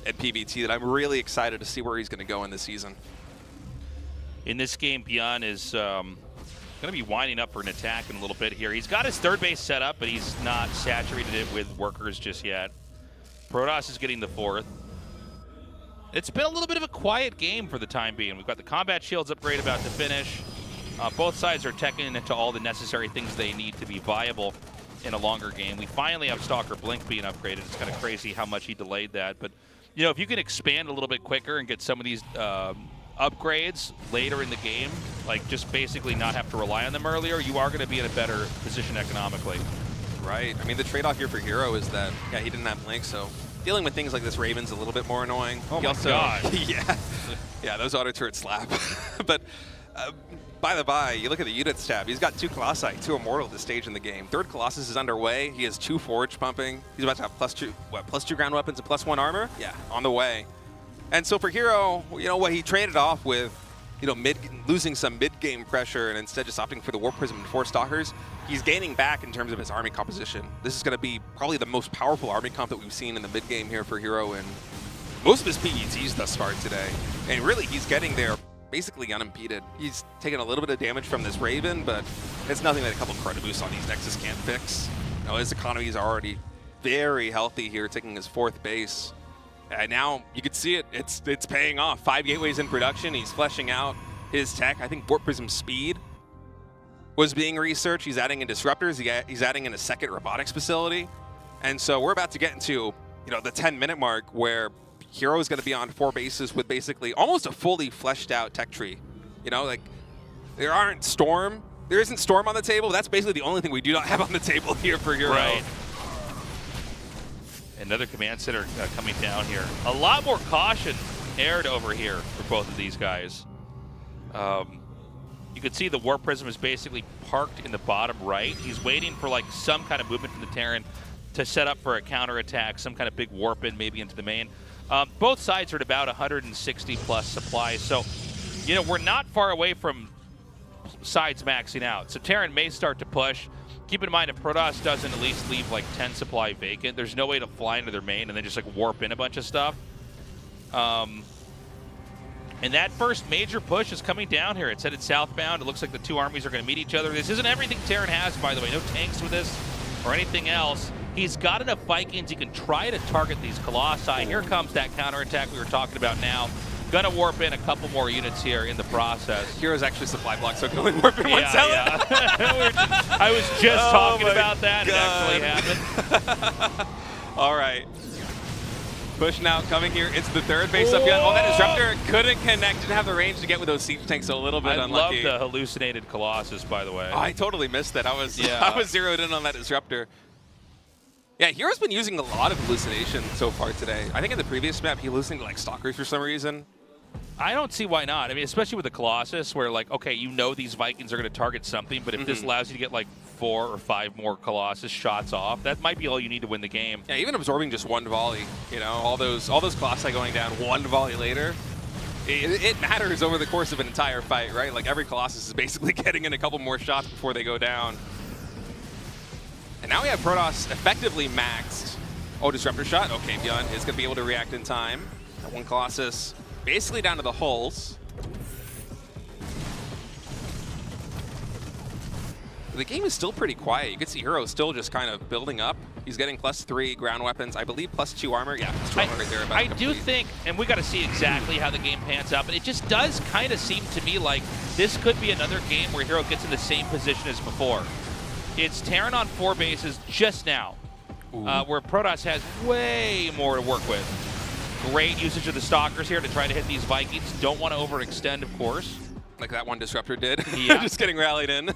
at PBT that I'm really excited to see where he's going to go in this season. In this game, ByuN is going to be winding up for an attack in a little bit here. He's got his 3rd base set up, but he's not saturated it with workers just yet. Protoss is getting the 4th. It's been a little bit of a quiet game for the time being. We've got the combat shields upgrade about to finish. Both sides are teching into all the necessary things they need to be viable in a longer game. We finally have Stalker Blink being upgraded. It's kind of crazy how much he delayed that. But, you know, if you can expand a little bit quicker and get some of these upgrades later in the game, like just basically not have to rely on them earlier, you are going to be in a better position economically. Right. I mean, the trade-off here for Hero is that, yeah, he didn't have Blink, so dealing with things like this Raven's a little bit more annoying. Oh He my God. yeah, those auto turrets slap. But by the by, you look at the units tab. He's got 2 Colossi, 2 Immortal at this stage in the game. 3rd Colossus is underway. He has 2 Forge pumping. He's about to have +2 ground weapons and +1 armor. Yeah, on the way. And so for Hero, you know what, he traded off with, you know, losing some mid-game pressure and instead just opting for the Warp Prism and 4 Stalkers. He's gaining back in terms of his army composition. This is going to be probably the most powerful army comp that we've seen in the mid-game here for Hero in most of his PETs thus far today. And really, he's getting there basically unimpeded. He's taken a little bit of damage from this Raven, but it's nothing that a couple of credit boosts on these Nexus can't fix. You know, his economy is already very healthy here, taking his 4th base. And now you can see it, it's paying off. 5 gateways in production, he's fleshing out his tech. I think Warp Prism speed was being researched. He's adding in disruptors, he's adding in a 2nd robotics facility. And so we're about to get into, you know, the 10-minute mark where Hero is going to be on 4 bases with basically almost a fully fleshed out tech tree. You know, like there isn't Storm on the table. That's basically the only thing we do not have on the table here for Hero. Right. Another command center coming down here. A lot more caution aired over here for both of these guys. You can see the Warp Prism is basically parked in the bottom right. He's waiting for like some kind of movement from the Terran to set up for a counterattack, some kind of big warp in maybe into the main. Both sides are at about 160 plus supply, so you know we're not far away from sides maxing out. So Terran may start to push. Keep in mind, if Protoss doesn't at least leave like 10 supply vacant, there's no way to fly into their main and then just like warp in a bunch of stuff. And that first major push is coming down here. It's headed southbound. It looks like the 2 armies are going to meet each other. This isn't everything Terran has, by the way. No tanks with this or anything else. He's got enough Vikings. He can try to target these Colossi. Here comes that counterattack we were talking about now. Gonna warp in a couple more units here in the process. Hero's actually supply block, so go and warp in one cell. Yeah. I was just talking about that. God. It actually happened. All right. Push now coming here. It's the 3rd base up. Oh, that Disruptor couldn't connect. Didn't have the range to get with those siege tanks, so a little bit unlucky. I love the hallucinated Colossus, by the way. Oh, I totally missed that. I was zeroed in on that Disruptor. Yeah, Hero's been using a lot of hallucination so far today. I think in the previous map, he hallucinated like Stalkers for some reason. I don't see why not. I mean, especially with the Colossus, where like, okay, you know these Vikings are going to target something, but if this allows you to get like 4 or 5 more Colossus shots off, that might be all you need to win the game. Yeah, even absorbing just 1 volley, you know, all those Colossi going down 1 volley later, it matters over the course of an entire fight, right? Like every Colossus is basically getting in a couple more shots before they go down. And now we have Protoss effectively maxed. Oh, Disruptor shot. Okay, ByuN is going to be able to react in time. That 1 Colossus basically down to the hulls. The game is still pretty quiet. You can see Hero still just kind of building up. He's getting +3 ground weapons, I believe +2 armor. Yeah, +2 armor right there. I do think, and we got to see exactly how the game pans out, but it just does kind of seem to me like this could be another game where Hero gets in the same position as before. It's Terran on 4 bases just now, where Protoss has way more to work with. Great usage of the Stalkers here to try to hit these Vikings. Don't want to overextend, of course. Like that 1 Disruptor did. Yeah. Just getting rallied in.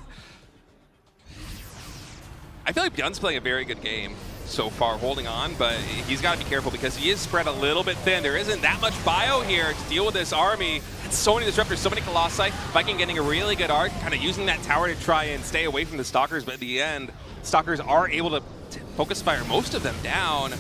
I feel like ByuN's playing a very good game so far, holding on, but he's got to be careful because he is spread a little bit thin. There isn't that much bio here to deal with this army. It's so many Disruptors, so many Colossi. Viking getting a really good arc, kind of using that tower to try and stay away from the Stalkers, but at the end, Stalkers are able to focus fire most of them down.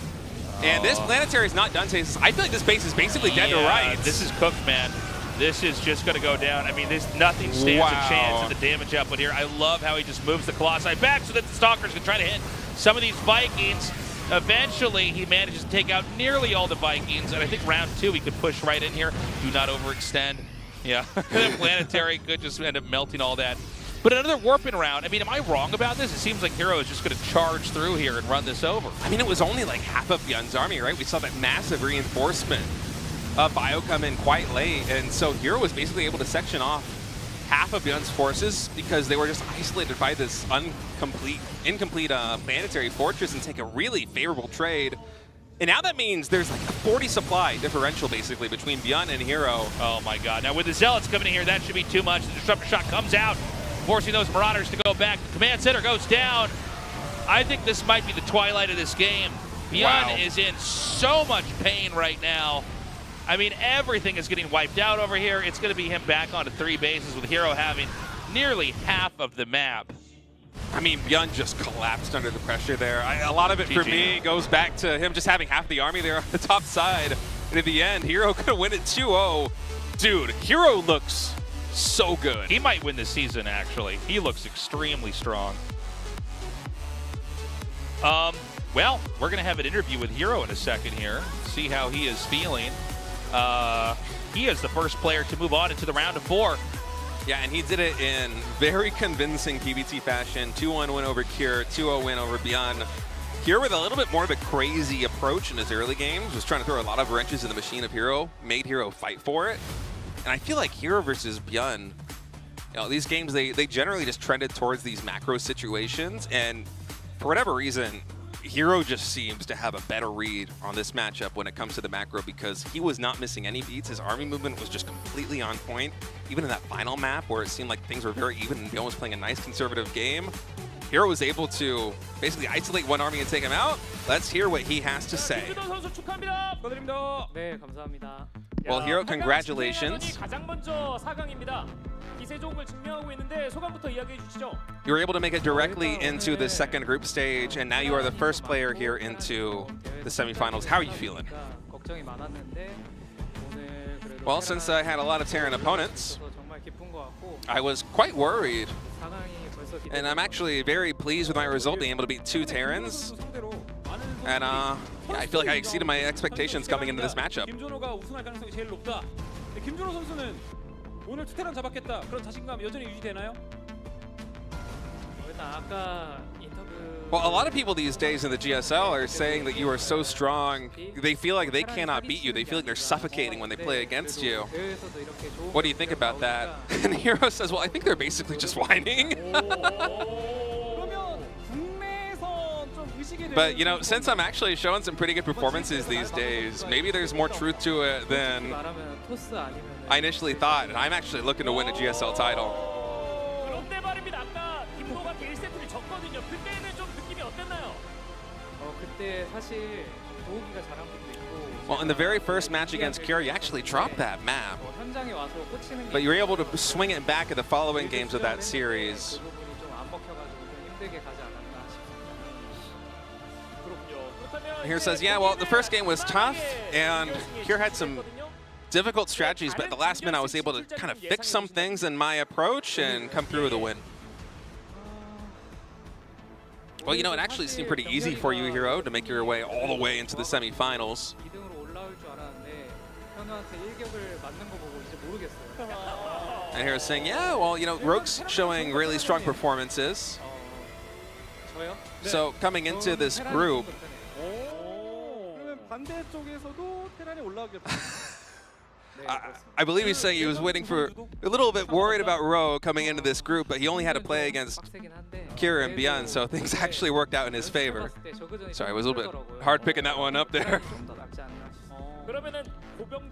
And this planetary is not done. I feel like this base is basically dead to rights. This is cooked, man. This is just going to go down. I mean, nothing stands a chance at the damage output here. I love how he just moves the Colossi back so that the Stalkers can try to hit some of these Vikings. Eventually, he manages to take out nearly all the Vikings, and I think round 2 he could push right in here. Do not overextend. Yeah, the planetary could just end up melting all that. But another warping round. I mean, am I wrong about this? It seems like Hero is just going to charge through here and run this over. I mean, it was only like half of ByuN's army, right? We saw that massive reinforcement of Bio come in quite late, and so Hero was basically able to section off half of ByuN's forces because they were just isolated by this incomplete planetary fortress and take a really favorable trade. And now that means there's like a 40 supply differential basically between ByuN and Hero. Oh my god. Now with the Zealots coming in here, that should be too much. The Disruptor shot comes out, forcing those Marauders to go back. The command center goes down. I think this might be the twilight of this game. ByuN is in so much pain right now. I mean, everything is getting wiped out over here. It's going to be him back onto 3 bases with Hero having nearly half of the map. I mean, ByuN just collapsed under the pressure there. A lot of it for me goes back to him just having half the army there on the top side. And at the end, Hero could win it 2-0. Dude, Hero looks so good. He might win this season, actually. He looks extremely strong. Well, we're going to have an interview with Hero in a second here, see how he is feeling. He is the first player to move on into the round of 4. Yeah, and he did it in very convincing PBT fashion. 2-1 win over Cure, 2-0 win over ByuN. Cure with a little bit more of a crazy approach in his early games, was trying to throw a lot of wrenches in the machine of Hero, made Hero fight for it. And I feel like Hero versus ByuN, these games, they generally just trended towards these macro situations, and for whatever reason, Hero just seems to have a better read on this matchup when it comes to the macro because he was not missing any beats. His army movement was just completely on point. Even in that final map where it seemed like things were very even and ByuN was playing a nice conservative game, Hero was able to basically isolate one army and take him out. Let's hear what he has to say. Well, Hero, congratulations. You were able to make it directly into the second group stage, and now you are the first player here into the semifinals. How are you feeling? Well, since I had a lot of Terran opponents, I was quite worried. And I'm actually very pleased with my result, being able to beat 2 Terrans. And yeah, I feel like I exceeded my expectations coming into this matchup. 오늘 투테란 잡았겠다. 그런 자신감 여전히 유지되나요? Well, a lot of people these days in the GSL are saying that you are so strong, they feel like they cannot beat you. They feel like they're suffocating when they play against you. What do you think about that? And Hero says, well, I think they're basically just whining. But, since I'm actually showing some pretty good performances these days, maybe there's more truth to it than I initially thought, and I'm actually looking to win a GSL title. Well, in the very first match against Cure, you actually dropped that map. But you were able to swing it back in the following games of that series. Here says, yeah, well, the first game was tough, and Cure had some difficult strategies, but at the last minute I was able to kind of fix some things in my approach and come through with a win. Well, it actually seemed pretty easy for you, Hero, to make your way all the way into the semifinals. And Hero's saying, yeah, well, Rogue's showing really strong performances. So coming into this group, I believe he's saying he was waiting for a little bit worried about Rogue coming into this group, but he only had to play against Cure and ByuN, so things actually worked out in his favor. Sorry, it was a little bit hard picking that one up there.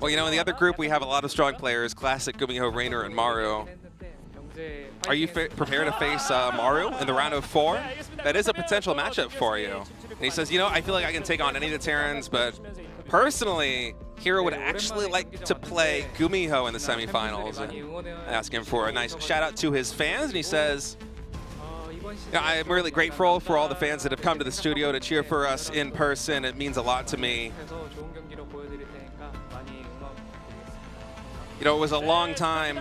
Well, in the other group we have a lot of strong players, classic Gumiho, Rainer, and Maru. Are you prepared to face Maru in the round of 4? That is a potential matchup for you. And he says, I feel like I can take on any of the Terrans, but personally, Hero would actually like to play Gumiho in the semifinals. And ask him for a nice shout out to his fans, and he says, I'm really grateful for all the fans that have come to the studio to cheer for us in person. It means a lot to me. It was a long time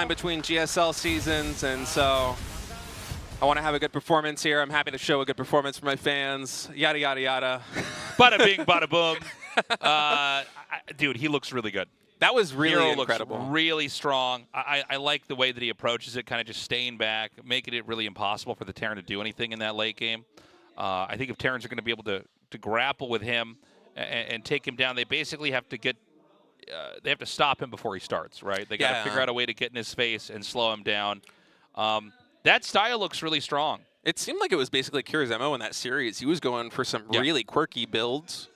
between GSL seasons, and so I want to have a good performance here. I'm happy to show a good performance for my fans, yada, yada, yada. Bada bing, bada boom. Dude, he looks really good. That was really Hero incredible. Looks really strong. I like the way that he approaches it, kind of just staying back, making it really impossible for the Terran to do anything in that late game. I think if Terrans are going to be able to grapple with him and take him down, they basically have to get they have to stop him before he starts, right? They got to figure out a way to get in his face and slow him down. That style looks really strong. It seemed like it was basically Cure's MO in that series. He was going for some really quirky builds.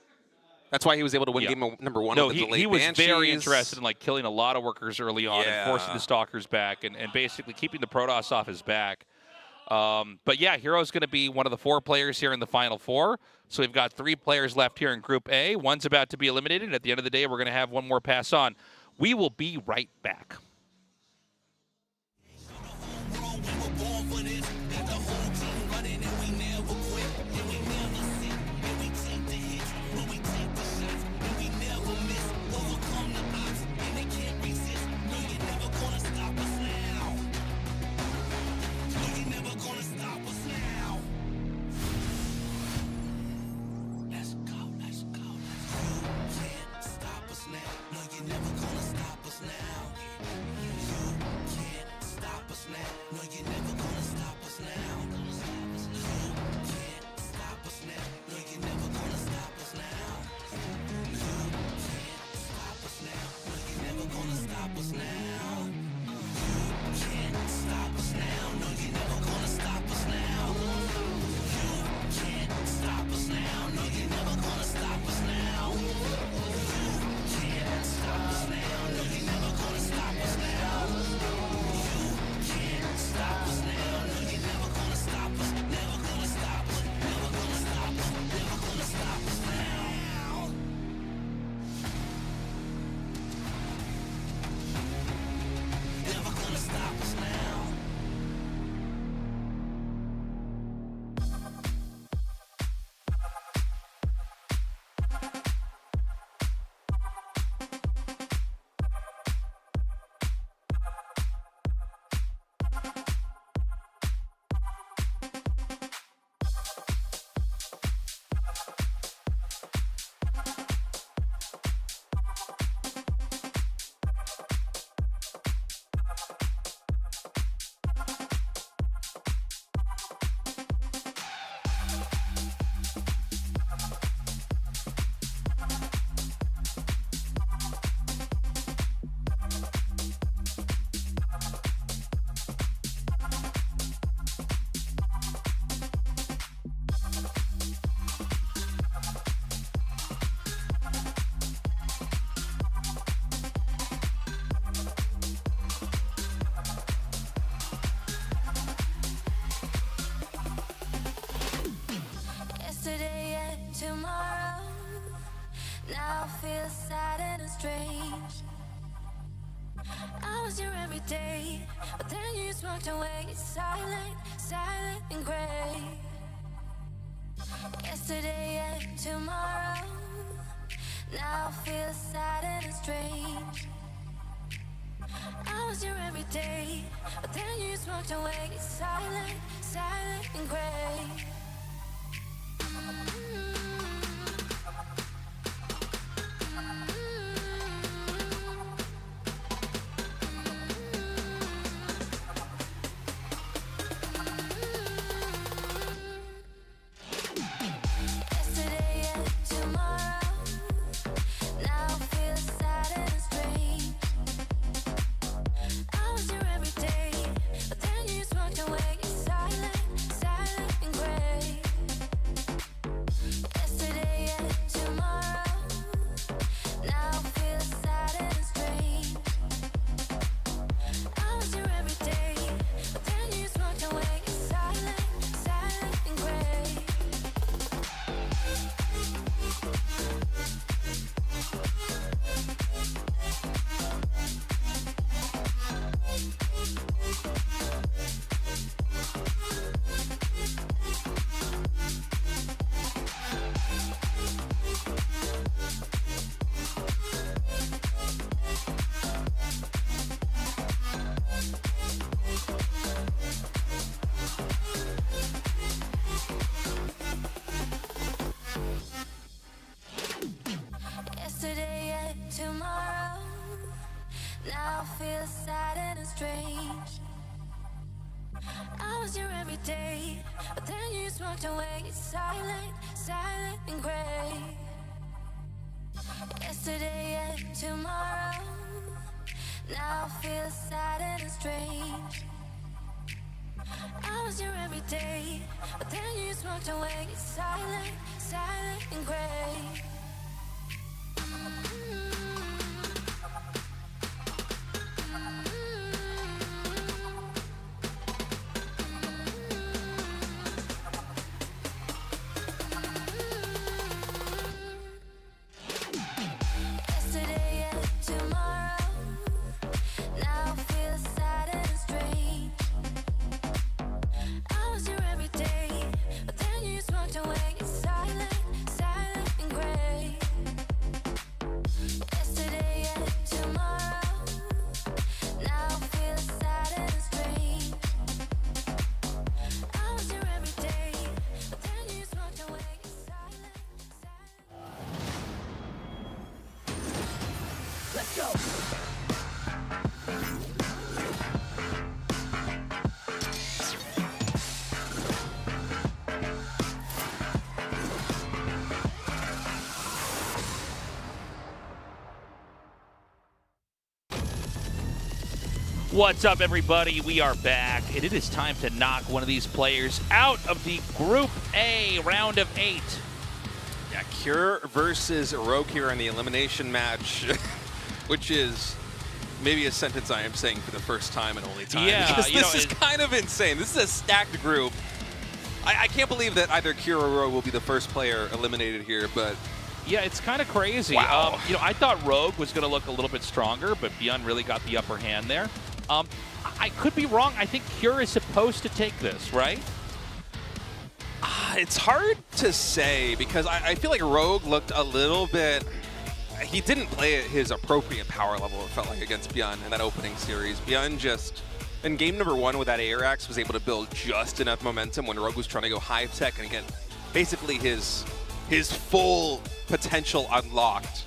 That's why he was able to win game number 1 with the delayed he was Banshees. very interested in killing a lot of workers early on and forcing the Stalkers back and basically keeping the Protoss off his back. But yeah, Hero's going to be one of the 4 players here in the Final Four. So we've got 3 players left here in Group A. One's about to be eliminated. At the end of the day, we're going to have one more pass on. We will be right back. Yesterday and tomorrow now feels sad and strange. I was here every day, but then you just walked away. Silent, silent and gray. Yesterday and tomorrow now feels sad and strange. I was here every day, but then you just walked away. Silent, silent and gray. Yesterday and tomorrow now feels sad and strange. I was here every day, but then you just walked away. Silent, silent and gray. Yesterday and tomorrow now feels sad and strange. I was here every day, but then you just walked away. Silent, silent and gray. Yesterday and tomorrow now feels sad and strange. I was here every day, but then you just walked away. Silent, silent and gray. Yesterday and tomorrow now feels sad and strange. I was here every day, but then you just walked away. Silent, silent and gray. tomorrow. Now I feel sad and strange. I was here every day, but then you just walked away. Silent, silent and gray. Yesterday and tomorrow. Now I feel sad and strange. I was here every day, but then you just walked away. Silent, silent. Let's go. What's up, everybody? We are back, and it is time to knock one of these players out of the Group A round of 8. Yeah, Cure versus Rogue here in the elimination match, which is maybe a sentence I am saying for the first time and only time. Yeah, because you know, this is kind of insane. This is a stacked group. I can't believe that either Cure or Rogue will be the first player eliminated here, but Yeah, it's kind of crazy. Wow. I thought Rogue was going to look a little bit stronger, but ByuN really got the upper hand there. I could be wrong. I think Cure is supposed to take this, right? it's hard to say because I feel like Rogue looked a little bit. He didn't play at his appropriate power level, it felt like, against ByuN in that opening series. ByuN just, in game number 1 with that Arax, was able to build just enough momentum when Rogue was trying to go high tech and get basically his full potential unlocked.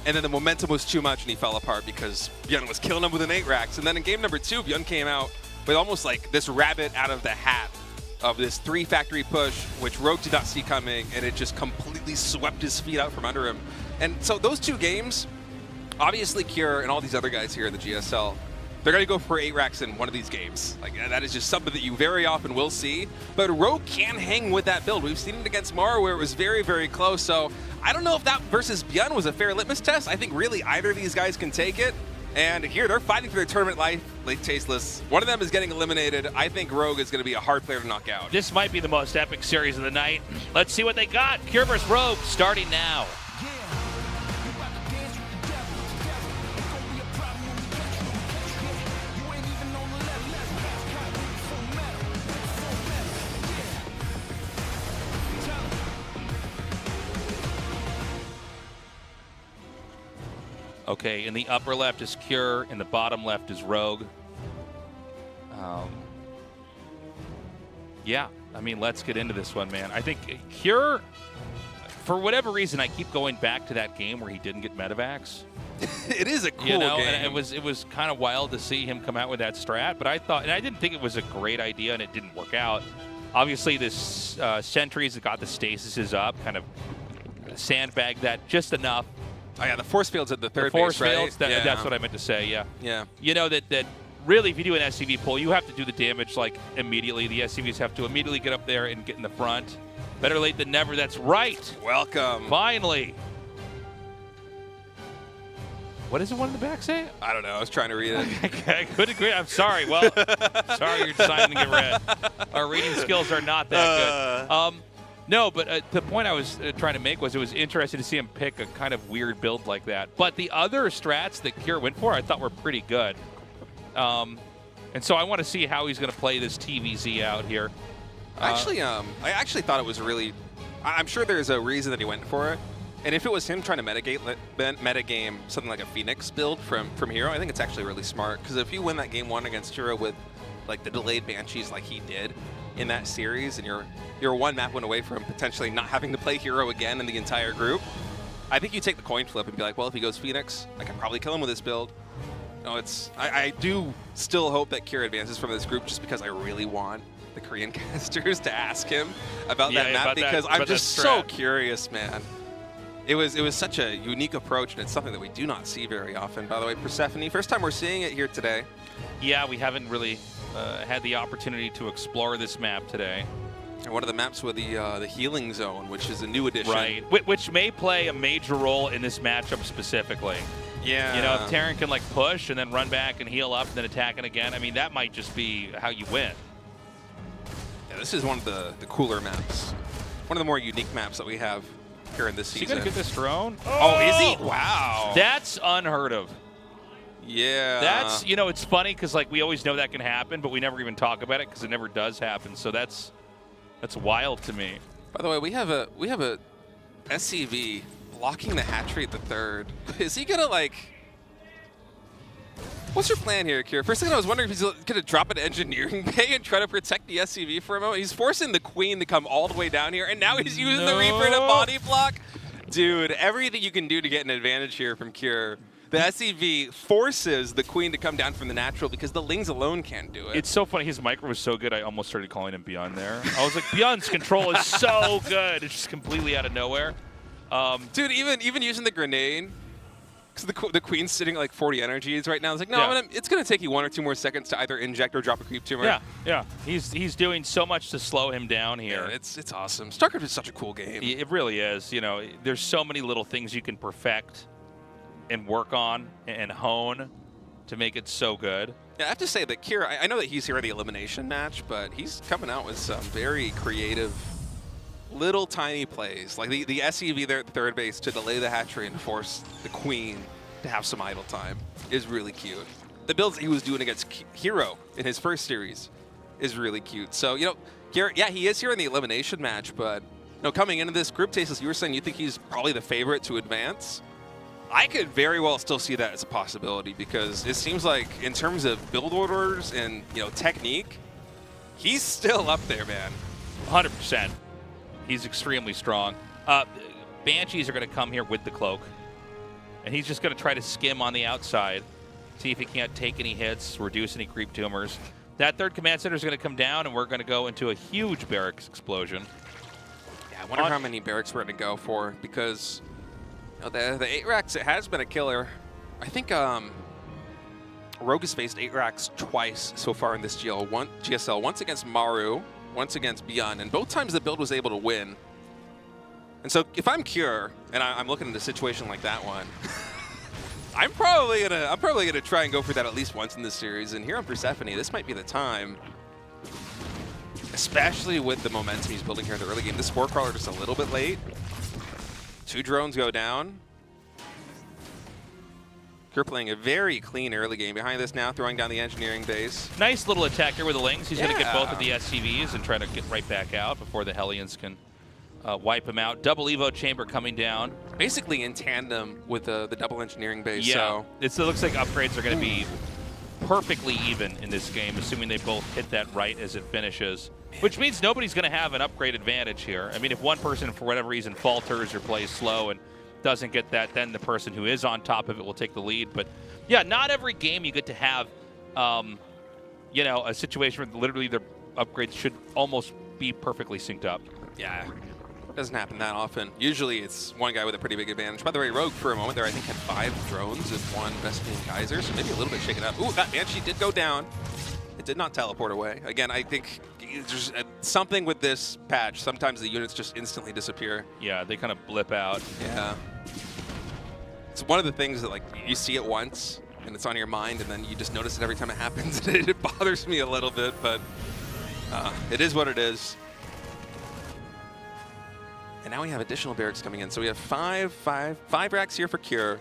And then the momentum was too much and he fell apart because ByuN was killing him with an 8-Rax. And then in game number 2, ByuN came out with almost like this rabbit out of the hat of this 3-factory push, which Rogue did not see coming, and it just completely swept his feet out from under him. And so those 2 games, obviously Cure and all these other guys here in the GSL, they're going to go for 8-Rax in one of these games. Like, that is just something that you very often will see. But Rogue can hang with that build. We've seen it against Mara where it was very, very close. So I don't know if that versus ByuN was a fair litmus test. I think really either of these guys can take it. And here, they're fighting for their tournament life, like Tasteless. One of them is getting eliminated. I think Rogue is going to be a hard player to knock out. This might be the most epic series of the night. Let's see what they got. Cure vs. Rogue starting now. Okay, in the upper left is Cure, in the bottom left is Rogue. Yeah, I mean, let's get into this one, man. I think Cure, for whatever reason, I keep going back to that game where he didn't get Medivacs. It is a cool game. game. And it was kind of wild to see him come out with that strat, but I thought, and I didn't think it was a great idea, and it didn't work out. Obviously, this Sentries that got the stasises up, kind of sandbagged that just enough. Oh yeah, the force fields at the third force base, right? fields, that's what I meant to say, yeah. Yeah. You know that really, if you do an SCV pull, you have to do the damage like immediately. The SCVs have to immediately get up there and get in the front. Better late than never, that's right. Welcome. Finally. What does the one in the back say? I don't know, I was trying to read it. I couldn't agree. I'm sorry. Well, sorry you're deciding to get read. Our reading skills are not that good. No, but the point I was trying to make was it was interesting to see him pick a kind of weird build like that. But the other strats that Cure went for, I thought were pretty good. And so I want to see how he's going to play this TVZ out here. I actually thought it was really. I'm sure there's a reason that he went for it. And if it was him trying to metagame something like a Phoenix build from Hero, I think it's actually really smart. Because if you win that game 1 against Hero with like the delayed Banshees like he did in that series, and you're 1 map win away from potentially not having to play Hero again in the entire group, I think you take the coin flip and be like, well, if he goes Phoenix, I can probably kill him with this build. No, I do still hope that Cure advances from this group just because I really want the Korean casters to ask him about that map because I'm just so curious, man. It was such a unique approach, and it's something that we do not see very often. By the way, Persephone, first time we're seeing it here today. Yeah, we haven't really had the opportunity to explore this map today. And one of the maps with the healing zone, which is a new addition. Right, which may play a major role in this matchup specifically. Yeah. You know, if Terran can like push and then run back and heal up and then attack it again, I mean, that might just be how you win. Yeah, this is one of the cooler maps. One of the more unique maps that we have here in this Is he season. gonna get this drone? Oh, is he? Wow. That's unheard of. Yeah. That's, you know, it's funny because like we always know that can happen, but we never even talk about it because it never does happen. So that's wild to me. By the way, we have a SCV blocking the hatchery at the third. Is he gonna like? What's your plan here, Kira? First thing I was wondering if he's gonna drop an engineering bay and try to protect the SCV for a moment. He's forcing the Queen to come all the way down here, and now he's using the Reaper to body block. Dude, everything you can do to get an advantage here from Kira. The SCV forces the Queen to come down from the natural because the Lings alone can't do it. It's so funny. His micro was so good, I almost started calling him ByuN there. I was like, ByuN's control is so good. It's just completely out of nowhere. Dude, even using the grenade, because the Queen's sitting at like 40 energies right now. It's like, no, Yeah. it's going to take you 1 or 2 more seconds to either inject or drop a creep tumor. Yeah, yeah. He's doing so much to slow him down here. Yeah, it's awesome. StarCraft is such a cool game. It really is. You know, there's so many little things you can perfect and work on and hone to make it so good. Yeah, I have to say that Kira, I know that he's here in the elimination match, but he's coming out with some very creative little tiny plays. Like the SCV there at the third base to delay the hatchery and force the Queen to have some idle time is really cute. The builds he was doing against Hero in his first series is really cute. So, you know, Kira, yeah, he is here in the elimination match, but you know, coming into this group, Tasteless, you were saying you think he's probably the favorite to advance. I could very well still see that as a possibility because it seems like in terms of build orders and, you know, technique, he's still up there, man. 100%. He's extremely strong. Banshees are going to come here with the cloak, and he's just going to try to skim on the outside, see if he can't take any hits, reduce any creep tumors. That third command center is going to come down, and we're going to go into a huge barracks explosion. Yeah, I wonder how many barracks we're going to go for because you know, the 8 racks, it has been a killer. I think Rogue has faced 8 racks twice so far in this GSL. Once against Maru, once against ByuN, and both times the build was able to win. And so if I'm Cure and I'm looking at a situation like that one, I'm probably gonna try and go for that at least once in this series. And here on Persephone, this might be the time, especially with the momentum he's building here in the early game. This Spore Crawler just a little bit late. 2 drones go down. You're playing a very clean early game. Behind this now, throwing down the engineering base. Nice little attack here with the Lings. He's going to get both of the SCVs and try to get right back out before the Hellions can wipe him out. Double Evo chamber coming down. Basically in tandem with the double engineering base. Yeah, So. it looks like upgrades are going to be perfectly even in this game, assuming they both hit that right as it finishes. Which means nobody's going to have an upgrade advantage here. I mean, if one person, for whatever reason, falters or plays slow and doesn't get that, then the person who is on top of it will take the lead. But yeah, not every game you get to have, you know, a situation where literally their upgrades should almost be perfectly synced up. Yeah, doesn't happen that often. Usually it's one guy with a pretty big advantage. By the way, Rogue for a moment there I think had 5 drones and 1 Vespene Kaiser, so maybe a little bit shaken up. Ooh, that Banshee did go down. It did not teleport away. Again, I think there's something with this patch. Sometimes the units just instantly disappear. Yeah, they kind of blip out. Yeah. It's one of the things that, like, you see it once and it's on your mind, and then you just notice it every time it happens. It bothers me a little bit, but it is what it is. And now we have additional barracks coming in. So we have five racks here for Cure.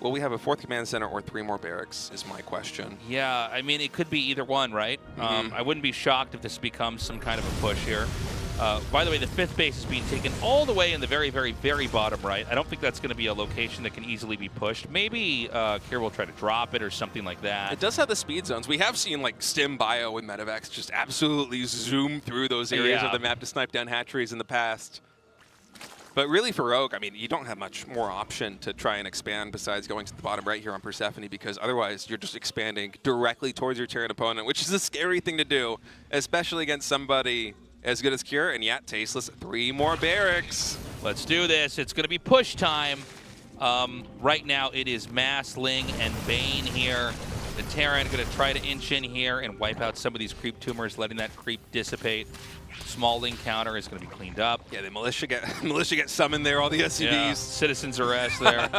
Will we have a 4th command center or 3 more barracks is my question. Yeah, I mean, it could be either one, right? I wouldn't be shocked if this becomes some kind of a push here. By the way, the 5th base is being taken all the way in the very, very, very bottom right. I don't think that's going to be a location that can easily be pushed. Maybe Kier will try to drop it or something like that. It does have the speed zones. We have seen like Stim Bio and Medivacs just absolutely zoom through those areas of the map to snipe down hatcheries in the past. But really for Rogue, I mean, you don't have much more option to try and expand besides going to the bottom right here on Persephone, because otherwise you're just expanding directly towards your Terran opponent, which is a scary thing to do, especially against somebody as good as Cure. And yet, Tasteless, 3 more barracks. Let's do this. It's going to be push time. Right now it is Mass, Ling, and Bane here. The Terran going to try to inch in here and wipe out some of these creep tumors, letting that creep dissipate. Small Ling counter is going to be cleaned up. Yeah, the militia get summoned there, all the SCVs. Yeah, citizens arrest there.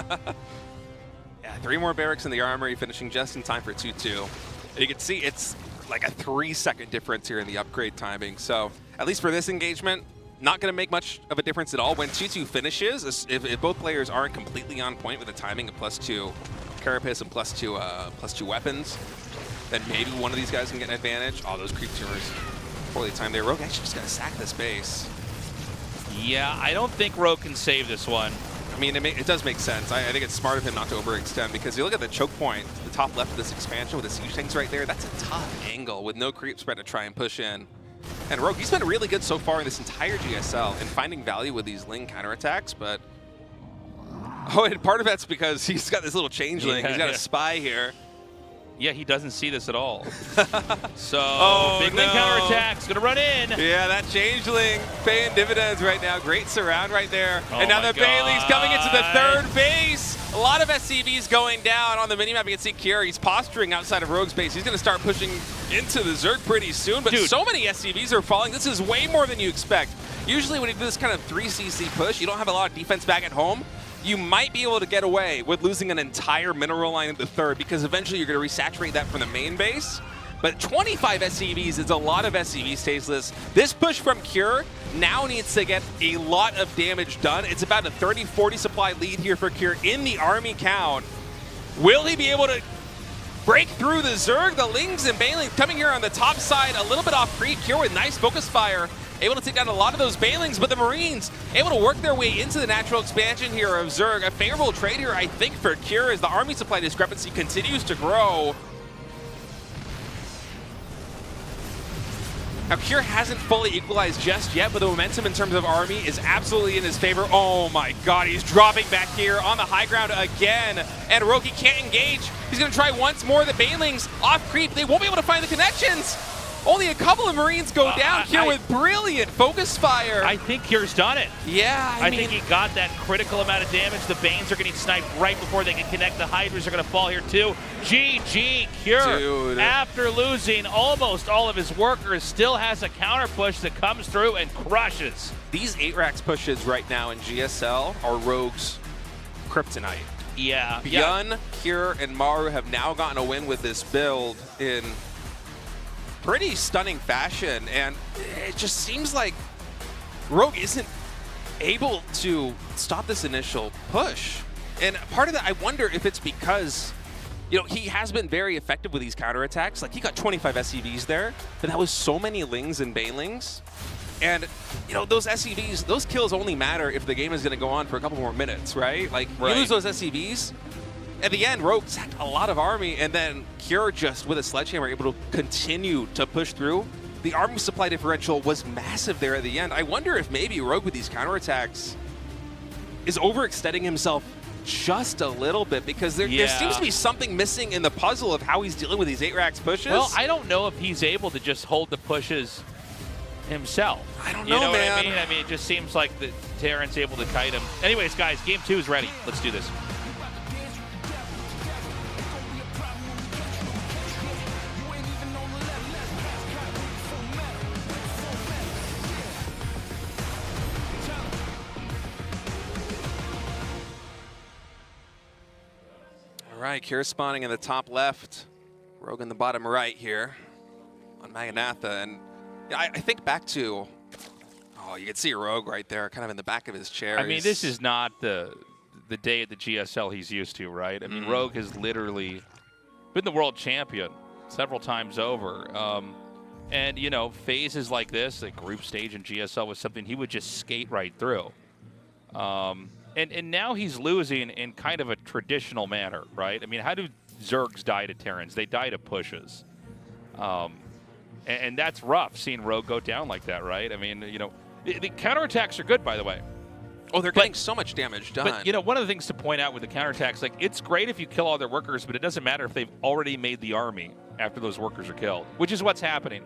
Yeah, 3 more barracks in the armory, finishing just in time for 2-2. And you can see it's like a 3-second difference here in the upgrade timing. So at least for this engagement, not going to make much of a difference at all. When 2-2 finishes, if both players aren't completely on point with the timing of +2 Carapace and +2 weapons, then maybe one of these guys can get an advantage. Oh, those creep tumors poorly timed there. Rogue actually just got to sack this base. Yeah, I don't think Rogue can save this one. I mean, it does make sense. I think it's smart of him not to overextend, because you look at the choke point, the top left of this expansion with the siege tanks right there, that's a tough angle with no creep spread to try and push in. And Rogue, he's been really good so far in this entire GSL in finding value with these Ling counterattacks, but... Oh, and part of that's because he's got this little changeling. Yeah, he's got a spy here. Yeah, he doesn't see this at all. So, Oh, big Ling no. counterattack's gonna run in. Yeah, that changeling paying dividends right now. Great surround right there. Oh and now my the Bailey's coming into the God. third base. A lot of SCVs going down on the minimap. You can see Kier, he's posturing outside of Rogue's base. He's going to start pushing into the Zerg pretty soon, but Dude. so many SCVs are falling. This is way more than you expect. Usually when you do this kind of 3CC push, you don't have a lot of defense back at home. You might be able to get away with losing an entire mineral line at the third, because eventually you're going to resaturate that from the main base. But 25 SCVs is a lot of SCVs, Tasteless. This push from Cure now needs to get a lot of damage done. It's about a 30-40 supply lead here for Cure in the army count. Will he be able to break through the Zerg? The Lings and Bailings coming here on the top side, a little bit off creep. Cure with nice focus fire, able to take down a lot of those Bailings, but the Marines able to work their way into the natural expansion here of Zerg. A favorable trade here, I think, for Cure as the army supply discrepancy continues to grow. Now, Cure hasn't fully equalized just yet, but the momentum in terms of army is absolutely in his favor. Oh my god, he's dropping back here on the high ground again. And Roki can't engage. He's going to try once more. The Banelings off creep. They won't be able to find the connections. Only a couple of Marines go down here with brilliant focus fire. I think Cure's done it. Yeah, I think he got that critical amount of damage. The Banes are getting sniped right before they can connect. The Hydras are going to fall here too. GG, Cure, Dude. after losing almost all of his workers, still has a counter push that comes through and crushes. These 8 racks pushes right now in GSL are Rogue's kryptonite. Yeah. ByuN, Cure, and Maru have now gotten a win with this build in pretty stunning fashion, and it just seems like Rogue isn't able to stop this initial push. And part of that, I wonder if it's because, you know, he has been very effective with these counterattacks. Like, he got 25 SCVs there, but that was so many Lings and Banelings. And, you know, those SCVs, those kills only matter if the game is going to go on for a couple more minutes, right? Like, you lose those SCVs, at the end, Rogue sacked a lot of army, and then Cure just with a sledgehammer able to continue to push through. The army supply differential was massive there at the end. I wonder if maybe Rogue with these counterattacks is overextending himself just a little bit, because there seems to be something missing in the puzzle of how he's dealing with these 8 racks pushes. Well, I don't know if he's able to just hold the pushes himself. I don't know, You know man. what I mean? I mean, it just seems like the Terran's able to kite him. Anyways, guys, game 2 is ready. Let's do this. All right, Cure spawning in the top left, Rogue in the bottom right here on Maganatha. And I think back to, oh, you can see Rogue right there kind of in the back of his chair. I mean, this is not the day at the GSL he's used to, right? I mean, Rogue has literally been the world champion several times over. And, you know, phases like this, the group stage in GSL was something he would just skate right through. And now he's losing in kind of a traditional manner, right? I mean, how do Zergs die to Terrans? They die to pushes. And that's rough, seeing Rogue go down like that, right? I mean, you know, the counterattacks are good, by the way. Oh, they're getting so much damage done. But, you know, one of the things to point out with the counterattacks, like, it's great if you kill all their workers, but it doesn't matter if they've already made the army after those workers are killed, which is what's happening.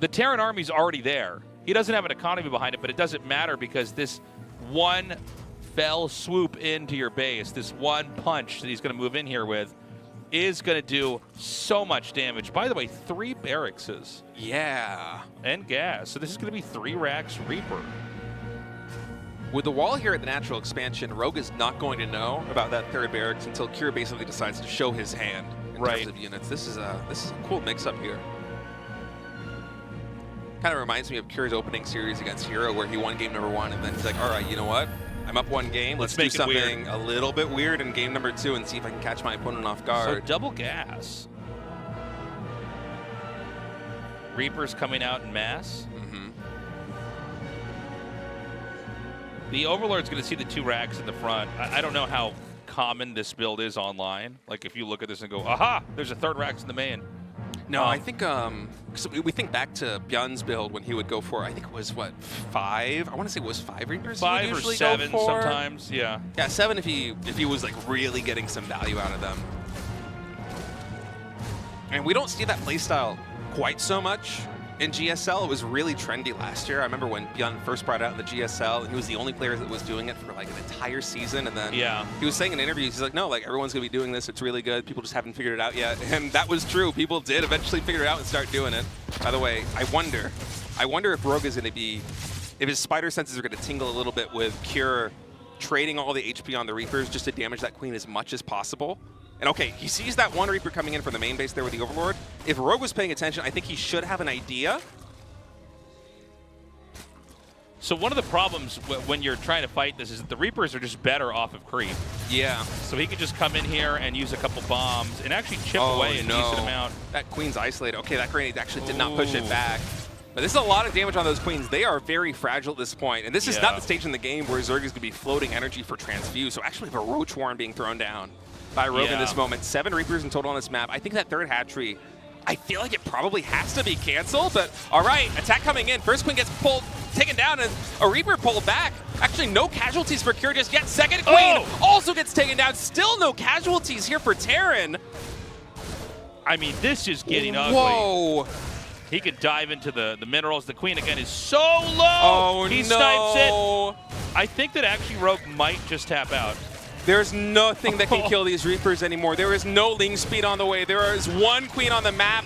The Terran army's already there. He doesn't have an economy behind it, but it doesn't matter because this one fell swoop into your base, this one punch that he's going to move in here with, is going to do so much damage. By the way, 3 barracks. Yeah. And gas. So this is going to be 3 racks Reaper. With the wall here at the natural expansion, Rogue is not going to know about that 3rd barracks until Cure basically decides to show his hand in terms of units. This is a cool mix-up here. Kind of reminds me of Kira's opening series against Hero, where he won game number 1, and then he's like, all right, you know what? I'm up 1 game. Let's do make it something weird. a little bit weird in game number 2 and see if I can catch my opponent off So guard. double gas. Reapers coming out in mass. The Overlord's going to see the 2 racks in the front. I don't know how common this build is online. Like, if you look at this and go, aha, there's a 3rd racks in the main. No, I think so we think back to ByuN's build when he would go for, I think it was, what, 5? I want to say it was 5 Reapers he would 5 or usually 7 go for. sometimes, yeah. Yeah, 7 if he was like really getting some value out of them. And we don't see that playstyle quite so much in GSL. It was really trendy last year. I remember when ByuN first brought it out in the GSL, and he was the only player that was doing it for like an entire season. And then he was saying in interviews, he's like, no, like everyone's gonna be doing this. It's really good. People just haven't figured it out yet. And that was true. People did eventually figure it out and start doing it. By the way, I wonder if Rogue is gonna be, if his spider senses are gonna tingle a little bit with Cure trading all the HP on the Reapers just to damage that queen as much as possible. And okay, he sees that 1 Reaper coming in from the main base there with the Overlord. If Rogue was paying attention, I think he should have an idea. So one of the problems when you're trying to fight this is that the Reapers are just better off of creep. Yeah. So he could just come in here and use a couple bombs and actually chip away a decent amount. That queen's isolated. Okay, that grenade actually did not push it back. But this is a lot of damage on those queens. They are very fragile at this point. And this is not the stage in the game where Zerg is going to be floating energy for transfuse. So actually we have a Roach Warren being thrown down by Rogue in this moment. 7 Reapers in total on this map. I think that 3rd hatchery, I feel like it probably has to be canceled, but all right, attack coming in. First queen gets taken down, and a Reaper pulled back. Actually, no casualties for Cure just yet. 2nd queen also gets taken down. Still no casualties here for Terran. I mean, this is getting ugly. Whoa. He could dive into the minerals. The queen, again, is so low. Oh, he snipes it. I think that actually Rogue might just tap out. There's nothing that can kill these Reapers anymore. There is no Ling speed on the way. There is 1 queen on the map.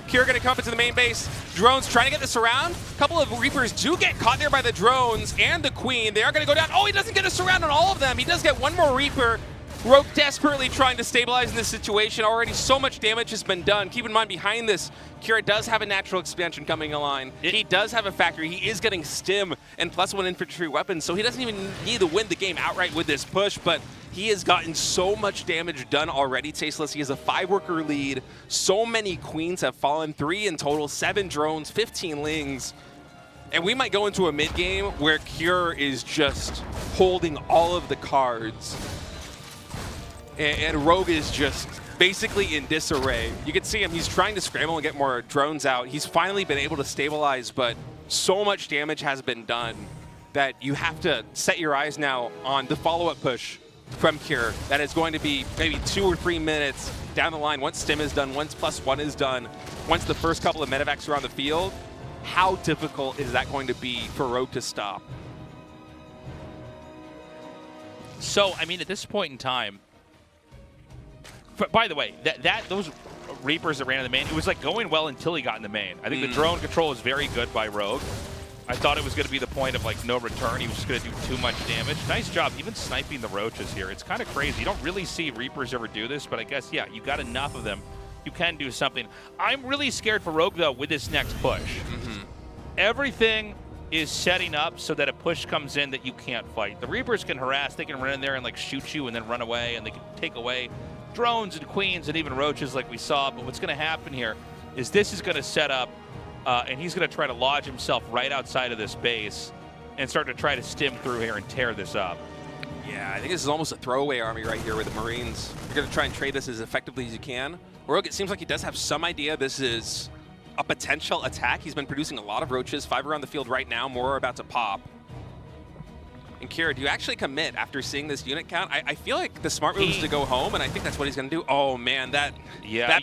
Kira gonna come up into the main base. Drones trying to get this around. A couple of Reapers do get caught there by the drones and the queen. They are gonna go down. Oh, he doesn't get a surround on all of them. He does get 1 more Reaper. Rogue desperately trying to stabilize in this situation. Already so much damage has been done. Keep in mind, behind this, Kira does have a natural expansion coming along. He does have a factory. He is getting stim and +1 infantry weapons, so he doesn't even need to win the game outright with this push, but he has gotten so much damage done already, Tasteless. He has a 5-worker lead. So many queens have fallen, 3 in total, 7 drones, 15 lings. And we might go into a mid-game where Cure is just holding all of the cards. And Rogue is just basically in disarray. You can see him, he's trying to scramble and get more drones out. He's finally been able to stabilize, but so much damage has been done that you have to set your eyes now on the follow-up push from Cure. That is going to be maybe 2 or 3 minutes down the line once stim is done, once +1 is done, once the first couple of medevacs are on the field. How difficult is that going to be for Rogue to stop? So, I mean, at this point in time, by the way, those Reapers that ran in the main, it was like going well until he got in the main. I think the drone control is very good by Rogue. I thought it was going to be the point of like no return. He was just going to do too much damage. Nice job, even sniping the roaches here. It's kind of crazy. You don't really see Reapers ever do this, but I guess, yeah, you got enough of them. You can do something. I'm really scared for Rogue, though, with this next push. Everything is setting up so that a push comes in that you can't fight. The Reapers can harass. They can run in there and like shoot you and then run away, and they can take away drones and queens and even roaches like we saw. But what's going to happen here is this is going to set up, and he's going to try to lodge himself right outside of this base and start to try to stim through here and tear this up. Yeah, I think this is almost a throwaway army right here with the Marines. You're going to try and trade this as effectively as you can. Rogue, it seems like he does have some idea this is a potential attack. He's been producing a lot of roaches. 5 around the field right now. More are about to pop. And Kira, do you actually commit after seeing this unit count? I feel like the smart move is to go home, and I think that's what he's going to do. Oh, man, that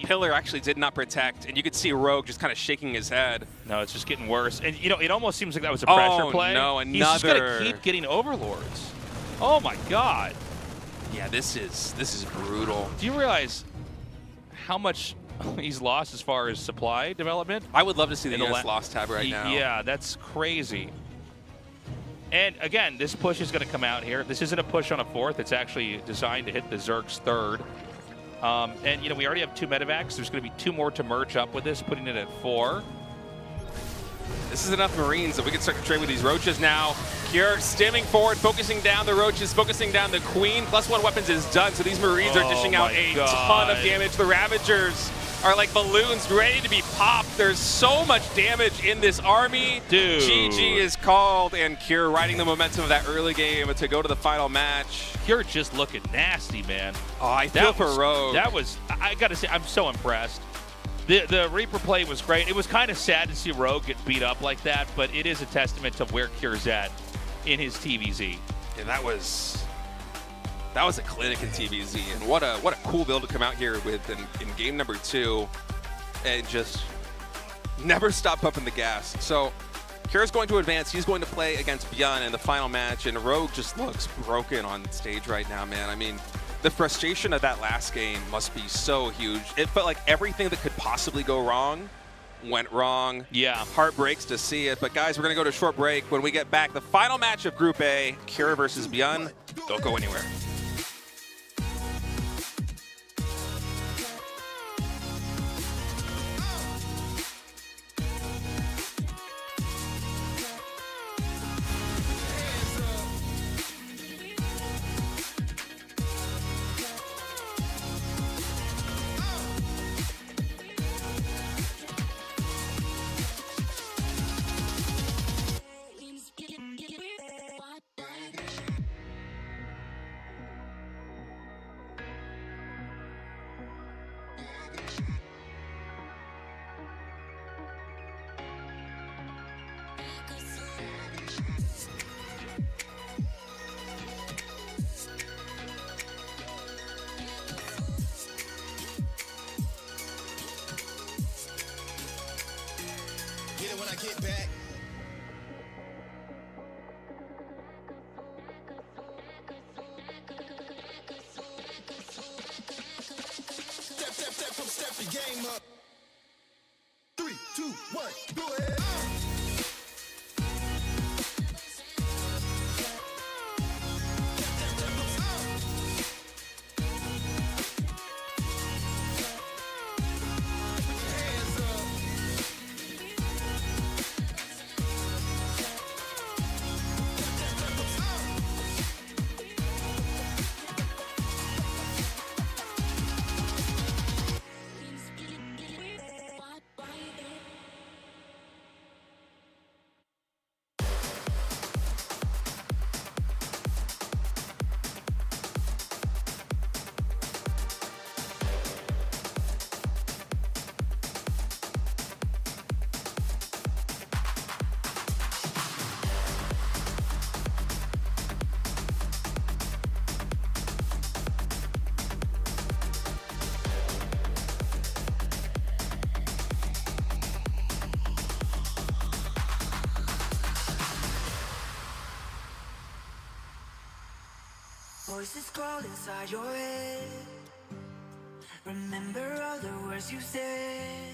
pillar actually did not protect. And you could see Rogue just kind of shaking his head. No, it's just getting worse. And, you know, it almost seems like that was a pressure play. No, another. He's just going to keep getting overlords. Oh, my God. Yeah, this is brutal. Do you realize how much he's lost as far as supply development? I would love to see the units lost tab right now. Yeah, that's crazy. And again, this push is going to come out here. This isn't a push on a 4th. It's actually designed to hit the Zerg's 3rd. And, you know, we already have 2 medevacs. There's going to be 2 more to merge up with this, putting it at 4. This is enough Marines that we can start to trade with these Roaches now. Cure stimming forward, focusing down the Roaches, focusing down the Queen. +1 weapons is done, so these Marines are dishing out a ton of damage. The Ravagers are like balloons ready to be popped. There's so much damage in this army. Dude. GG is called, and Cure riding the momentum of that early game to go to the final match. You're just looking nasty, man. Oh, I feel for Rogue. That was, I gotta say, I'm so impressed. The Reaper play was great. It was kind of sad to see Rogue get beat up like that, but it is a testament to where Cure's at in his TVZ. And that was a clinic in TVZ, and what a cool build to come out here with in game number 2, and just never stop pumping the gas. So Cure's going to advance. He's going to play against ByuN in the final match, and Rogue just looks broken on stage right now, man. I mean, the frustration of that last game must be so huge. It felt like everything that could possibly go wrong went wrong. Yeah. Heart breaks to see it. But guys, we're going to go to a short break. When we get back, the final match of Group A, Cure versus ByuN. Don't go anywhere. Voices crawl inside your head. Remember all the words you said.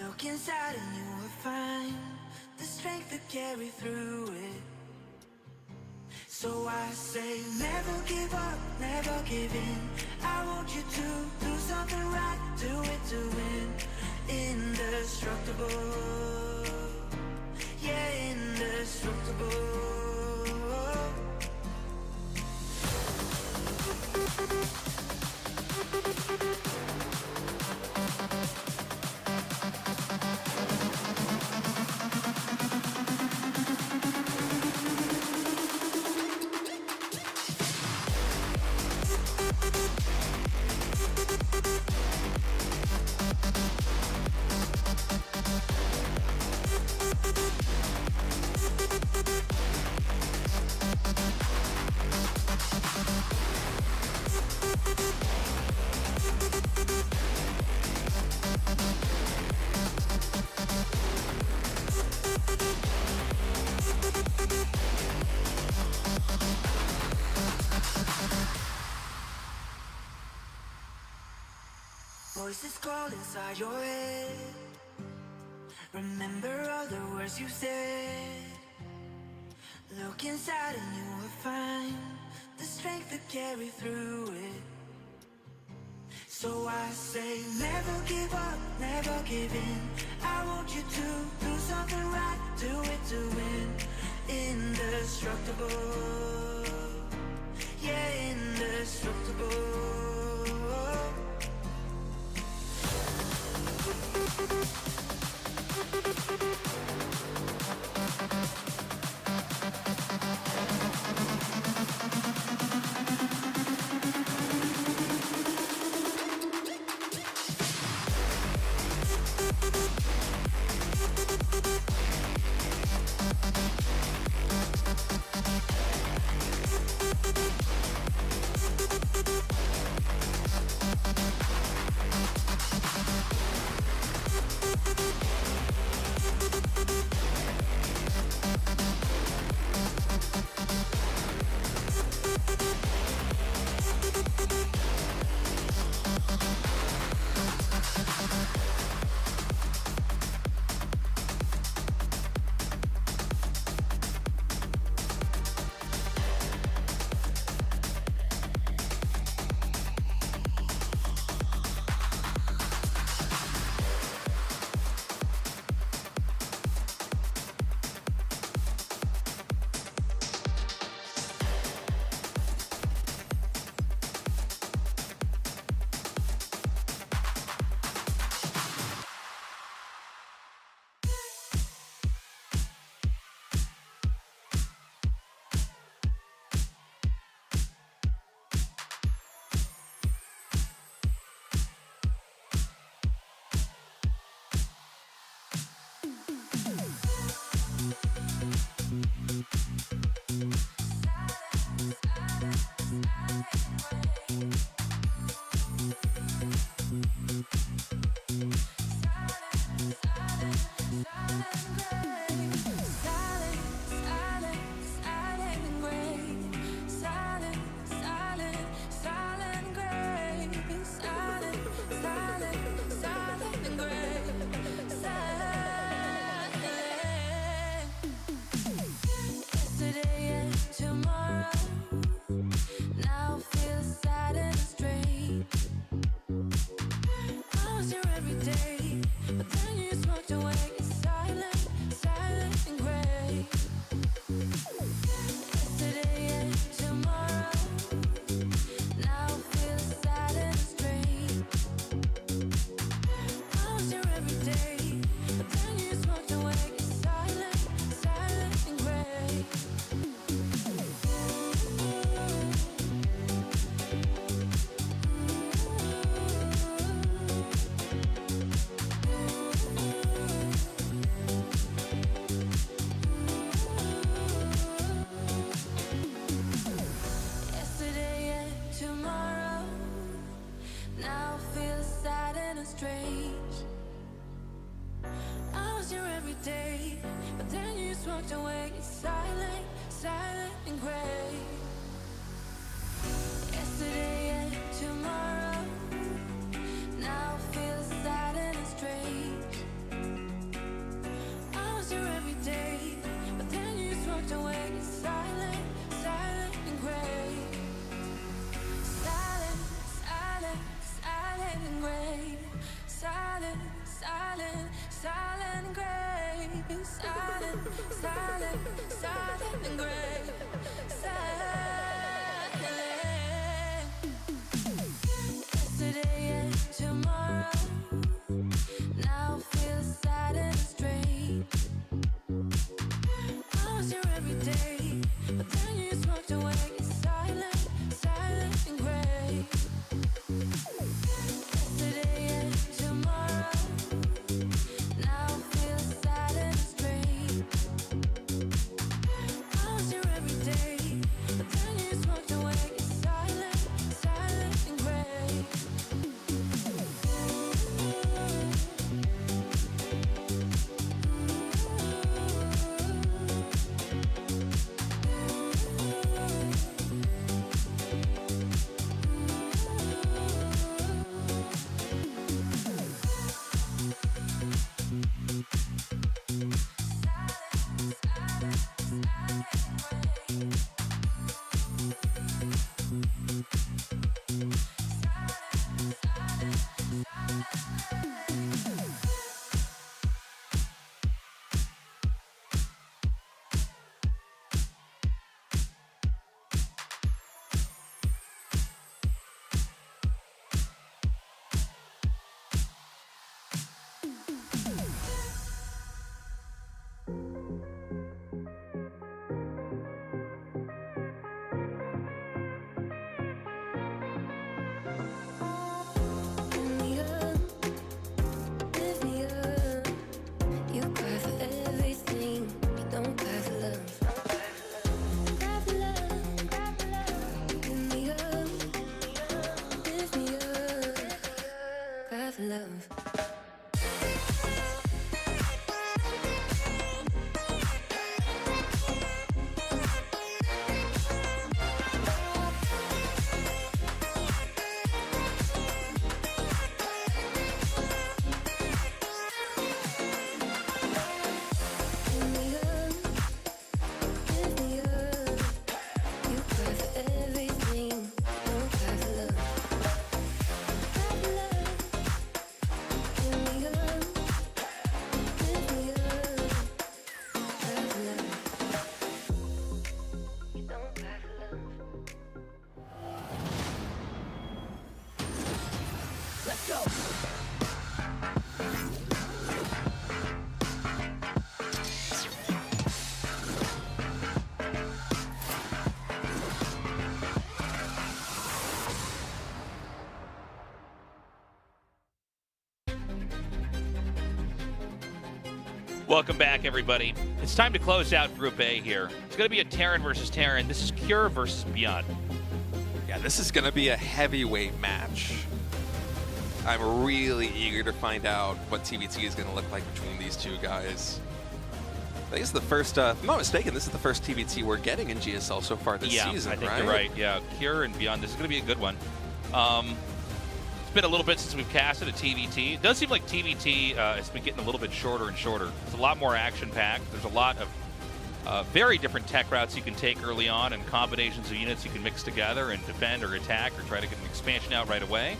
Look inside and you will find the strength to carry through it. So I say never give up, never give in. I want you to do something right, do it to win. Indestructible, yeah, indestructible. Voices crawl inside your head. Remember all the words you said. Look inside and you will find the strength to carry through it. So I say never give up, never give in. I want you to do something right, do it to win. Indestructible, yeah, indestructible. Give me up, give me up. You cry for everything, you don't cry for love. Cry for love, cry for love. Give me up, give me up. Cry for love. Give me up, give me up. You cry for everything, don't cry for love. Cry for love. Give me up, give me up. Cry for love. You don't cry for love. Let's go. Welcome back, everybody. It's time to close out Group A here. It's going to be a Terran versus Terran. This is Cure versus ByuN. Yeah, this is going to be a heavyweight match. I'm really eager to find out what TBT is going to look like between these two guys. I think it's the first, if I'm not mistaken, this is the first TBT we're getting in GSL so far this season, I think right? you're right. Yeah, Cure and ByuN. This is going to be a good one. It's been a little bit since we've casted a TBT. It does seem like TBT has been getting a little bit shorter and shorter. It's a lot more action-packed. There's a lot of very different tech routes you can take early on and combinations of units you can mix together and defend or attack or try to get an expansion out right away.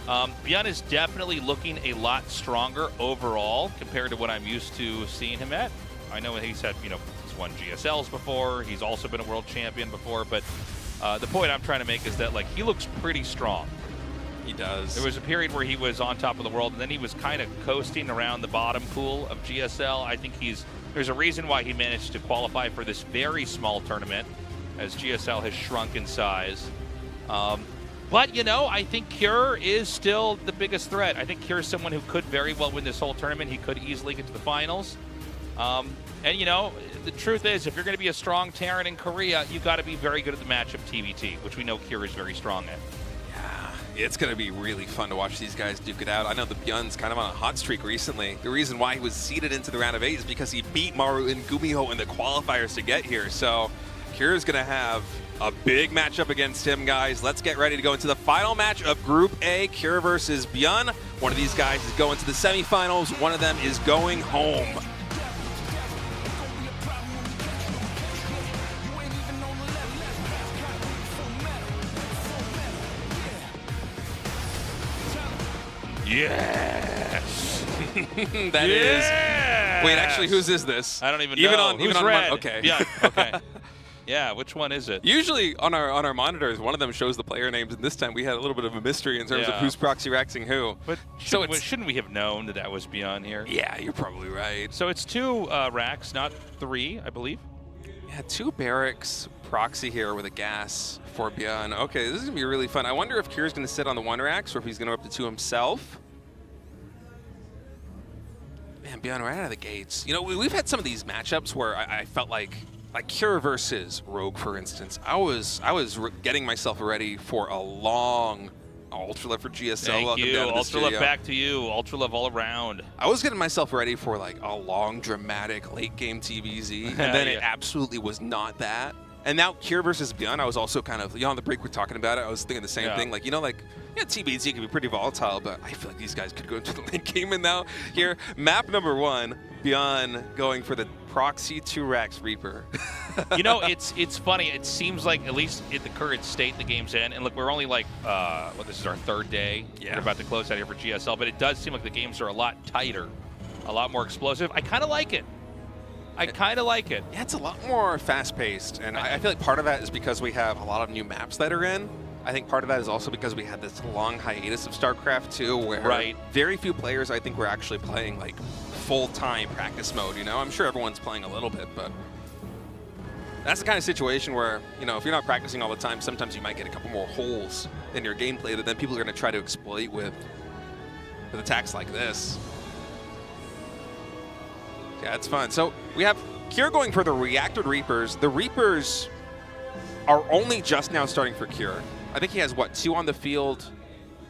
ByuN is definitely looking a lot stronger overall compared to what I'm used to seeing him at. I know he's had, he's won GSLs before. He's also been a world champion before. But the point I'm trying to make is that, like, he looks pretty strong. He does. There was a period where he was on top of the world, and then he was kind of coasting around the bottom pool of GSL. I think there's a reason why he managed to qualify for this very small tournament, as GSL has shrunk in size. But, I think Cure is still the biggest threat. I think Cure is someone who could very well win this whole tournament. He could easily get to the finals. And, the truth is, if you're going to be a strong Terran in Korea, you got to be very good at the matchup TBT, which we know Cure is very strong at. It's going to be really fun to watch these guys duke it out. I know the ByuN's kind of on a hot streak recently. The reason why he was seeded into the round of 8 is because he beat Maru and Gumiho in the qualifiers to get here. So Kira's going to have a big matchup against him, guys. Let's get ready to go into the final match of Group A, Kira versus ByuN. One of these guys is going to the semifinals. One of them is going home. Yes! That is. Wait, actually, whose is this? I don't even know. Even on red? okay. Yeah, okay. Yeah, which one is it? Usually on our monitors, one of them shows the player names, and this time we had a little bit of a mystery in terms of who's proxy raxing who. But shouldn't we have known that was ByuN here? Yeah, you're probably right. So it's 2 racks, not 3, I believe. Yeah, 2 barracks proxy here with a gas for ByuN. Okay, this is going to be really fun. I wonder if Kira's going to sit on the 1 racks or if he's going to go up to 2 himself. Man, ByuN right out of the gates. We've had some of these matchups where I felt like Kira versus Rogue, for instance. I was getting myself ready for a long Ultralove for GSL. Thank you. Ultralove back to you. Ultralove all around. I was getting myself ready for like a long, dramatic late game TVZ, and then it absolutely was not that. And now Kira versus ByuN, I was also kind of, on the break we're talking about it, I was thinking the same thing. Like, TBZ can be pretty volatile, but I feel like these guys could go into the late game. And now here, map number 1, ByuN going for the proxy 2-Rax Reaper. You know, it's funny. It seems like, at least in the current state the game's in, and look, we're only like, this is our 3rd day. Yeah. We're about to close out here for GSL, but it does seem like the games are a lot tighter, a lot more explosive. I kind of like it. I kind of like it. Yeah, it's a lot more fast-paced, and I feel like part of that is because we have a lot of new maps that are in. I think part of that is also because we had this long hiatus of StarCraft 2, where very few players, I think, were actually playing like full-time practice mode. You know, I'm sure everyone's playing a little bit, but that's the kind of situation where, you know, if you're not practicing all the time, sometimes you might get a couple more holes in your gameplay that then people are going to try to exploit with attacks like this. Yeah, it's fun. So we have Cure going for the reacted Reapers. The Reapers are only just now starting for Cure. I think he has, what, 2 on the field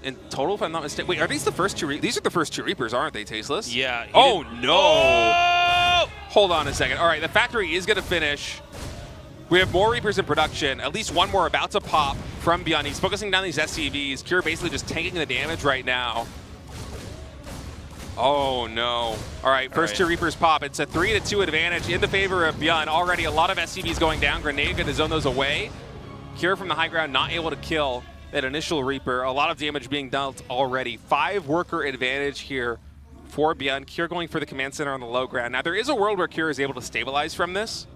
in total, if I'm not mistaken. Wait, are these the first 2? These are the first 2 Reapers, aren't they, Tasteless? Yeah. Oh, no. Oh! Hold on a second. All right, the factory is going to finish. We have more Reapers in production. At least one more about to pop from ByuN. He's focusing down these SCVs. Cure basically just tanking the damage right now. Oh, no. All right, first 2 Reapers pop. It's a 3-2 advantage in the favor of ByuN. Already a lot of SCVs going down. Grenade going to zone those away. Cure from the high ground not able to kill that initial Reaper. A lot of damage being dealt already. 5 worker advantage here for ByuN. Cure going for the command center on the low ground. Now, there is a world where Cure is able to stabilize from this,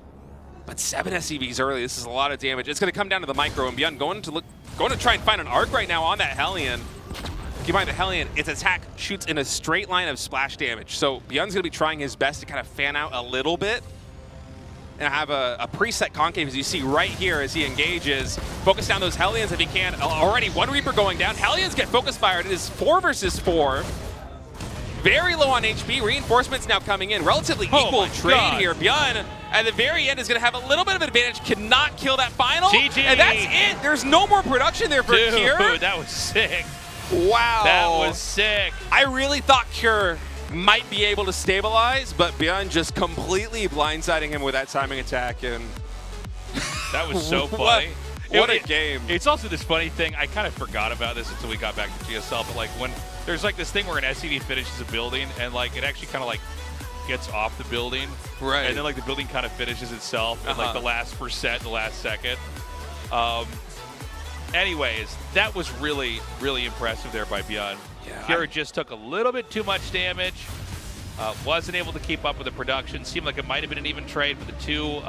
but 7 SCVs early. This is a lot of damage. It's going to come down to the micro, and ByuN going to try and find an arc right now on that Hellion. Keep in mind the Hellion, its attack shoots in a straight line of splash damage. So ByuN's going to be trying his best to kind of fan out a little bit and have a preset concave, as you see right here as he engages. Focus down those Hellions if he can. Already 1 Reaper going down. Hellions get focus fired. It is 4 versus 4. Very low on HP. Reinforcements now coming in. Relatively equal trade here. ByuN at the very end is going to have a little bit of advantage. Cannot kill that final. GG. And that's it. There's no more production there for Cure. Dude, that was sick. Wow. That was sick. I really thought Cure might be able to stabilize, but ByuN just completely blindsiding him with that timing attack. And that was so funny. What a game. It's also this funny thing. I kind of forgot about this until we got back to GSL, but like when there's like this thing where an SCV finishes a building and like it actually kind of like gets off the building. Right. And then like the building kind of finishes itself in like the last percent, the last second. Anyways, that was really, really impressive there by ByuN. Yeah, Cure just took a little bit too much damage. Wasn't able to keep up with the production. Seemed like it might have been an even trade for the 2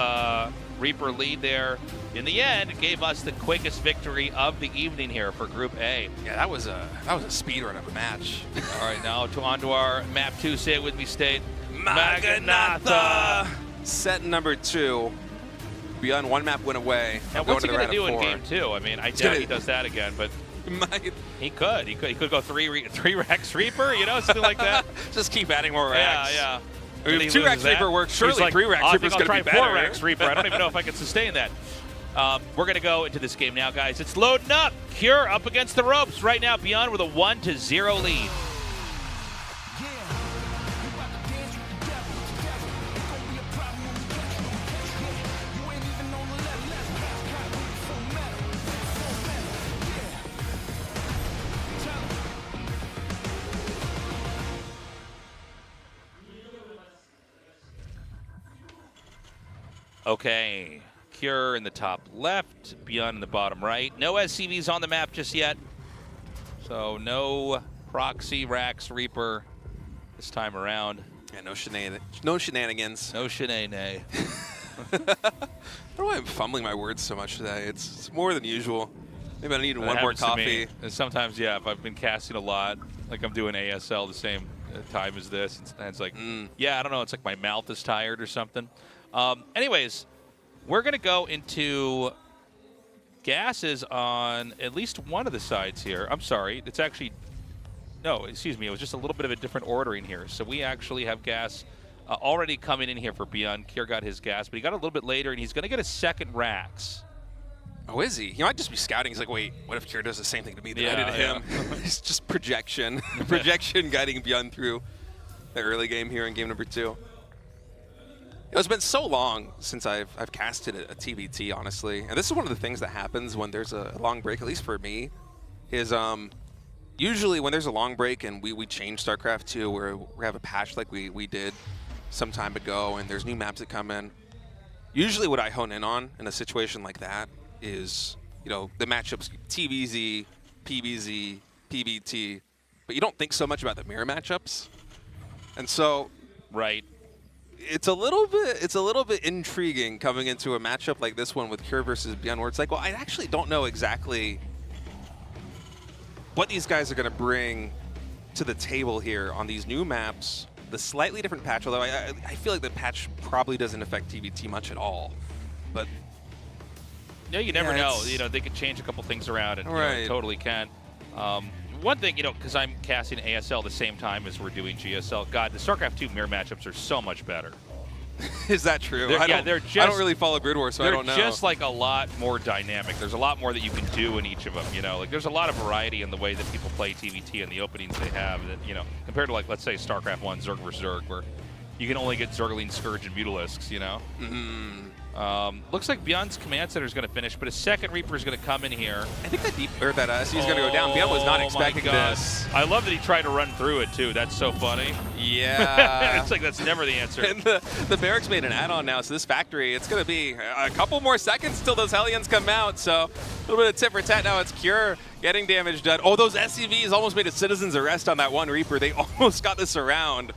Reaper lead there. In the end, it gave us the quickest victory of the evening here for Group A. Yeah, that was a speed run of a match. All right, now on to our map 2. Say it with me, State. Maganatha. Set number 2. ByuN 1 map win away. Now, what's he going to do in game 2? I mean, I doubt he does that again, but he could. He could go 3-Rax Reaper, you know, something like that. Just keep adding more racks. Yeah. If 2-Rax Reaper works, surely like, 3-Rax Reaper is going to be better. 4-Rax Reaper. I don't even know if I can sustain that. We're going to go into this game now, guys. It's loading up. Cure up against the ropes right now. ByuN with a 1-0 lead. Okay, Cure in the top left, ByuN in the bottom right. No SCVs on the map just yet. So no proxy Rax Reaper this time around. Yeah, no shenanigans. No shenanigans. I don't know why I'm fumbling my words so much today. It's more than usual. Maybe I need one more coffee. And sometimes, yeah, if I've been casting a lot, like I'm doing ASL the same time as this, and it's like, yeah, I don't know, it's like my mouth is tired or something. Anyways, we're going to go into gases on at least one of the sides here. I'm sorry. It's actually, no, excuse me. It was just a little bit of a different ordering here. So we actually have gas already coming in here for ByuN. Cure got his gas, but he got a little bit later, and he's going to get a second Rax. Oh, is he? He might just be scouting. He's like, wait, what if Cure does the same thing to me that I did to him? It's just projection. Projection guiding ByuN through the early game here in game number 2. It's been so long since I've casted a TVT, honestly. And this is one of the things that happens when there's a long break, at least for me, is usually when there's a long break and we change StarCraft 2 where we have a patch like we did some time ago, and there's new maps that come in. Usually what I hone in on in a situation like that is, you know, the matchups TVZ, PBZ, PBT, but you don't think so much about the mirror matchups. And so Right. it's a little bit intriguing coming into a matchup like this one with Cure versus ByuN, where it's like, well, I actually don't know exactly what these guys are going to bring to the table here on these new maps. The slightly different patch, although I feel like the patch probably doesn't affect TBT much at all. But Yeah, you never Yeah, know. it's- You know, they could change a couple things around, and you know, Right. it totally can. One thing, you know, because I'm casting ASL the same time as we're doing GSL, God, the StarCraft 2 mirror matchups are so much better. is that true? They're- I yeah, don't, they're I just- don't really follow Grid Wars, so I They're don't know. just like a lot more dynamic. There's a lot more that you can do in each of them. You know, like there's a lot of variety in the way that people play TVT and the openings they have. That, you know, compared to like, let's say StarCraft 1 Zerg vs Zerg, where you can only get Zergling, Scourge, and Mutalisks. You know. Looks like ByuN's command center is going to finish, but a second Reaper is going to come in here. I think that SC is going to go down. ByuN was not Oh, expecting my God. this. I love that he tried to run through it too. That's so funny. Yeah. It's like that's never the answer. And the barracks made an add-on now, so this factory, it's going to be a couple more seconds till those Hellions come out. So a little bit of tit for tat now. It's Cure getting damage done. Oh, those SCVs almost made a citizen's arrest on that one Reaper. They almost got this around.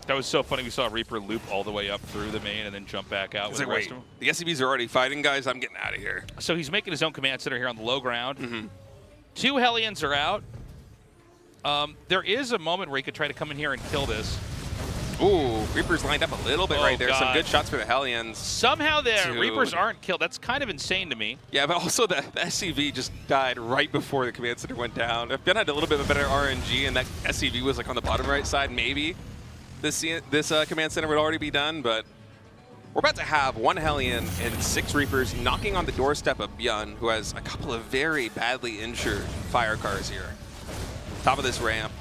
That was so funny. We saw Reaper loop all the way up through the main and then jump back out with It's like, the rest wait, of them. the SCVs are already fighting, guys. I'm getting out of here. So he's making his own command center here on the low ground. 2 Hellions are out. There is a moment where he could try to come in here and kill this. Ooh, Reaper's lined up a little bit Oh, right there. Some God. good shots for the Hellions. Somehow the Dude. Reapers aren't killed. That's kind of insane to me. Yeah, but also the SCV just died right before the command center went down. If ByuN had a little bit of a better RNG and that SCV was like on the bottom right side, maybe this command center would already be done, but we're about to have 1 Hellion and 6 Reapers knocking on the doorstep of ByuN, who has a couple of very badly injured fire cars here. Top of this ramp.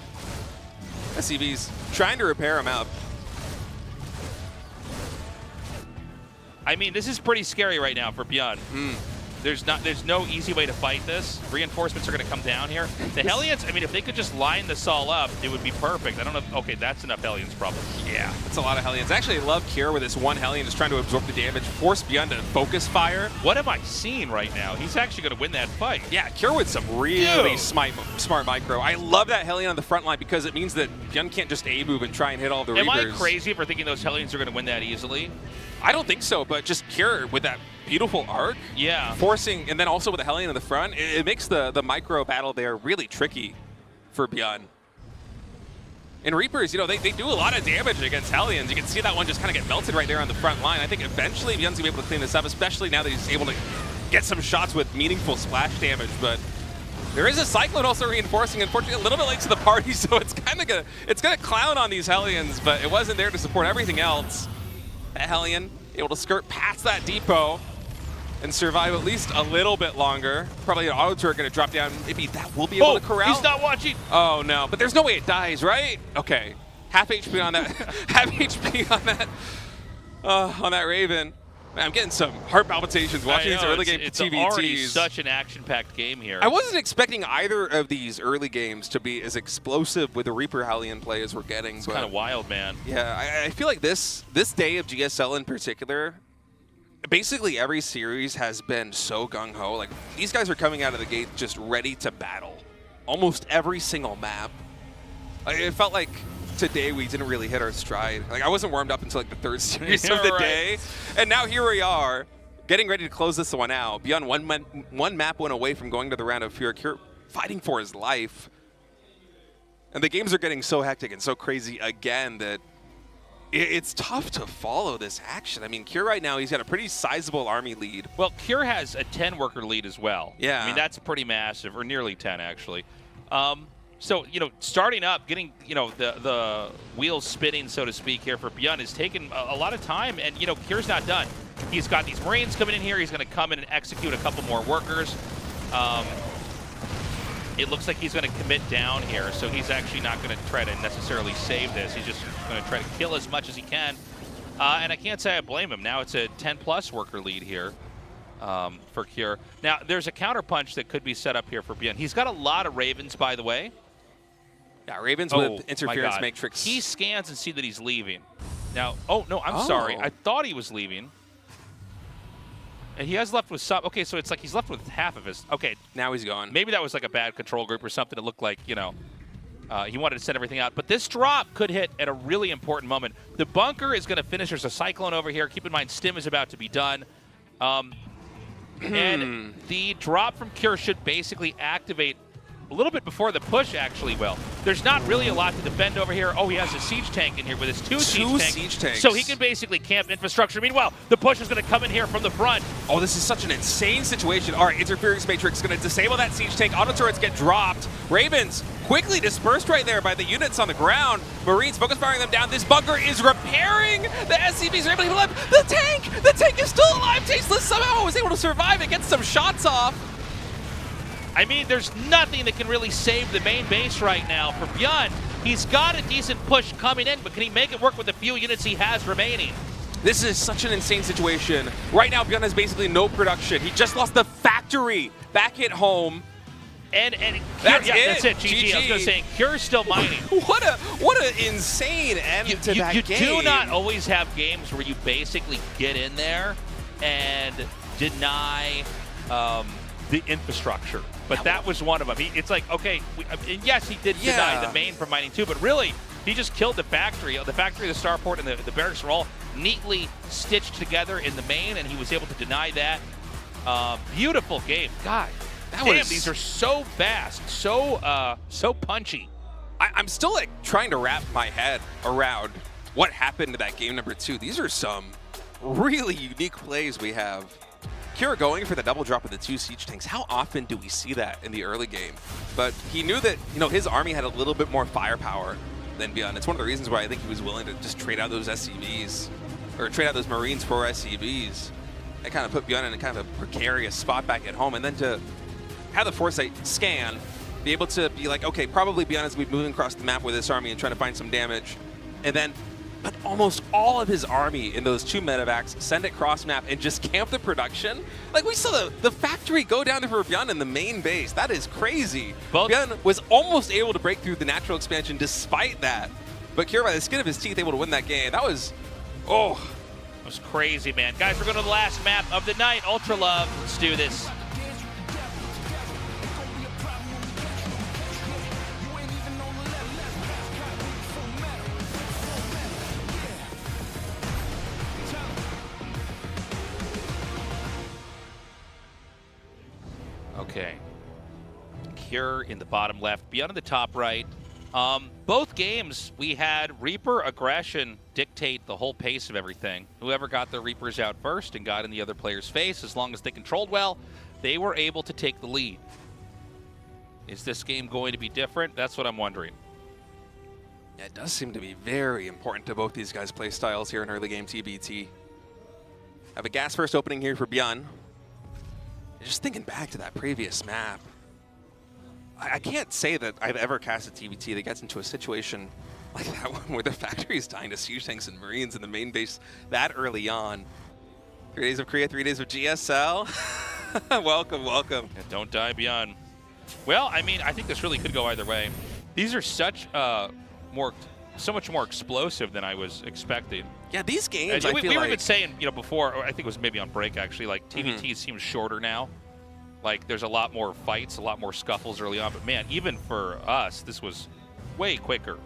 SCV's trying to repair him up. I mean, this is pretty scary right now for ByuN. There's no easy way to fight this. Reinforcements are going to come down here. The Hellions, I mean, if they could just line this all up, it would be perfect. I don't know. Okay, that's enough Hellions probably. Yeah, that's a lot of Hellions. Actually, I love Cure with this 1 Hellion just trying to absorb the damage, force ByuN to focus fire. What am I seeing right now? He's actually going to win that fight. Yeah, Cure with some really Dude. smart micro. I love that Hellion on the front line because it means that ByuN can't just A-move and try and hit all the Am Reapers. I crazy for thinking those Hellions are going to win that easily? I don't think so, but just Cure with that beautiful arc, Yeah. forcing, and then also with the Hellion in the front, it makes the micro battle there really tricky for ByuN. And Reapers, you know, they do a lot of damage against Hellions. You can see that one just kind of get melted right there on the front line. I think eventually ByuN's going to be able to clean this up, especially now that he's able to get some shots with meaningful splash damage. But there is a Cyclone also reinforcing, unfortunately a little bit late to the party, so it's kind of gonna clown on these Hellions, but it wasn't there to support everything else. That Hellion able to skirt past that depot and survive at least a little bit longer. Probably an auto turret going to drop down. Maybe that will be able to corral. He's not watching. Oh no, but there's no way it dies, right? Okay, half HP on that. Half HP on that Raven. Man, I'm getting some heart palpitations watching these early game it's TVTs. already such an action-packed game here. I wasn't expecting either of these early games to be as explosive with the Reaper Hellion play as we're getting. It's but kind of wild, man. yeah, I feel like this day of GSL in particular, basically every series has been so gung-ho. Like, these guys are coming out of the gate just ready to battle. Almost every single map. It felt like today we didn't really hit our stride. Like, I wasn't warmed up until like the 3rd series of the Right. day. And now here we are, getting ready to close this one out. ByuN one map went away from going to the round of Fear. Cure fighting for his life. And the games are getting so hectic and so crazy again that it's tough to follow this action. I mean, Cure right now, he's got a pretty sizable army lead. Well, Cure has a 10-worker lead as well. Yeah. I mean, that's pretty massive, or nearly 10, actually. So, you know, starting up, getting, you know, the wheels spinning, so to speak, here for ByuN is taking a lot of time. And, you know, Cure's not done. He's got these Marines coming in here. He's going to come in and execute a couple more workers. It looks like he's going to commit down here. So he's actually not going to try to necessarily save this. He's just going to try to kill as much as he can. And I can't say I blame him. Now it's a 10-plus worker lead here. For Cure. Now, there's a counterpunch that could be set up here for ByuN. He's got a lot of Ravens, by the way. Yeah, Ravens Oh, with my interference God. matrix. He scans and see that he's leaving. Now, oh, no, I'm sorry. Oh. I thought he was leaving. And he has left with some. Okay, so it's like he's left with half of his. Okay. Now he's gone. Maybe that was like a bad control group or something. It looked like, you know, he wanted to send everything out. But this drop could hit at a really important moment. The bunker is going to finish. There's a Cyclone over here. Keep in mind, Stim is about to be done. And the drop from Cure should basically activate a little bit before the push actually will. There's not really a lot to defend over here. Oh, he has a siege tank in here with his two siege tanks. So he can basically camp infrastructure. Meanwhile, the push is going to come in here from the front. Oh, this is such an insane situation. All right, Interference Matrix is going to disable that siege tank. Auto turrets get dropped. Ravens quickly dispersed right there by the units on the ground. Marines focus firing them down. This bunker is repairing. The SCVs are able to keep alive. The tank is still alive. Tasteless somehow was able to survive and get some shots off. I mean, there's nothing that can really save the main base right now for ByuN. He's got a decent push coming in, but can he make it work with the few units he has remaining? This is such an insane situation. Right now, ByuN has basically no production. He just lost the factory back at home. And that's Cure, it. That's it. GG. I was going to say, Cure's still mining. What an insane end to that game. You do not always have games where you basically get in there and deny the infrastructure. But that was one of them. It's like, okay, and yes, he did deny the main from mining too, but really, he just killed the factory. The factory, the starport, and the barracks were all neatly stitched together in the main, and he was able to deny that. Beautiful game. God, these are so fast, so punchy. I'm still like trying to wrap my head around what happened to that game number 2. These are some really unique plays we have. Cure going for the double drop of the 2 siege tanks. How often do we see that in the early game? But he knew that, you know, his army had a little bit more firepower than ByuN. It's one of the reasons why I think he was willing to just trade out those SCVs, or trade out those Marines for SCVs. That kind of put ByuN in a kind of a precarious spot back at home. And then to have the foresight scan, be able to be like, okay, probably ByuN is moving across the map with this army and trying to find some damage. And then put almost all of his army in those 2 medevacs, send it cross map, and just camp the production. Like, we saw the factory go down for ByuN in the main base. That is crazy. ByuN was almost able to break through the natural expansion despite that. But Cure, by the skin of his teeth, able to win that game. That was, It was crazy, man. Guys, we're going to the last map of the night. Ultra Love. Let's do this. Okay. Cure in the bottom left, ByuN in the top right. Both games, we had Reaper aggression dictate the whole pace of everything. Whoever got their Reapers out first and got in the other player's face, as long as they controlled well, they were able to take the lead. Is this game going to be different? That's what I'm wondering. yeah, it does seem to be very important to both these guys' play styles here in early game TBT. Have a gas first opening here for ByuN. Just thinking back to that previous map, I can't say that I've ever cast a TBT that gets into a situation like that one where the factory is dying to siege tanks and Marines in the main base that early on. 3 days of Korea, 3 days of GSL. Welcome, welcome. Yeah, don't die, ByuN. Well, I mean, I think this really could go either way. These are so much more explosive than I was expecting. Yeah, these games, we were even saying, before, or I think it was maybe on break actually, like TBT seems shorter now. Like there's a lot more fights, a lot more scuffles early on. But man, even for us, this was way quicker.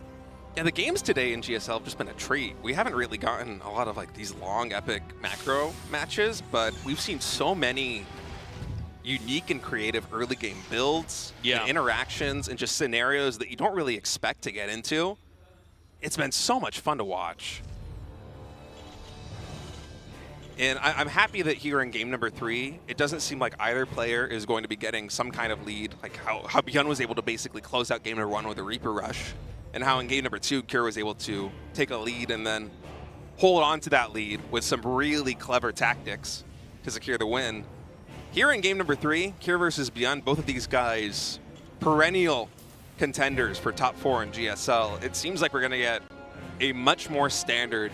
Yeah, the games today in GSL have just been a treat. We haven't really gotten a lot of like these long, epic macro matches, but we've seen so many unique and creative early game builds, and interactions, and just scenarios that you don't really expect to get into. It's been so much fun to watch. And I'm happy that here in game number 3, it doesn't seem like either player is going to be getting some kind of lead, like how ByuN was able to basically close out game number 1 with a Reaper Rush, and how in game number 2, Cure was able to take a lead and then hold on to that lead with some really clever tactics to secure the win. Here in game number 3, Cure versus ByuN, both of these guys, perennial contenders for top 4 in GSL. It seems like we're going to get a much more standard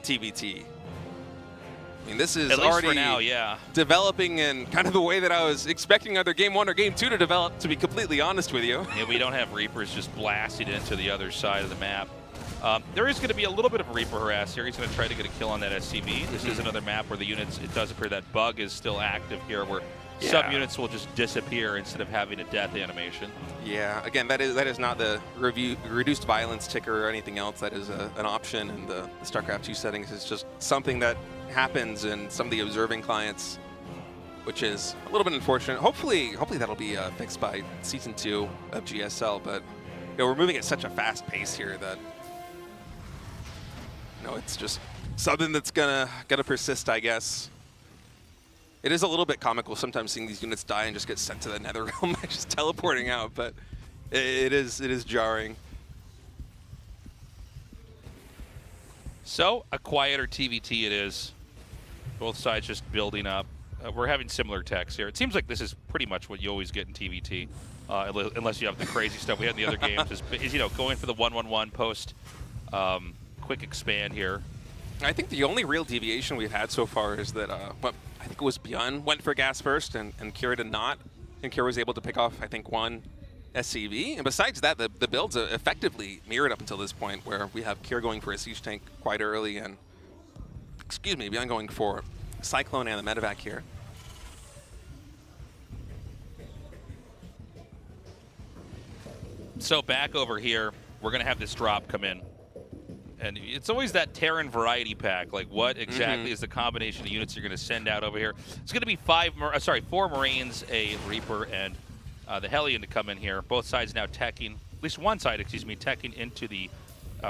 TBT. I mean, this is already for now, developing in kind of the way that I was expecting either Game 1 or Game 2 to develop, to be completely honest with you. Yeah, we don't have Reapers just blasted into the other side of the map. There is going to be a little bit of a Reaper harass here. He's going to try to get a kill on that SCV. This is another map where the units, it does appear that bug is still active here, where some units will just disappear instead of having a death animation. Yeah, again, that is not the reduced violence ticker or anything else. That is an option in the StarCraft 2 settings. It's just something that happens in some of the observing clients, which is a little bit unfortunate. Hopefully that'll be fixed by Season 2 of GSL, but we're moving at such a fast pace here that it's just something that's gonna persist, I guess. It is a little bit comical sometimes seeing these units die and just get sent to the Nether Realm by just teleporting out, but it is jarring. So a quieter TVT it is. Both sides just building up. We're having similar techs here. It seems like this is pretty much what you always get in TVT, unless you have the crazy stuff we had in the other games. Is going for the 1-1-1 post, quick expand here. I think the only real deviation we've had so far is that I think it was ByuN went for gas first and Kira did not, and Kira was able to pick off I think one SCV. And besides that, the builds effectively mirrored up until this point, where we have Kira going for a siege tank quite early and ByuN going for Cyclone and the medevac here. So back over here, we're going to have this drop come in. And it's always that Terran variety pack. Like, what exactly is the combination of units you're going to send out over here? It's going to be 4 Marines, a Reaper, and the Hellion to come in here. Both sides now teching, at least one side, teching into the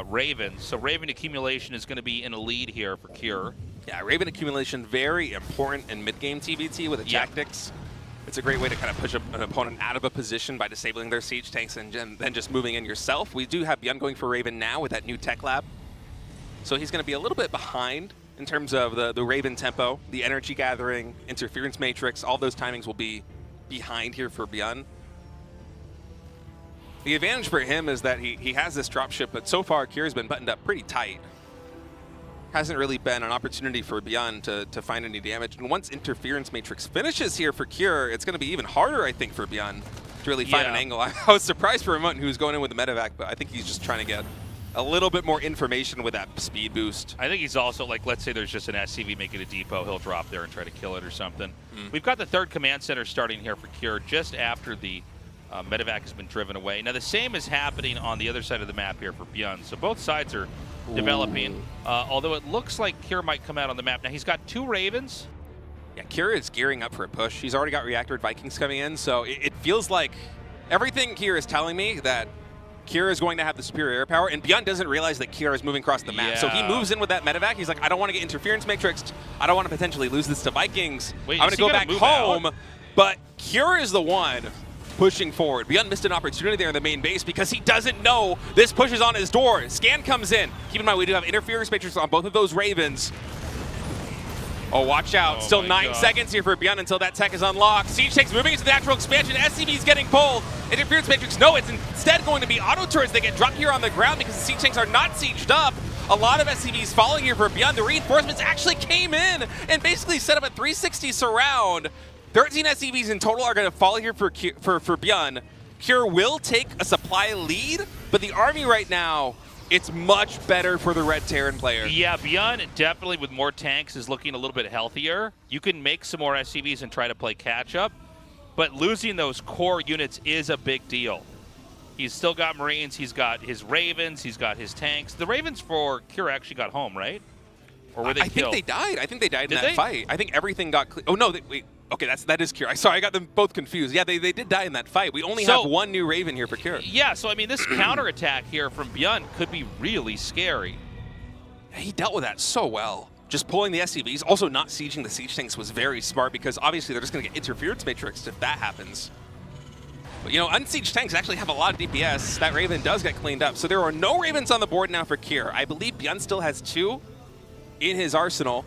Raven. So Raven accumulation is going to be in a lead here for Cure. Yeah, Raven accumulation, very important in mid-game TVT with the tactics. It's a great way to kind of push an opponent out of a position by disabling their siege tanks and then just moving in yourself. We do have ByuN going for Raven now with that new tech lab. So he's going to be a little bit behind in terms of the Raven tempo, the energy gathering, interference matrix. All those timings will be behind here for ByuN. The advantage for him is that he has this dropship, but so far Kira's been buttoned up pretty tight. Hasn't really been an opportunity for ByuN to find any damage. And once interference matrix finishes here for Kira, it's going to be even harder, I think, for ByuN to really find an angle. I was surprised for Remote, who was going in with the medevac, but I think he's just trying to get a little bit more information with that speed boost. I think he's also, like, let's say there's just an SCV making a depot, he'll drop there and try to kill it or something. We've got the 3rd command center starting here for Cure just after the medevac has been driven away. Now the same is happening on the other side of the map here for ByuN. So both sides are developing, although it looks like Cure might come out on the map. Now he's got 2 Ravens. Yeah, Kira is gearing up for a push. He's already got reactor Vikings coming in, so it feels like everything here is telling me that Kira is going to have the superior air power, and ByuN doesn't realize that Kira is moving across the map. So he moves in with that medevac. He's like, I don't want to get interference matrixed. I don't want to potentially lose this to Vikings. Wait, I'm going to go back home. But Kira is the one pushing forward. ByuN missed an opportunity there in the main base because he doesn't know this push is on his door. Scan comes in. Keep in mind, we do have interference matrix on both of those Ravens. Oh, watch out. Still 9 seconds here for ByuN until that tech is unlocked. Siege tanks moving into the natural expansion. SCV is getting pulled. Interference matrix, no, it's instead going to be auto turrets. They get dropped here on the ground because the siege tanks are not sieged up. A lot of SCVs falling here for ByuN. The reinforcements actually came in and basically set up a 360 surround. 13 SCVs in total are going to fall here for ByuN. Cure will take a supply lead, but the army right now, it's much better for the Red Terran player. Yeah, ByuN definitely with more tanks is looking a little bit healthier. You can make some more SCVs and try to play catch-up, but losing those core units is a big deal. He's still got Marines, he's got his Ravens, he's got his tanks. The Ravens for Cure actually got home, right? Or were they killed? I think they died. I think they died in that fight. I think everything got clear. Oh, no, wait. Okay, that is Cure. Sorry, I got them both confused. Yeah, they did die in that fight. We only have one new Raven here for Cure. Yeah, so I mean, this counterattack here from ByuN could be really scary. He dealt with that so well. Just pulling the SCVs, also not sieging the siege tanks was very smart because obviously they're just going to get interference matrixed if that happens. But, you know, unsieged tanks actually have a lot of DPS. That Raven does get cleaned up. So there are no Ravens on the board now for Cure. I believe ByuN still has 2 in his arsenal.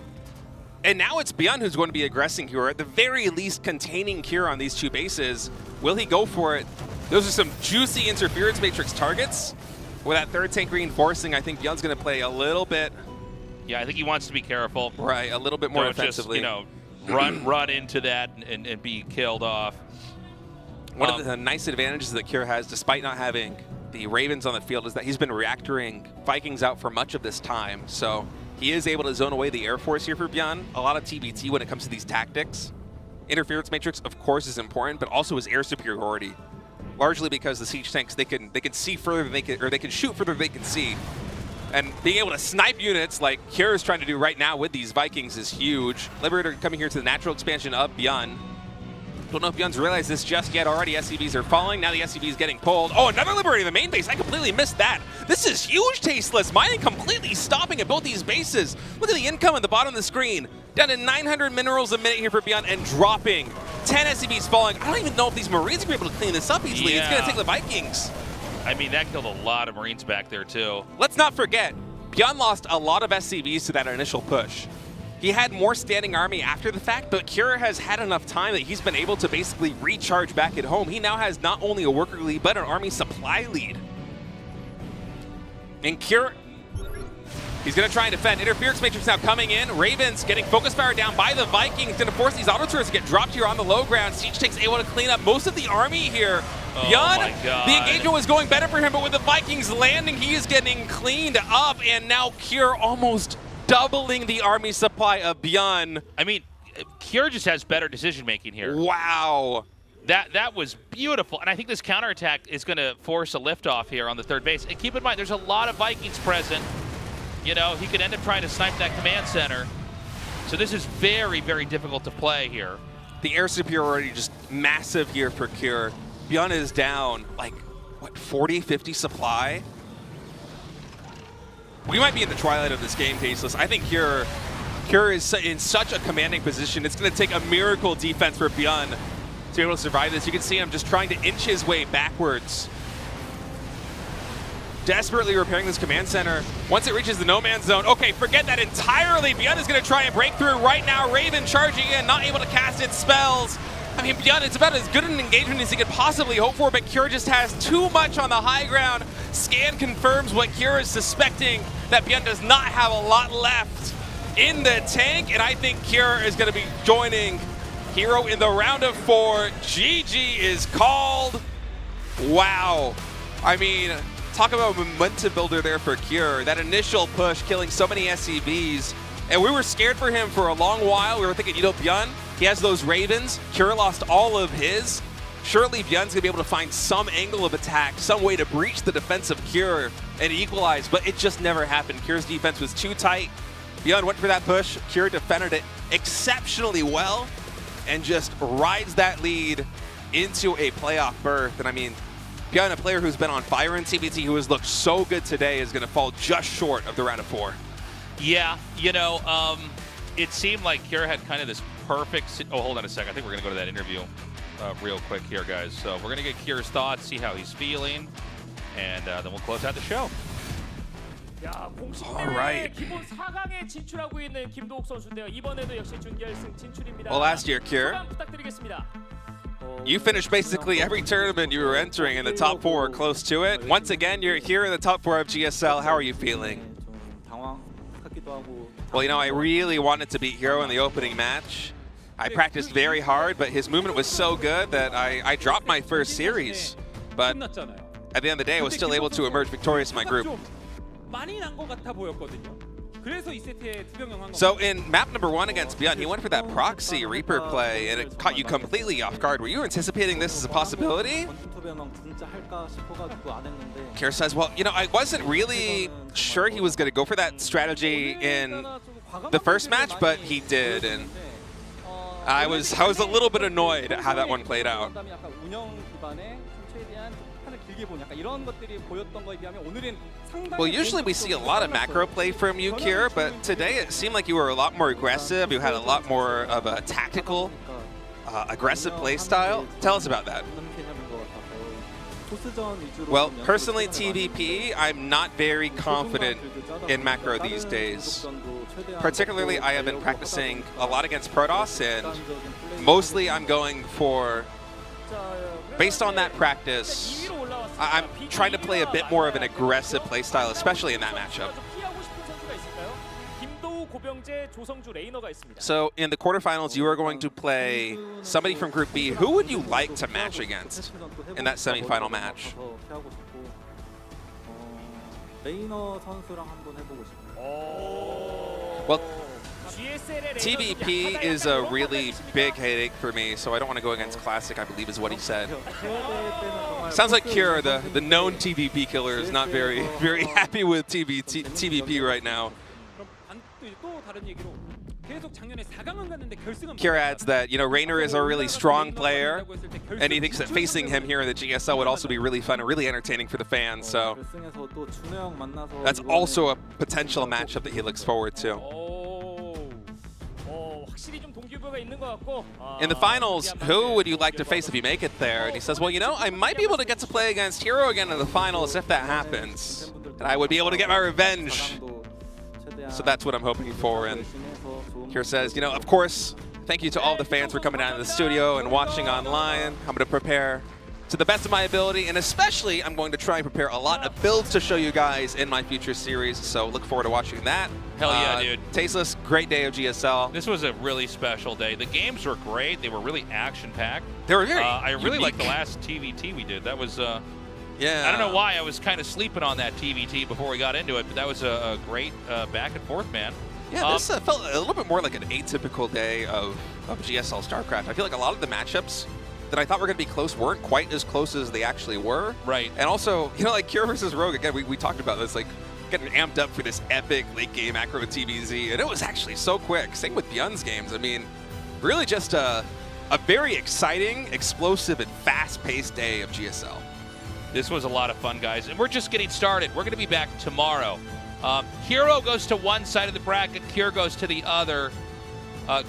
And now it's ByuN who's going to be aggressing Cure, at the very least containing Cure on these 2 bases. Will he go for it? Those are some juicy interference matrix targets. With that 3rd tank reinforcing, I think ByuN's going to play a little bit. Yeah, I think he wants to be careful. Right, a little bit more offensively. Just, you know, run into that and be killed off. One of the nice advantages that Cure has, despite not having the Ravens on the field is that he's been reactoring Vikings out for much of this time. So he is able to zone away the Air Force here for ByuN. A lot of TBT when it comes to these tactics. Interference matrix, of course, is important, but also his air superiority. Largely because the siege tanks, they can see further than they can, or they can shoot further than they can see. And being able to snipe units like Kjær is trying to do right now with these Vikings is huge. Liberator coming here to the natural expansion of ByuN. Don't know if ByuN's realized this just yet. Already SCVs are falling. Now the SCV is getting pulled. Oh, another Liberator in the main base. I completely missed that. This is huge, Tasteless. Mining completely stopping at both these bases. Look at the income at the bottom of the screen. Down to 900 minerals a minute here for ByuN and dropping. 10 SCVs falling. I don't even know if these Marines are able to clean this up easily. Yeah. It's going to take the Vikings. I mean, that killed a lot of Marines back there, too. Let's not forget, ByuN lost a lot of SCVs to that initial push. He had more standing army after the fact, but Kjær has had enough time that he's been able to basically recharge back at home. He now has not only a worker lead, but an army supply lead. And Kjær, he's going to try and defend. Interference Matrix now coming in. Ravens getting focus fire down by the Vikings. Going to force these auto turrets to get dropped here on the low ground. Siege Tank's able to clean up most of the army here. Oh ByuN, my God. the engagement was going better for him, but with the Vikings landing, he is getting cleaned up. And now Kjær almost doubling the army supply of ByuN. I mean, Kjær just has better decision-making here. Wow. That was beautiful. And I think this counterattack is going to force a liftoff here on the third base. And keep in mind, there's a lot of Vikings present. You know, he could end up trying to snipe that command center. So this is very, very difficult to play here. The air superiority just massive here for Kjær. ByuN is down, like, what, 40, 50 supply? We might be in the twilight of this game, Tasteless. I think Kjær is in such a commanding position. It's going to take a miracle defense for ByuN to be able to survive this. You can see him just trying to inch his way backwards. Desperately repairing this command center. Once it reaches the no man's zone, okay, forget that entirely. ByuN is going to try and break through right now. Raven charging in, not able to cast its spells. I mean, ByuN, it's about as good an engagement as he could possibly hope for, but Kjær just has too much on the high ground. Scan confirms what Kjær is suspecting, that ByuN does not have a lot left in the tank, and I think Kjær is going to be joining Hero in the round of 4. GG is called. Wow. I mean, talk about a momentum builder there for Kjær. That initial push killing so many SCVs, and we were scared for him for a long while. We were thinking, you know, ByuN, he has those Ravens. Kjær lost all of his. Surely ByuN's going to be able to find some angle of attack, some way to breach the defense of Kjær and equalize, but it just never happened. Kjær's defense was too tight. ByuN went for that push. Kjær defended it exceptionally well and just rides that lead into a playoff berth. And I mean, ByuN, a player who's been on fire in TBT, who has looked so good today, is going to fall just short of the round of 4. Yeah, you know, it seemed like Kjær had kind of this perfect... Oh, hold on a second. I think we're going to go to that interview real quick here, guys. So we're going to get Kjær's thoughts, see how he's feeling, and then we'll close out the show. 야, 공식 Alright. 기본 4강에 진출하고 있는 김도욱 선수인데요. 이번에도 역시 준결승 진출입니다. Well, last year, Kjær, 소감 부탁드리겠습니다. you finished basically every tournament you were entering in the top 4 or close to it. Once again, you're here in the top 4 of GSL. How are you feeling? Well, you know, I really wanted to beat Hero in the opening match. I practiced very hard, but his movement was so good that I dropped my first series. But at the end of the day, I was still able to emerge victorious in my group. 많이 난 것 같아 보였거든요. 그래서 이 세트에 투병형 한 So in map number 1 against ByuN, he went for that proxy Reaper play, and it caught you completely off guard. Were you anticipating this as a possibility? Kjær says, well, you know, I wasn't really sure he was going to go for that strategy in the first match, but he did, and I was a little bit annoyed at how that one played out. Well, usually we see a lot of macro play from you, Kjær, but today it seemed like you were a lot more aggressive. You had a lot more of a tactical, aggressive play style. Tell us about that. Well, personally, TVP, I'm not very confident in macro these days. Particularly, I have been practicing a lot against Protoss, and mostly I'm going for... Based on that practice, I'm trying to play a bit more of an aggressive play style, especially in that matchup. So in the quarterfinals, you are going to play somebody from Group B. Who would you like to match against in that semifinal match? 레이너 선수랑 한번 해보고 싶어요. Well, GSL의 TVP is a really big headache for me, so I don't want to go against Classic, I believe is what he said. Sounds like Kira, the known TVP killer, is not very happy with TVP right now. Kira adds that, you know, Raynor is a really strong player, and he thinks that facing him here in the GSL would also be really fun and really entertaining for the fans, so that's also a potential matchup that he looks forward to. In the finals, who would you like to face if you make it there? And he says, well, you know, I might be able to get to play against Hero again in the finals if that happens. And I would be able to get my revenge. So that's what I'm hoping for. And Hero says, you know, of course, thank you to all the fans for coming down to the studio and watching online. I'm going to prepare to the best of my ability, and especially I'm going to try and prepare a lot of builds to show you guys in my future series, so look forward to watching that. Hell yeah, dude. Tasteless, great day of GSL. This was a really special day. The games were great. They were really action-packed. They were very I really unique. liked the last TVT we did. That was, yeah. I don't know why I was kind of sleeping on that TVT before we got into it, but that was a great back and forth, man. Yeah, this felt a little bit more like an atypical day of GSL StarCraft. I feel like a lot of the matchups that I thought were going to be close weren't quite as close as they actually were. Right. And also, you know, like Kira versus Rogue, again, we talked about this, like getting amped up for this epic late game Acro TVZ, and it was actually so quick. Same with ByuN's games. I mean, really just a very exciting, explosive, and fast-paced day of GSL. This was a lot of fun, guys. And we're just getting started. We're going to be back tomorrow. Hero goes to one side of the bracket. Kira goes to the other.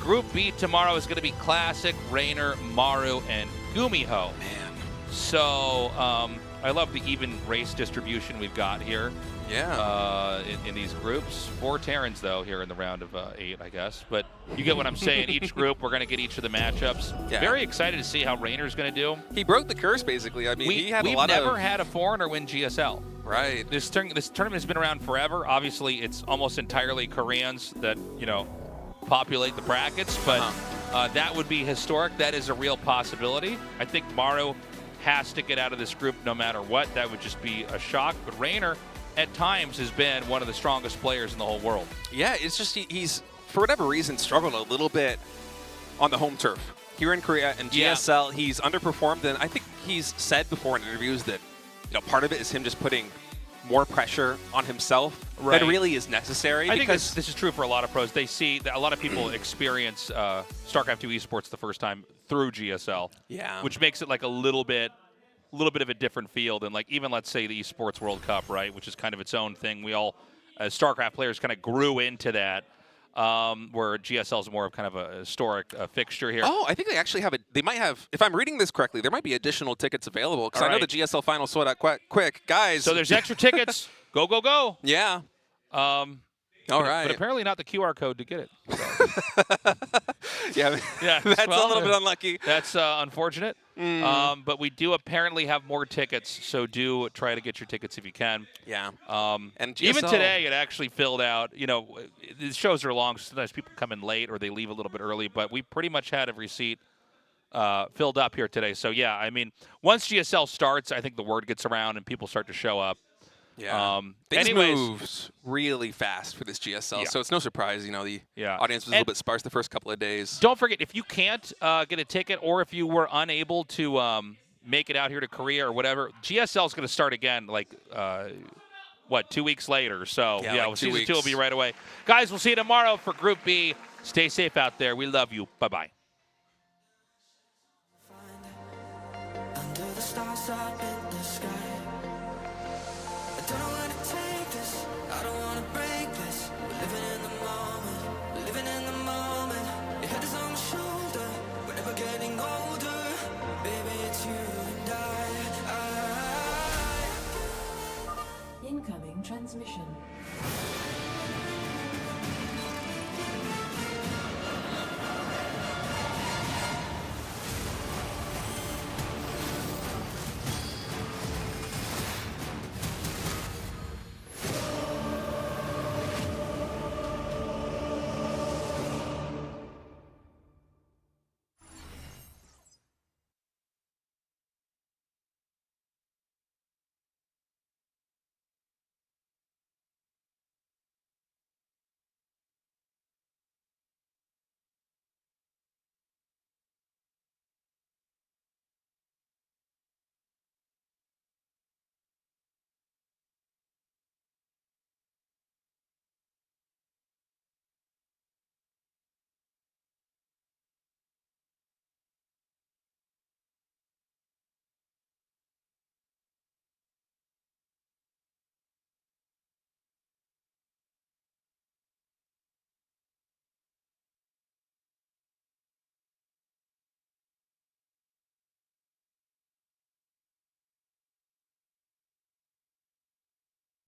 Group B tomorrow is going to be Classic, Raynor, Maru, and Gumiho. Man. So I love the even race distribution we've got here. Yeah. In these groups. 4 Terrans, though, here in the round of 8, I guess. But you get what I'm saying. Each group, we're going to get each of the matchups. Yeah. Very excited to see how Raynor's going to do. He broke the curse, basically. I mean, he had a lot of... We've never had a foreigner win GSL. Right. This tournament has been around forever. Obviously, it's almost entirely Koreans that, you know, populate the brackets, but that would be historic. That is a real possibility. I think Maru has to get out of this group no matter what. That would just be a shock. But Raynor, at times, has been one of the strongest players in the whole world. Yeah, it's just he's, for whatever reason, struggled a little bit on the home turf. Here in Korea and GSL, he's underperformed, and I think he's said before in interviews that, you know, part of it is him just putting more pressure on himself than really is necessary. I think this is true for a lot of pros. They see that a lot of people experience StarCraft 2 esports the first time through GSL, which makes it like a little bit of a different feel than, like, even, let's say, the Esports World Cup, right, which is kind of its own thing. We all, as StarCraft players, kind of grew into that, where GSL is more of kind of a historic fixture here. Oh, I think they actually have they might have, if I'm reading this correctly, there might be additional tickets available, because I know the GSL finals sold out quite quick. Guys. So there's extra tickets. Go, go, go. Yeah. All right. But apparently not the QR code to get it. So. yeah, that's a little bit unlucky. That's unfortunate. But we do apparently have more tickets, so do try to get your tickets if you can. Yeah. And GSL, even today, it actually filled out. You know, the shows are long, so sometimes people come in late or they leave a little bit early, but we pretty much had every seat filled up here today. So, yeah, I mean, once GSL starts, I think the word gets around and people start to show up. Yeah. Things moves really fast for this GSL, so it's no surprise, you know, the audience was a little bit sparse the first couple of days. Don't forget, if you can't get a ticket, or if you were unable to make it out here to Korea or whatever, GSL is going to start again, like, 2 weeks later. So, like Season 2 will be right away. Guys, we'll see you tomorrow for Group B. Stay safe out there. We love you. Bye-bye. Under the stars up in the sky, I don't know where to take this, I don't want to break this. We're living in the moment, we're living in the moment. Your head is on my shoulder, we're never getting older. Baby, it's you and I. Incoming transmission.